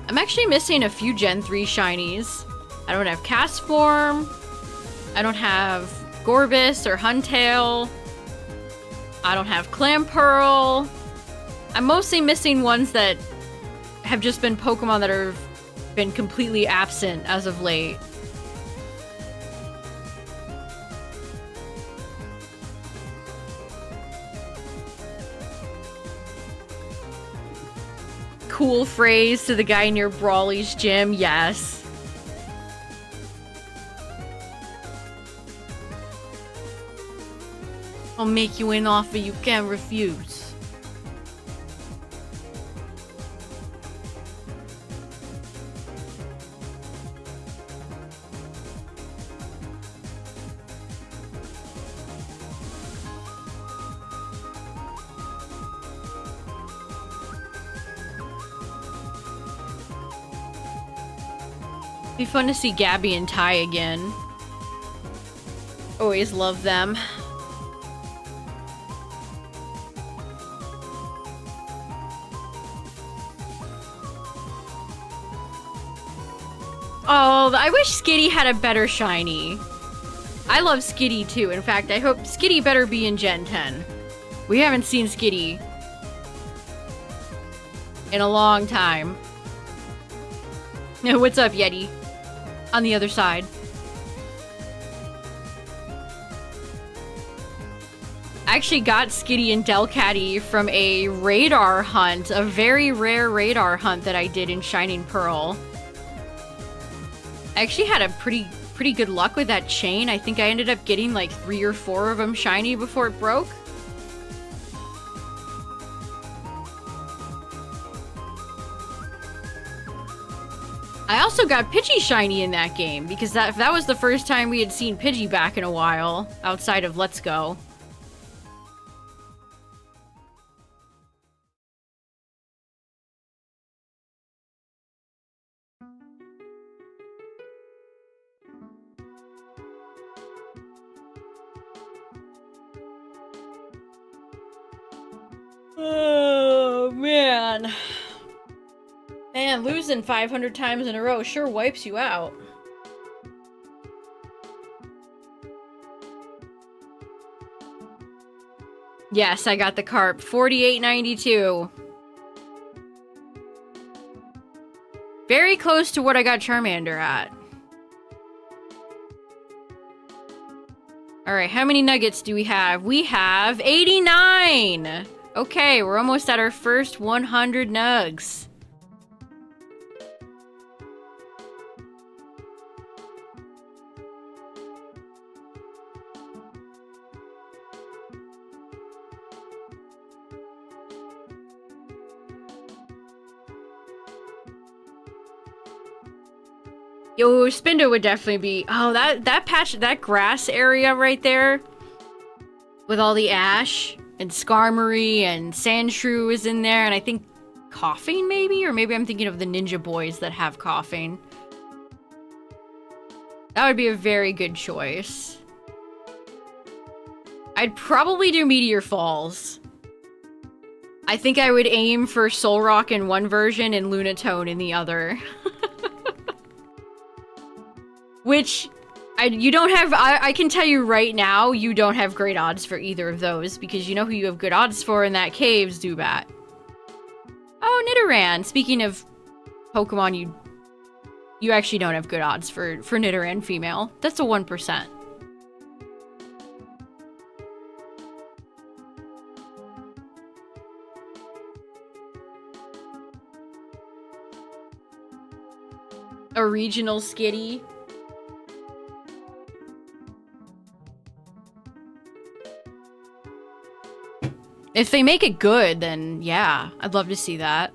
I'm actually missing a few Gen 3 shinies. I don't have Castform. I don't have Gorbis or Huntail. I don't have Clamperl. I'm mostly missing ones that have just been Pokemon that have been completely absent as of late. Cool phrase to the guy near Brawly's gym, yes. I'll make you an offer you can't refuse. Be fun to see Gabby and Ty again. Always love them. Oh, I wish Skitty had a better shiny. I love Skitty too. In fact, I hope Skitty better be in Gen 10. We haven't seen Skitty in a long time. What's up, Yeti? On the other side. I actually got Skitty and Delcatty from a radar hunt, a very rare radar hunt that I did in Shining Pearl. I actually had a pretty good luck with that chain. I think I ended up getting like 3 or 4 of them shiny before it broke. I also got Pidgey shiny in that game because that was the first time we had seen Pidgey back in a while outside of Let's Go. Oh, man. Man, losing 500 times in a row sure wipes you out. Yes, I got the carp. 48.92. Very close to what I got Charmander at. Alright, how many nuggets do we have? We have 89! Okay, we're almost at our first 100 nugs. Yo, Spindo would definitely be... Oh, that patch, that grass area right there with all the ash and Skarmory and Sandshrew is in there, and I think Coughing maybe? Or maybe I'm thinking of the Ninja Boys that have Coughing. That would be a very good choice. I'd probably do Meteor Falls. I think I would aim for Solrock in one version and Lunatone in the other. Which, you don't have, I can tell you right now, you don't have great odds for either of those, because you know who you have good odds for in that cave's Zubat. Oh, Nidoran! Speaking of Pokemon, you actually don't have good odds for Nidoran female. That's a 1%. A regional Skitty. If they make it good, then yeah, I'd love to see that.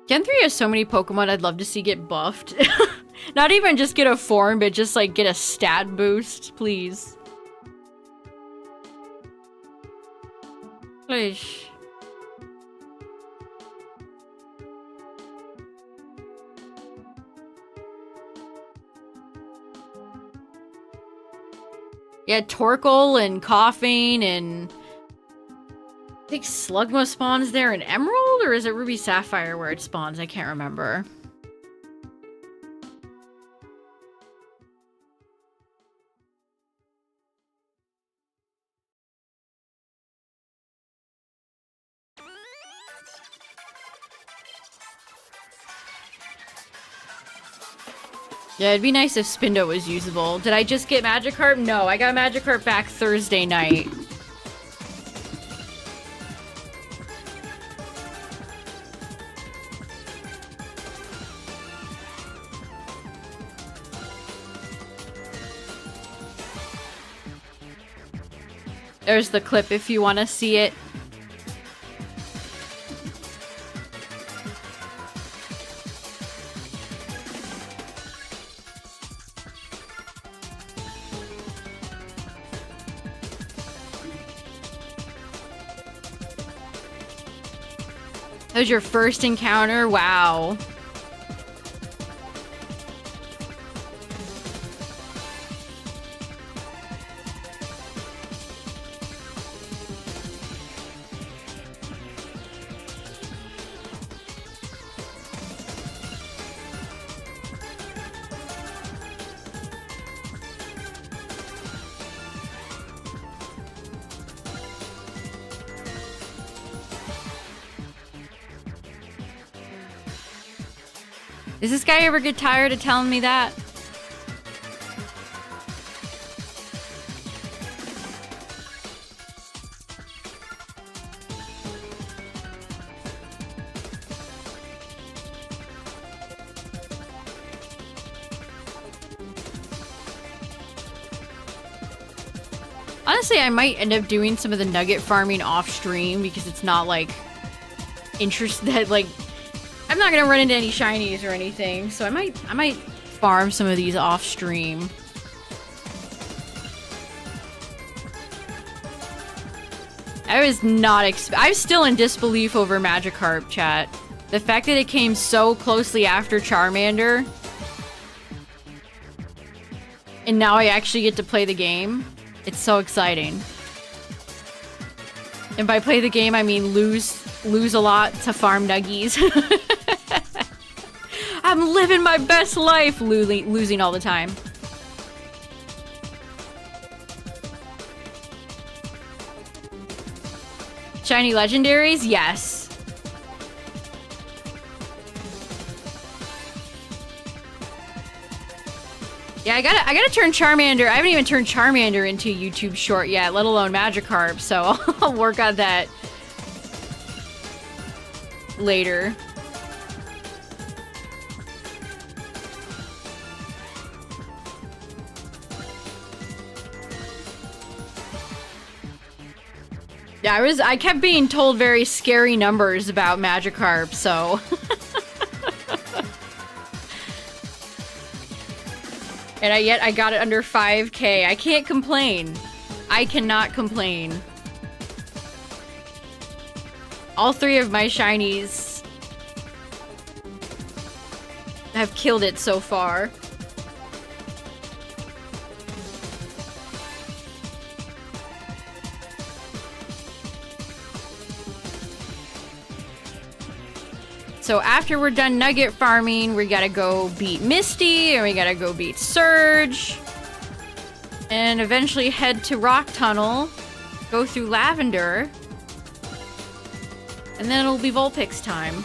Gen 3 has so many Pokemon I'd love to see get buffed. Not even just get a form, but just like get a stat boost, please. Please. Yeah, Torkoal and Coughing and... I think Slugma spawns there in Emerald? Or is it Ruby Sapphire where it spawns? I can't remember. Yeah, it'd be nice if Spindo was usable. Did I just get Magikarp? No, I got Magikarp back Thursday night. There's the clip if you want to see it. That was your first encounter? Wow. Does this guy ever get tired of telling me that? Honestly, I might end up doing some of the nugget farming off stream because it's not like interested. Like, I'm not gonna run into any shinies or anything, so I might farm some of these off stream. I was not I'm still in disbelief over Magikarp, chat. The fact that it came so closely after Charmander, and now I actually get to play the game. It's so exciting. And by play the game, I mean lose a lot to farm nuggies. I'm living my best life, losing all the time. Shiny legendaries? Yes. Yeah, I gotta turn Charmander. I haven't even turned Charmander into a YouTube short yet, let alone Magikarp, so I'll work on that later. Yeah, I kept being told very scary numbers about Magikarp, so and yet I got it under 5K. I can't complain. I cannot complain. All three of my shinies have killed it so far. So after we're done nugget farming, we gotta go beat Misty, and we gotta go beat Surge. And eventually head to Rock Tunnel, go through Lavender. And then it'll be Vulpix time.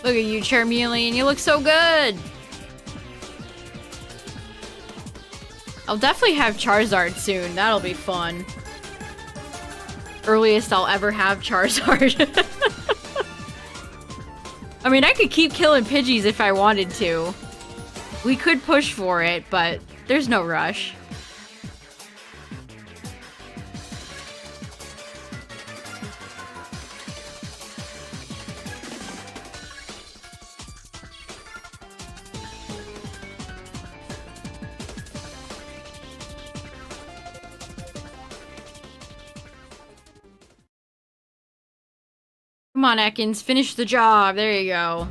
Look at you, Charmeleon. You look so good. I'll definitely have Charizard soon. That'll be fun. Earliest I'll ever have Charizard. I mean, I could keep killing Pidgeys if I wanted to. We could push for it, but there's no rush. Come on, Ekans, finish the job. There you go.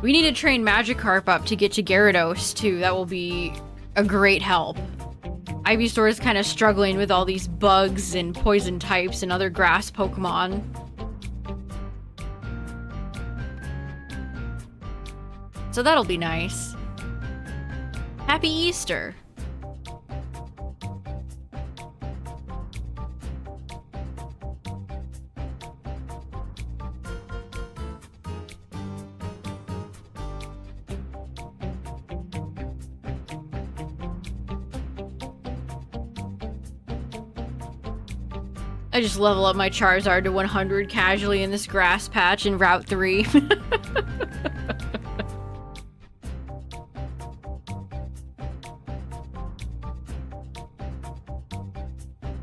We need to train Magikarp up to get to Gyarados, too. That will be a great help. Ivysaur is kind of struggling with all these bugs and poison types and other grass Pokemon. So that'll be nice. Happy Easter! I just level up my Charizard to 100 casually in this grass patch in Route 3.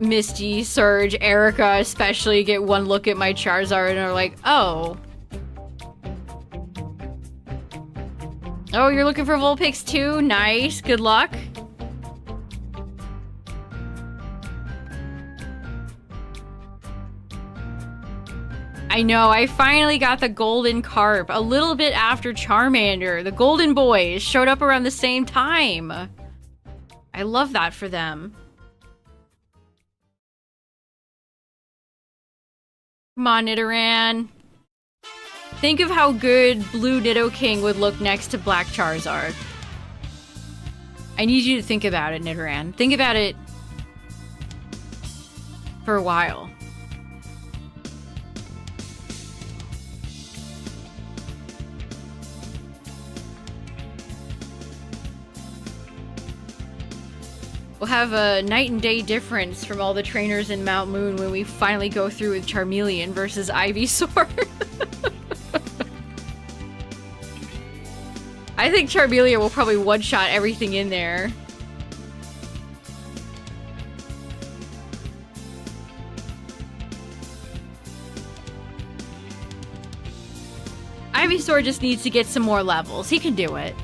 Misty, Surge, Erica especially get one look at my Charizard and are like, oh. Oh, you're looking for Vulpix too? Nice, good luck. I know, I finally got the Golden Carp a little bit after Charmander. The Golden Boys showed up around the same time. I love that for them. Come on, Nidoran. Think of how good Blue Nidoking would look next to Black Charizard. I need you to think about it, Nidoran. Think about it for a while. We'll have a night and day difference from all the trainers in Mount Moon when we finally go through with Charmeleon versus Ivysaur. I think Charmeleon will probably one-shot everything in there. Ivysaur just needs to get some more levels. He can do it.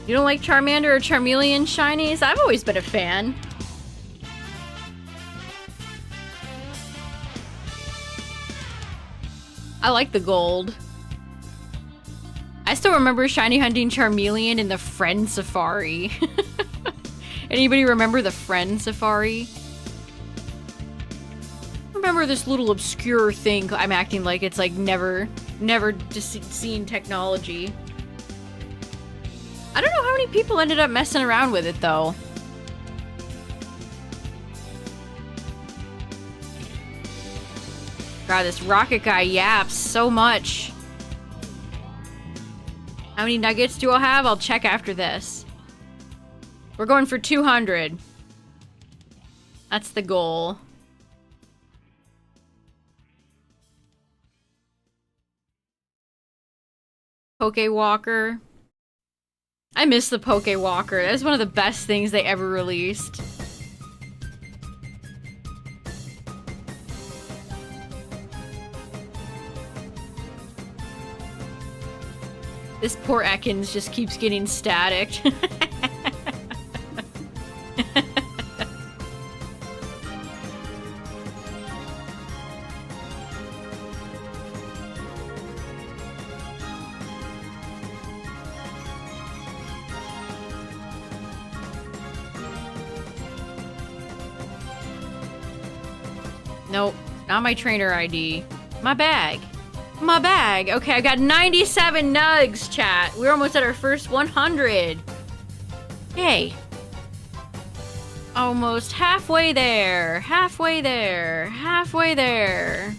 You don't like Charmander or Charmeleon shinies? I've always been a fan. I like the gold. I still remember shiny hunting Charmeleon in the Friend Safari. Anybody remember the Friend Safari? Remember this little obscure thing. I'm acting like it's like never just seen technology. I don't know how many people ended up messing around with it, though. God, this rocket guy yaps so much. How many nuggets do I have? I'll check after this. We're going for 200. That's the goal. Pokewalker. I miss the Pokewalker. That was one of the best things they ever released. This poor Ekans just keeps getting staticked. Nope, not my trainer ID. My bag. My bag. Okay, I got 97 nugs, chat. We're almost at our first 100. Yay. Almost halfway there. Halfway there. Halfway there.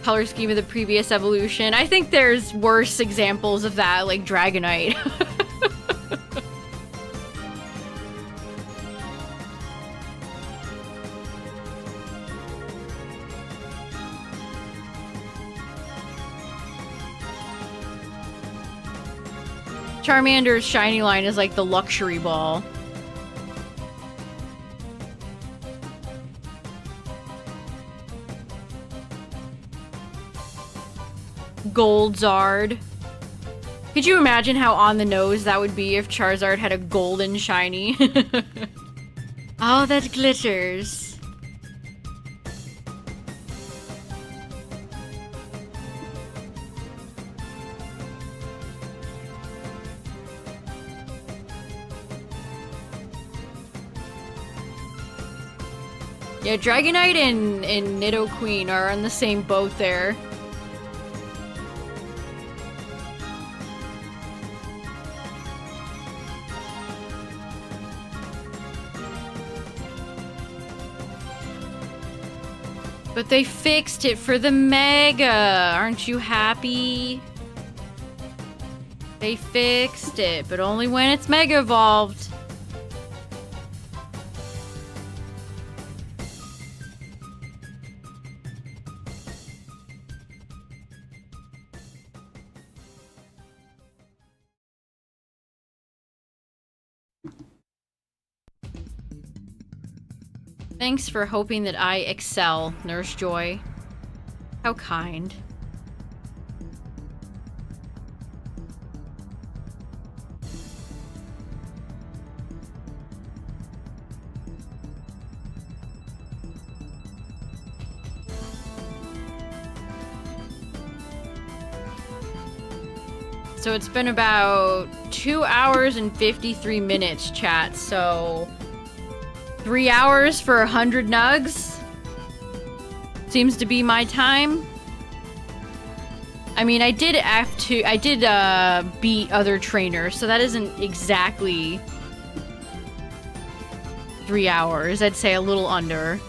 Color scheme of the previous evolution. I think there's worse examples of that, like Dragonite. Charmander's shiny line is like the luxury ball. Goldzard. Could you imagine how on the nose that would be if Charizard had a golden shiny? Oh, that glitters. Yeah, Dragonite and Nidoqueen are on the same boat there. But they fixed it for the Mega! Aren't you happy? They fixed it, but only when it's Mega Evolved. Thanks for hoping that I excel, Nurse Joy. How kind. So it's been about 2 hours and 53 minutes, chat. So 3 hours for 100 nugs seems to be my time. I mean, I did beat other trainers, so that isn't exactly 3 hours. I'd say a little under.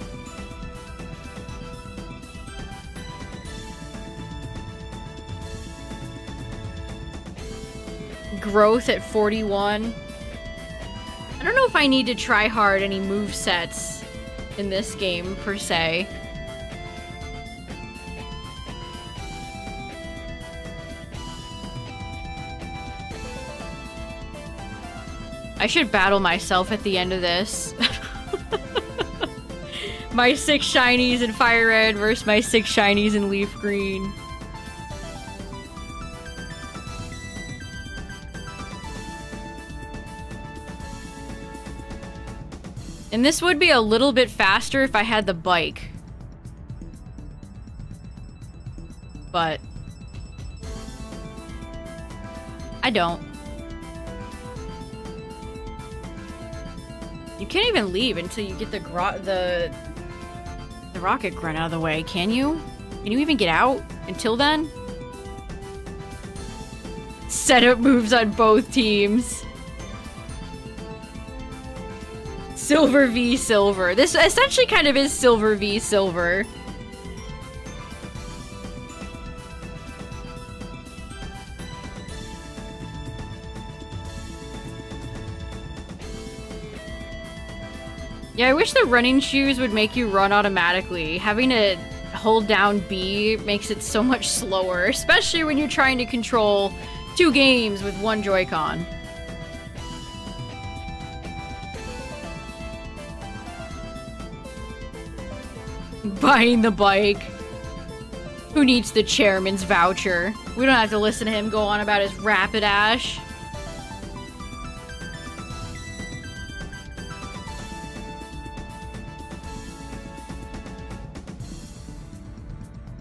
Growth at 41. I don't know if I need to try hard any movesets in this game, per se. I should battle myself at the end of this. My 6 shinies in FireRed versus my 6 shinies in LeafGreen. And this would be a little bit faster if I had the bike. But I don't. You can't even leave until you get the rocket grunt out of the way, can you? Can you even get out until then? Setup moves on both teams. Silver v Silver. This essentially kind of is Silver v Silver. Yeah, I wish the running shoes would make you run automatically. Having to hold down B makes it so much slower, especially when you're trying to control 2 games with 1 Joy-Con. Buying the bike. Who needs the chairman's voucher? We don't have to listen to him go on about his Rapidash.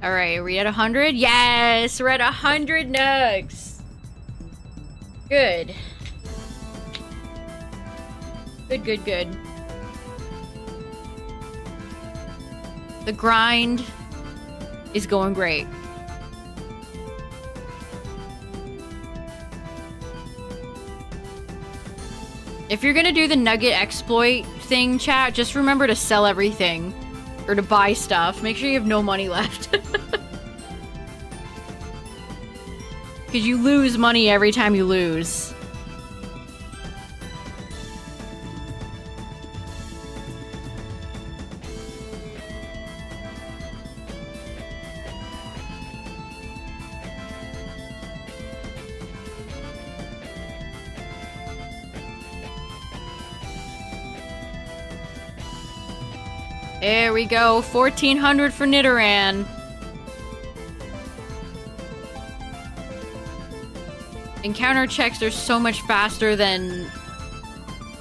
Alright, are we at 100? Yes! We're at 100 nugs! Good. Good, good, good. The grind is going great. If you're gonna do the nugget exploit thing, chat, just remember to sell everything. Or to buy stuff. Make sure you have no money left. Because you lose money every time you lose. There we go, 1400 for Nidoran. Encounter checks are so much faster than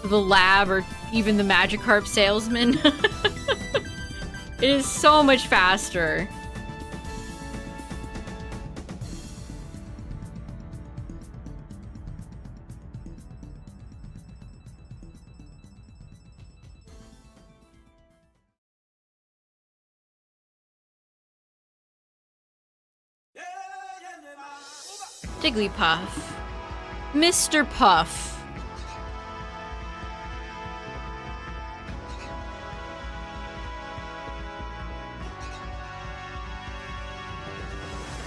the lab or even the Magikarp salesman. It is so much faster. Jigglypuff. Mr. Puff.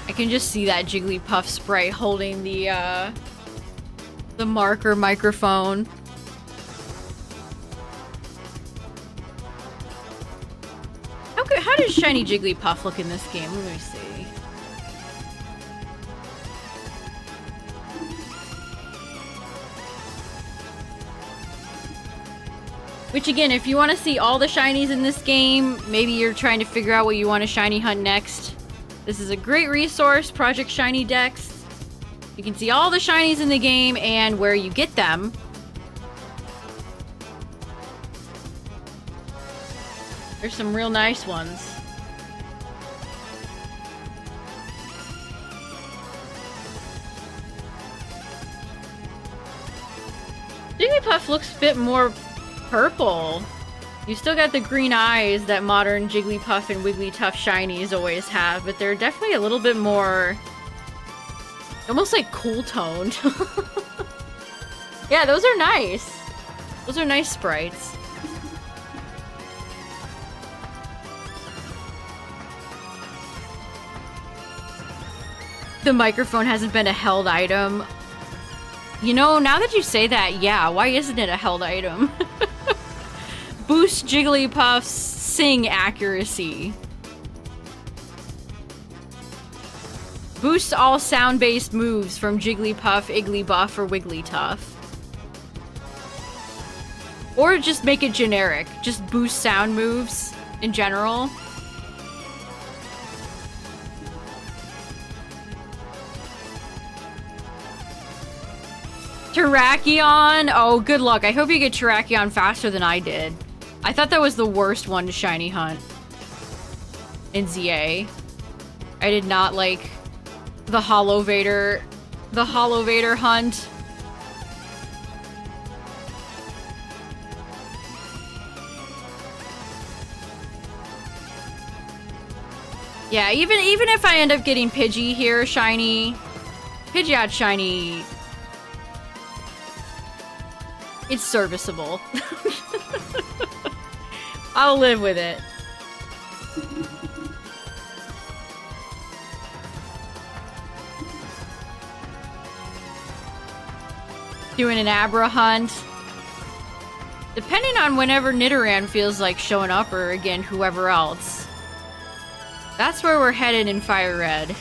I can just see that Jigglypuff sprite holding the marker microphone. How does Shiny Jigglypuff look in this game? Let me see. Which again, if you want to see all the shinies in this game, maybe you're trying to figure out what you want to shiny hunt next, this is a great resource, Project Shiny Dex. You can see all the shinies in the game and where you get them. There's some real nice ones. Jigglypuff looks a bit more purple. You still got the green eyes that modern Jigglypuff and Wigglytuff shinies always have, but they're definitely a little bit more... almost like cool toned. Yeah, those are nice. Those are nice sprites. The microphone hasn't been a held item. You know, now that you say that, yeah, why isn't it a held item? Boost Jigglypuff's sing accuracy. Boost all sound-based moves from Jigglypuff, Igglybuff, or Wigglytuff. Or just make it generic. Just boost sound moves in general. Terrakion! Oh, good luck. I hope you get Terrakion faster than I did. I thought that was the worst one to shiny hunt in ZA. I did not like the Hollow Vader hunt. Yeah, even if I end up getting Pidgey here, shiny, Pidgeot shiny, it's serviceable. I'll live with it. Doing an Abra hunt. Depending on whenever Nidoran feels like showing up, or again, whoever else. That's where we're headed in FireRed.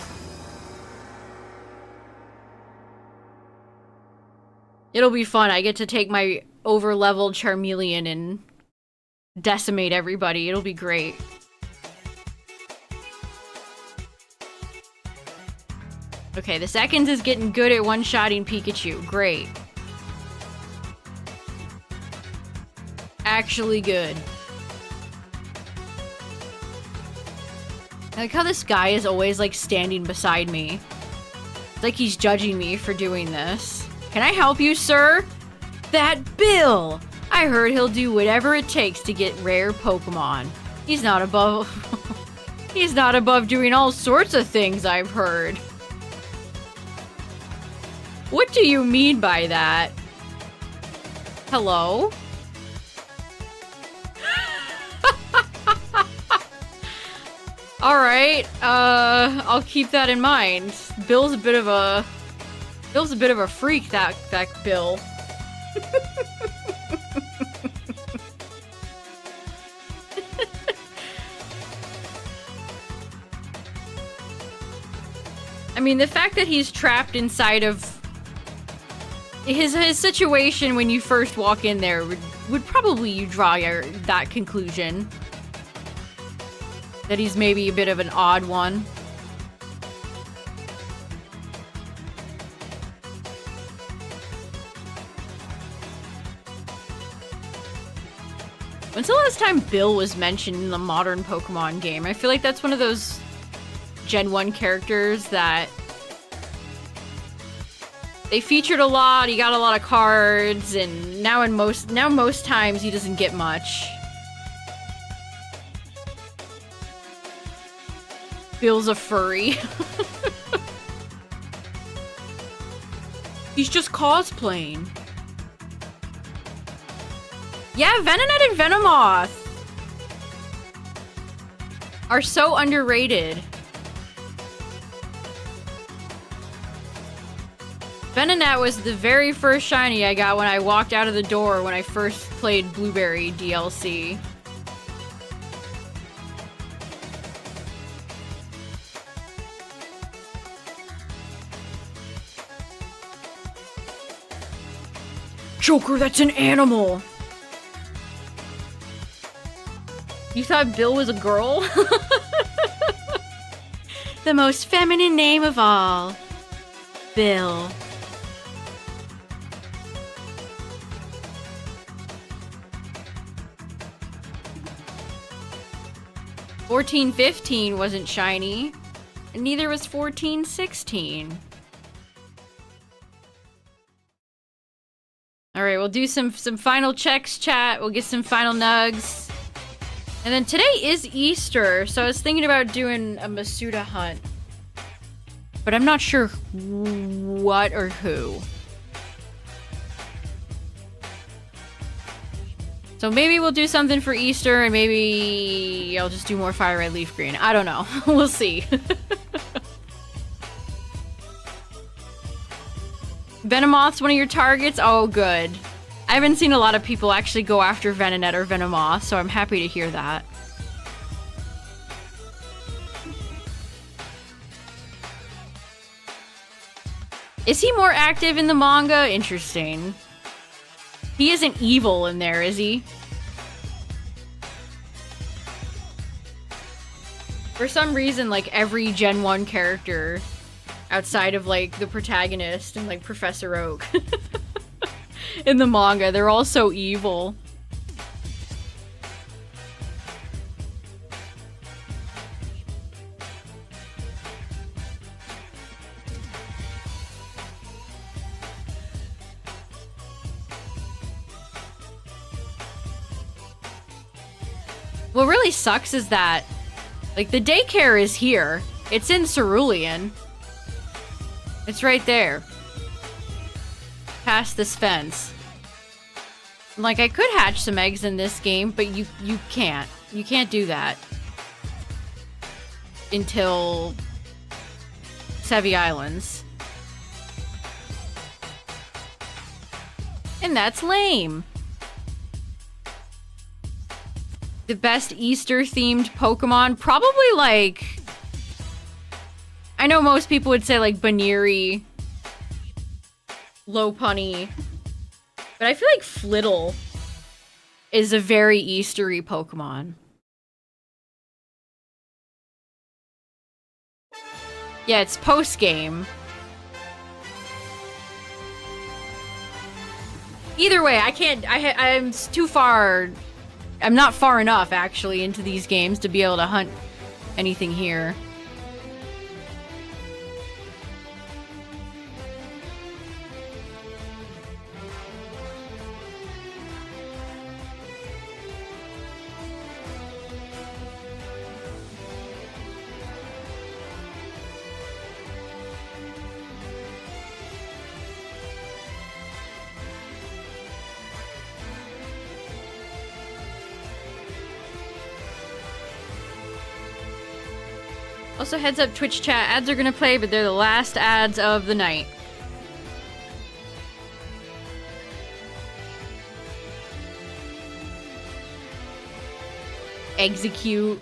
It'll be fun. I get to take my over-leveled Charmeleon and decimate everybody. It'll be great. Okay, the Ekans is getting good at one-shotting Pikachu. Great. Actually good. I like how this guy is always, like, standing beside me. It's like he's judging me for doing this. Can I help you, sir? That Bill! I heard he'll do whatever it takes to get rare Pokemon. He's not above... he's not above doing all sorts of things, I've heard. What do you mean by that? Hello? Alright, I'll keep that in mind. Bill's a bit of a freak, that Bill. I mean, the fact that he's trapped inside of his situation when you first walk in there would probably you draw that conclusion. That he's maybe a bit of an odd one. When's the last time Bill was mentioned in the modern Pokemon game? I feel like that's one of those Gen 1 characters that they featured a lot, he got a lot of cards, and now most times he doesn't get much. Bill's a furry. He's just cosplaying. Yeah, Venonat and Venomoth are so underrated. Venonat was the very first shiny I got when I walked out of the door when I first played Blueberry DLC. Joker, that's an animal! You thought Bill was a girl? The most feminine name of all. Bill. $14.15 wasn't shiny, and neither was $14.16. Alright, we'll do some final checks, chat. We'll get some final nugs. And then today is Easter, so I was thinking about doing a Masuda hunt. But I'm not sure what or who. So maybe we'll do something for Easter, and maybe I'll just do more FireRed LeafGreen. I don't know. We'll see. Venomoth's one of your targets? Oh, good. I haven't seen a lot of people actually go after Venonat or Venomoth, so I'm happy to hear that. Is he more active in the manga? Interesting. He isn't evil in there, is he? For some reason, like, every Gen 1 character, outside of, like, the protagonist and, like, Professor Oak, in the manga, they're all so evil. What really sucks is that, like, the daycare is here. It's in Cerulean. It's right there. Past this fence. Like, I could hatch some eggs in this game, but you can't. You can't do that. Until Sevi Islands. And that's lame. The best Easter-themed Pokemon? Probably, like... I know most people would say, like, Baneri, Lopunny. But I feel like Flittle is a very Eastery Pokemon. Yeah, it's post-game. Either way, I can't... I'm too far... I'm not far enough, actually, into these games to be able to hunt anything here. Also, heads up, Twitch chat, ads are gonna play, but they're the last ads of the night. Execute.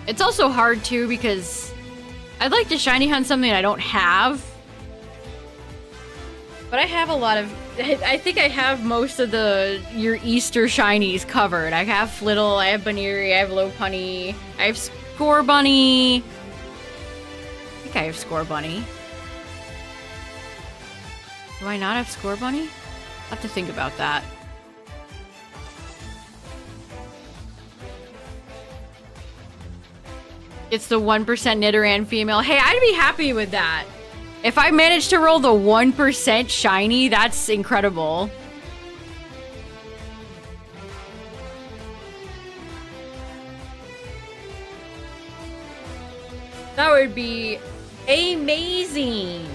It's also hard, too, because I'd like to shiny hunt something I don't have. But I have a lot of... I think I have most of your Easter shinies covered. I have Flittle, I have Baneri, I have Lopunny, I have Scorbunny. I think I have Scorbunny. Do I not have Scorbunny? I'll have to think about that. It's the 1% Nidoran female. Hey, I'd be happy with that. If I manage to roll the 1% shiny, that's incredible. That would be amazing.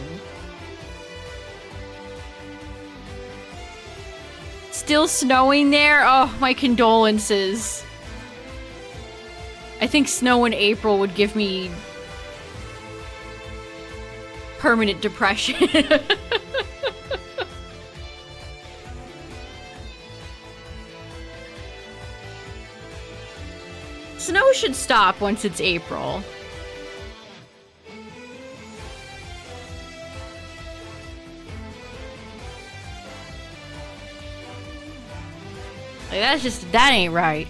Still snowing there? Oh, my condolences. I think snow in April would give me permanent depression. Snow should stop once it's April. Like, that ain't right.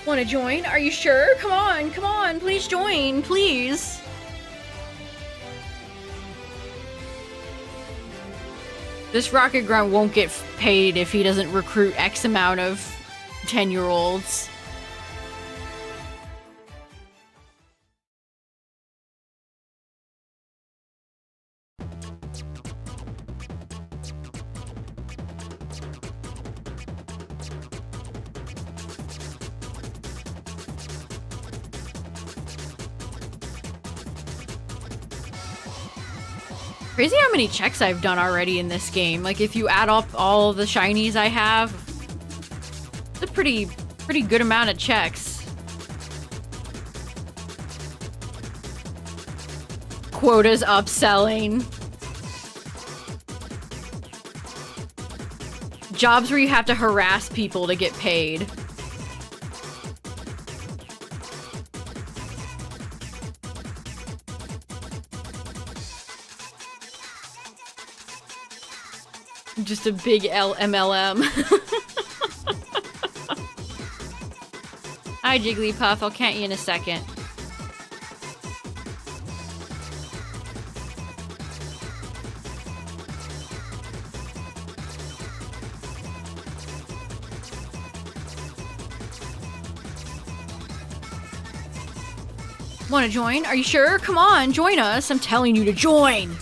Want to join? Are you sure? Come on, please join, please. This Rocket Grunt won't get paid if he doesn't recruit X amount of 10-year-olds. Crazy how many checks I've done already in this game. Like, if you add up all the shinies I have, it's a pretty good amount of checks. Quotas upselling. Jobs where you have to harass people to get paid. Just a big MLM. Hi, Jigglypuff. I'll count you in a second. Want to join? Are you sure? Come on, join us. I'm telling you to join.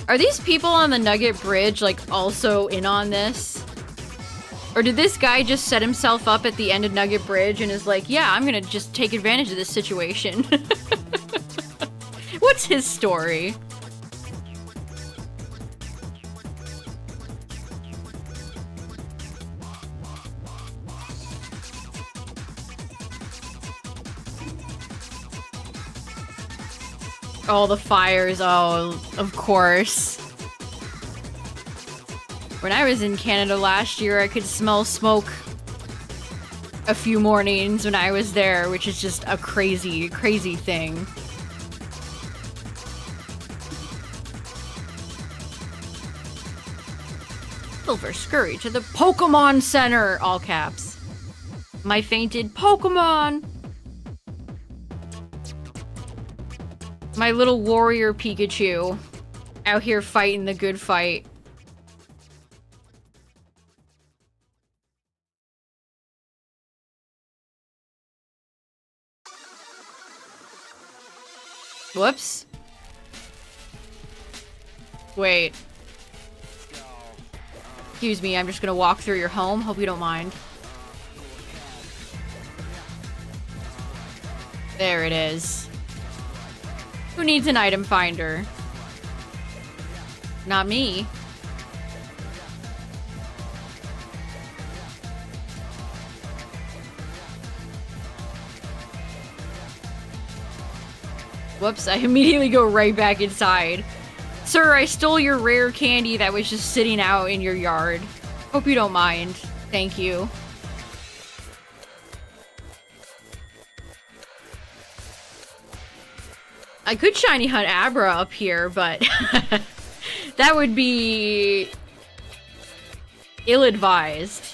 Are these people on the Nugget Bridge, like, also in on this? Or did this guy just set himself up at the end of Nugget Bridge and is like, yeah, I'm gonna just take advantage of this situation? What's his story? All the fires, oh, of course. When I was in Canada last year, I could smell smoke a few mornings when I was there, which is just a crazy, crazy thing. Silver scurry to the Pokemon Center, all caps. My fainted Pokemon! My little warrior Pikachu out here fighting the good fight. Whoops. Wait. Excuse me, I'm just gonna walk through your home. Hope you don't mind. There it is. Who needs an item finder? Not me. Whoops, I immediately go right back inside. Sir, I stole your rare candy that was just sitting out in your yard. Hope you don't mind. Thank you. I could shiny hunt Abra up here, but that would be ill-advised.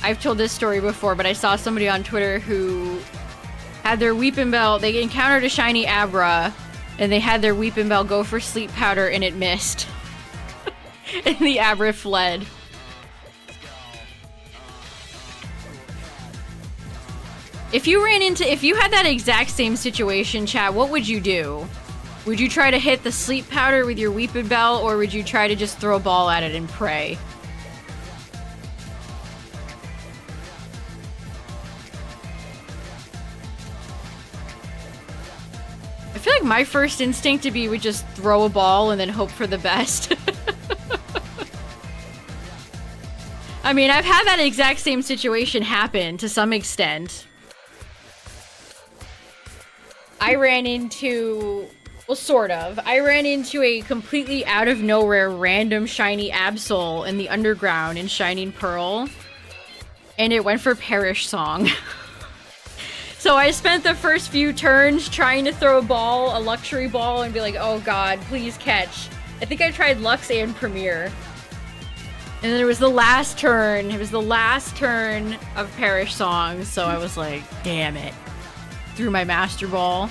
I've told this story before, but I saw somebody on Twitter who had their Weepin' Bell, they encountered a shiny Abra, and they had their Weepin' Bell go for sleep powder and it missed. And the Abra fled. If you had that exact same situation, chat, what would you do? Would you try to hit the sleep powder with your Weepin' Bell, or would you try to just throw a ball at it and pray? I feel like my first instinct would just throw a ball and then hope for the best. I mean, I've had that exact same situation happen to some extent. I ran into a completely out of nowhere random shiny Absol in the underground in Shining Pearl. And it went for Perish Song. So I spent the first few turns trying to throw a luxury ball, and be like, oh god, please catch. I think I tried Lux and Premier. And And then it was the last turn. It was the last turn of Parish Songs, so I was like, damn it. Threw my Master Ball.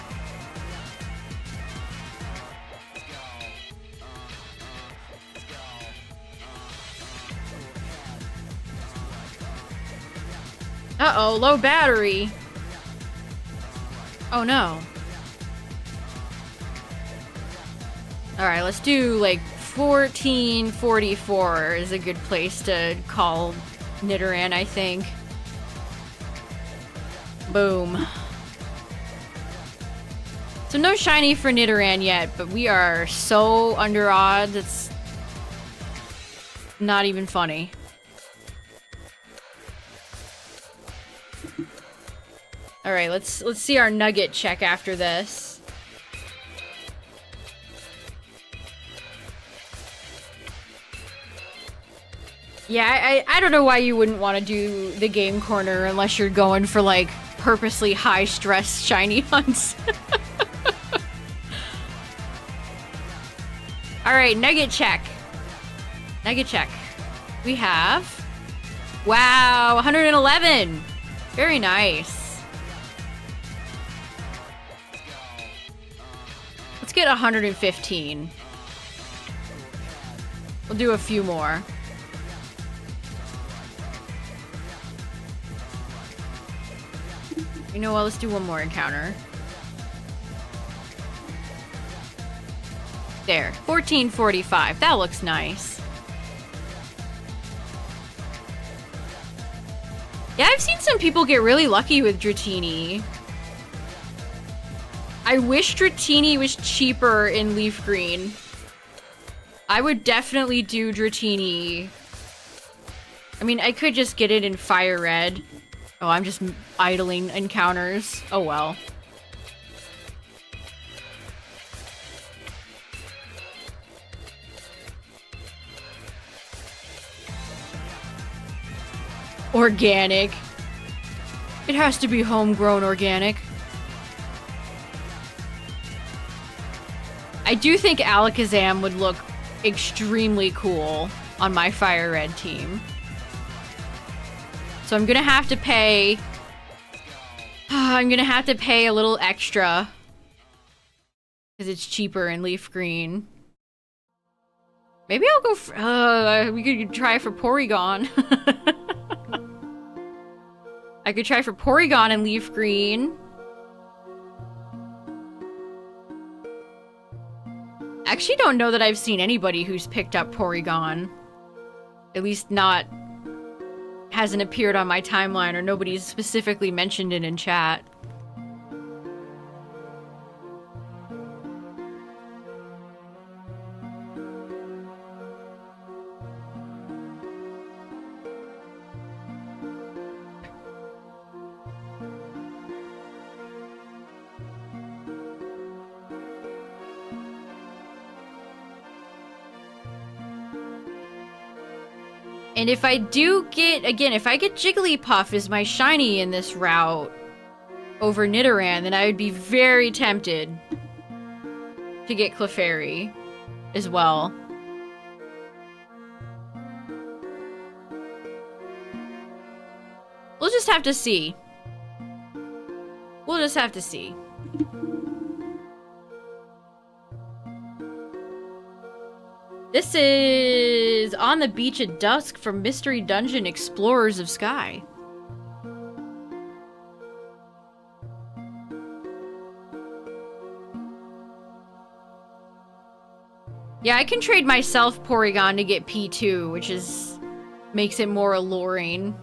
Uh-oh, low battery. Oh no. Alright, let's do like 1444 is a good place to call Nidoran, I think. Boom. So no shiny for Nidoran yet, but we are so under odds, it's not even funny. Alright, let's see our nugget check after this. Yeah, I don't know why you wouldn't want to do the game corner unless you're going for, like, purposely high-stress shiny hunts. Alright, nugget check. Nugget check. We have... Wow, 111! Very nice. Let's get 115. We'll do a few more. You know what? Let's do one more encounter. There. 1445. That looks nice. Yeah, I've seen some people get really lucky with Dratini. I wish Dratini was cheaper in LeafGreen. I would definitely do Dratini. I mean, I could just get it in FireRed. Oh, I'm just idling encounters. Oh well. Organic. It has to be homegrown organic. I do think Alakazam would look extremely cool on my FireRed team. So I'm gonna have to pay... I'm gonna have to pay a little extra. Because it's cheaper in LeafGreen. Maybe I'll go for... we could try for Porygon. I could try for Porygon in LeafGreen. I actually don't know that I've seen anybody who's picked up Porygon. At least not... hasn't appeared on my timeline, or nobody's specifically mentioned it in chat. And if I do get, again, if I get Jigglypuff as my shiny in this route over Nidoran, then I would be very tempted to get Clefairy as well. We'll just have to see. We'll just have to see. This is On the Beach at Dusk from Mystery Dungeon Explorers of Sky. Yeah, I can trade myself Porygon to get P2, which is... makes it more alluring.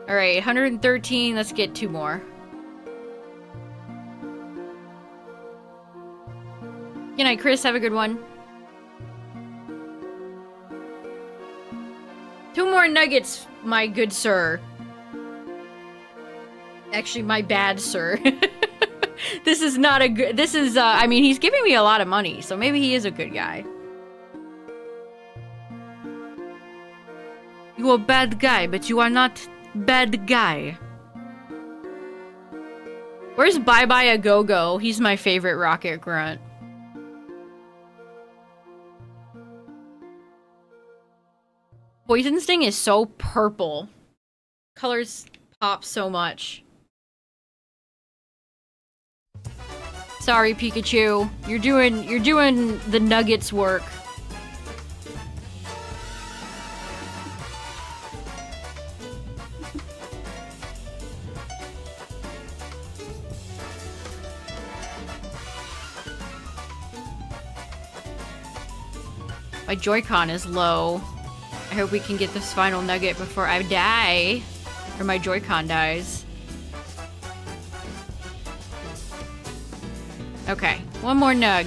Alright, 113, let's get 2 more. Good night, Chris, have a good one. 2 more nuggets, my good sir. Actually, my bad sir. This is not a good... This is, I mean, he's giving me a lot of money, so maybe he is a good guy. You are a bad guy, but you are not bad guy. Where's Bye Bye A Go-Go? He's my favorite rocket grunt. Poison Sting is so purple. Colors pop so much. Sorry, Pikachu. You're doing the Nuggets work. My Joy-Con is low. I hope we can get this final nugget before I die. Or my Joy-Con dies. Okay, one more nug.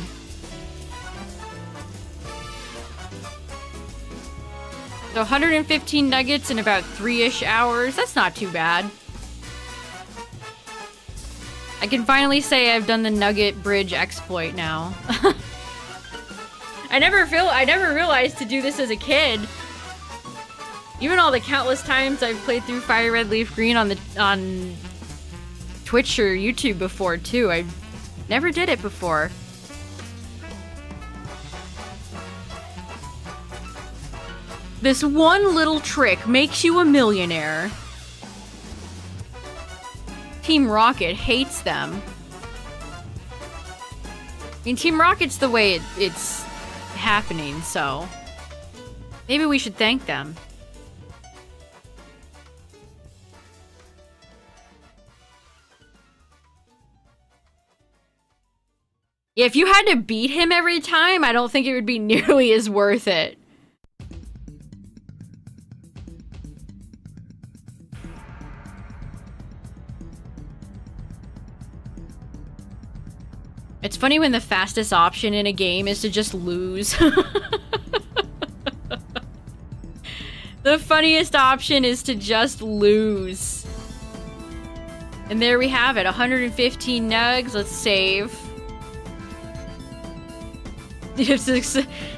So 115 nuggets in about 3-ish hours. That's not too bad. I can finally say I've done the nugget bridge exploit now. I never realized to do this as a kid. Even all the countless times I've played through FireRed, LeafGreen on Twitch or YouTube before too. I never did it before. This one little trick makes you a millionaire. Team Rocket hates them. I mean, Team Rocket's the way it's happening, so maybe we should thank them. Yeah, if you had to beat him every time, I don't think it would be nearly as worth it. It's funny when the fastest option in a game is to just lose. The funniest option is to just lose. And there we have it, 115 nugs. Let's save.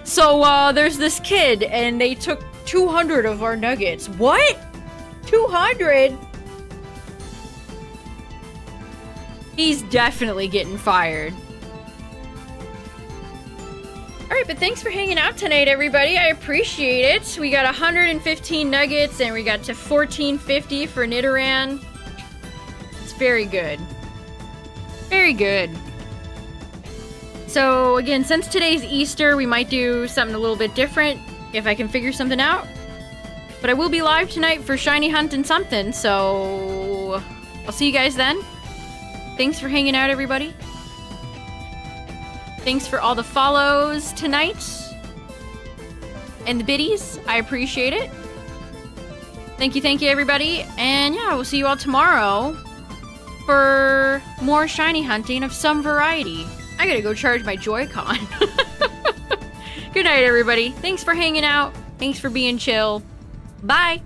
So, there's this kid, and they took 200 of our nuggets. What? 200? He's definitely getting fired. Alright, but thanks for hanging out tonight, everybody. I appreciate it. We got 115 nuggets, and we got to 1450 for Nidoran. It's very good. Very good. So, again, since today's Easter, we might do something a little bit different, if I can figure something out. But I will be live tonight for Shiny Hunt and something, so I'll see you guys then. Thanks for hanging out, everybody. Thanks for all the follows tonight. And the biddies. I appreciate it. Thank you, everybody. And yeah, we'll see you all tomorrow for more shiny hunting of some variety. I gotta go charge my Joy-Con. Good night, everybody. Thanks for hanging out. Thanks for being chill. Bye.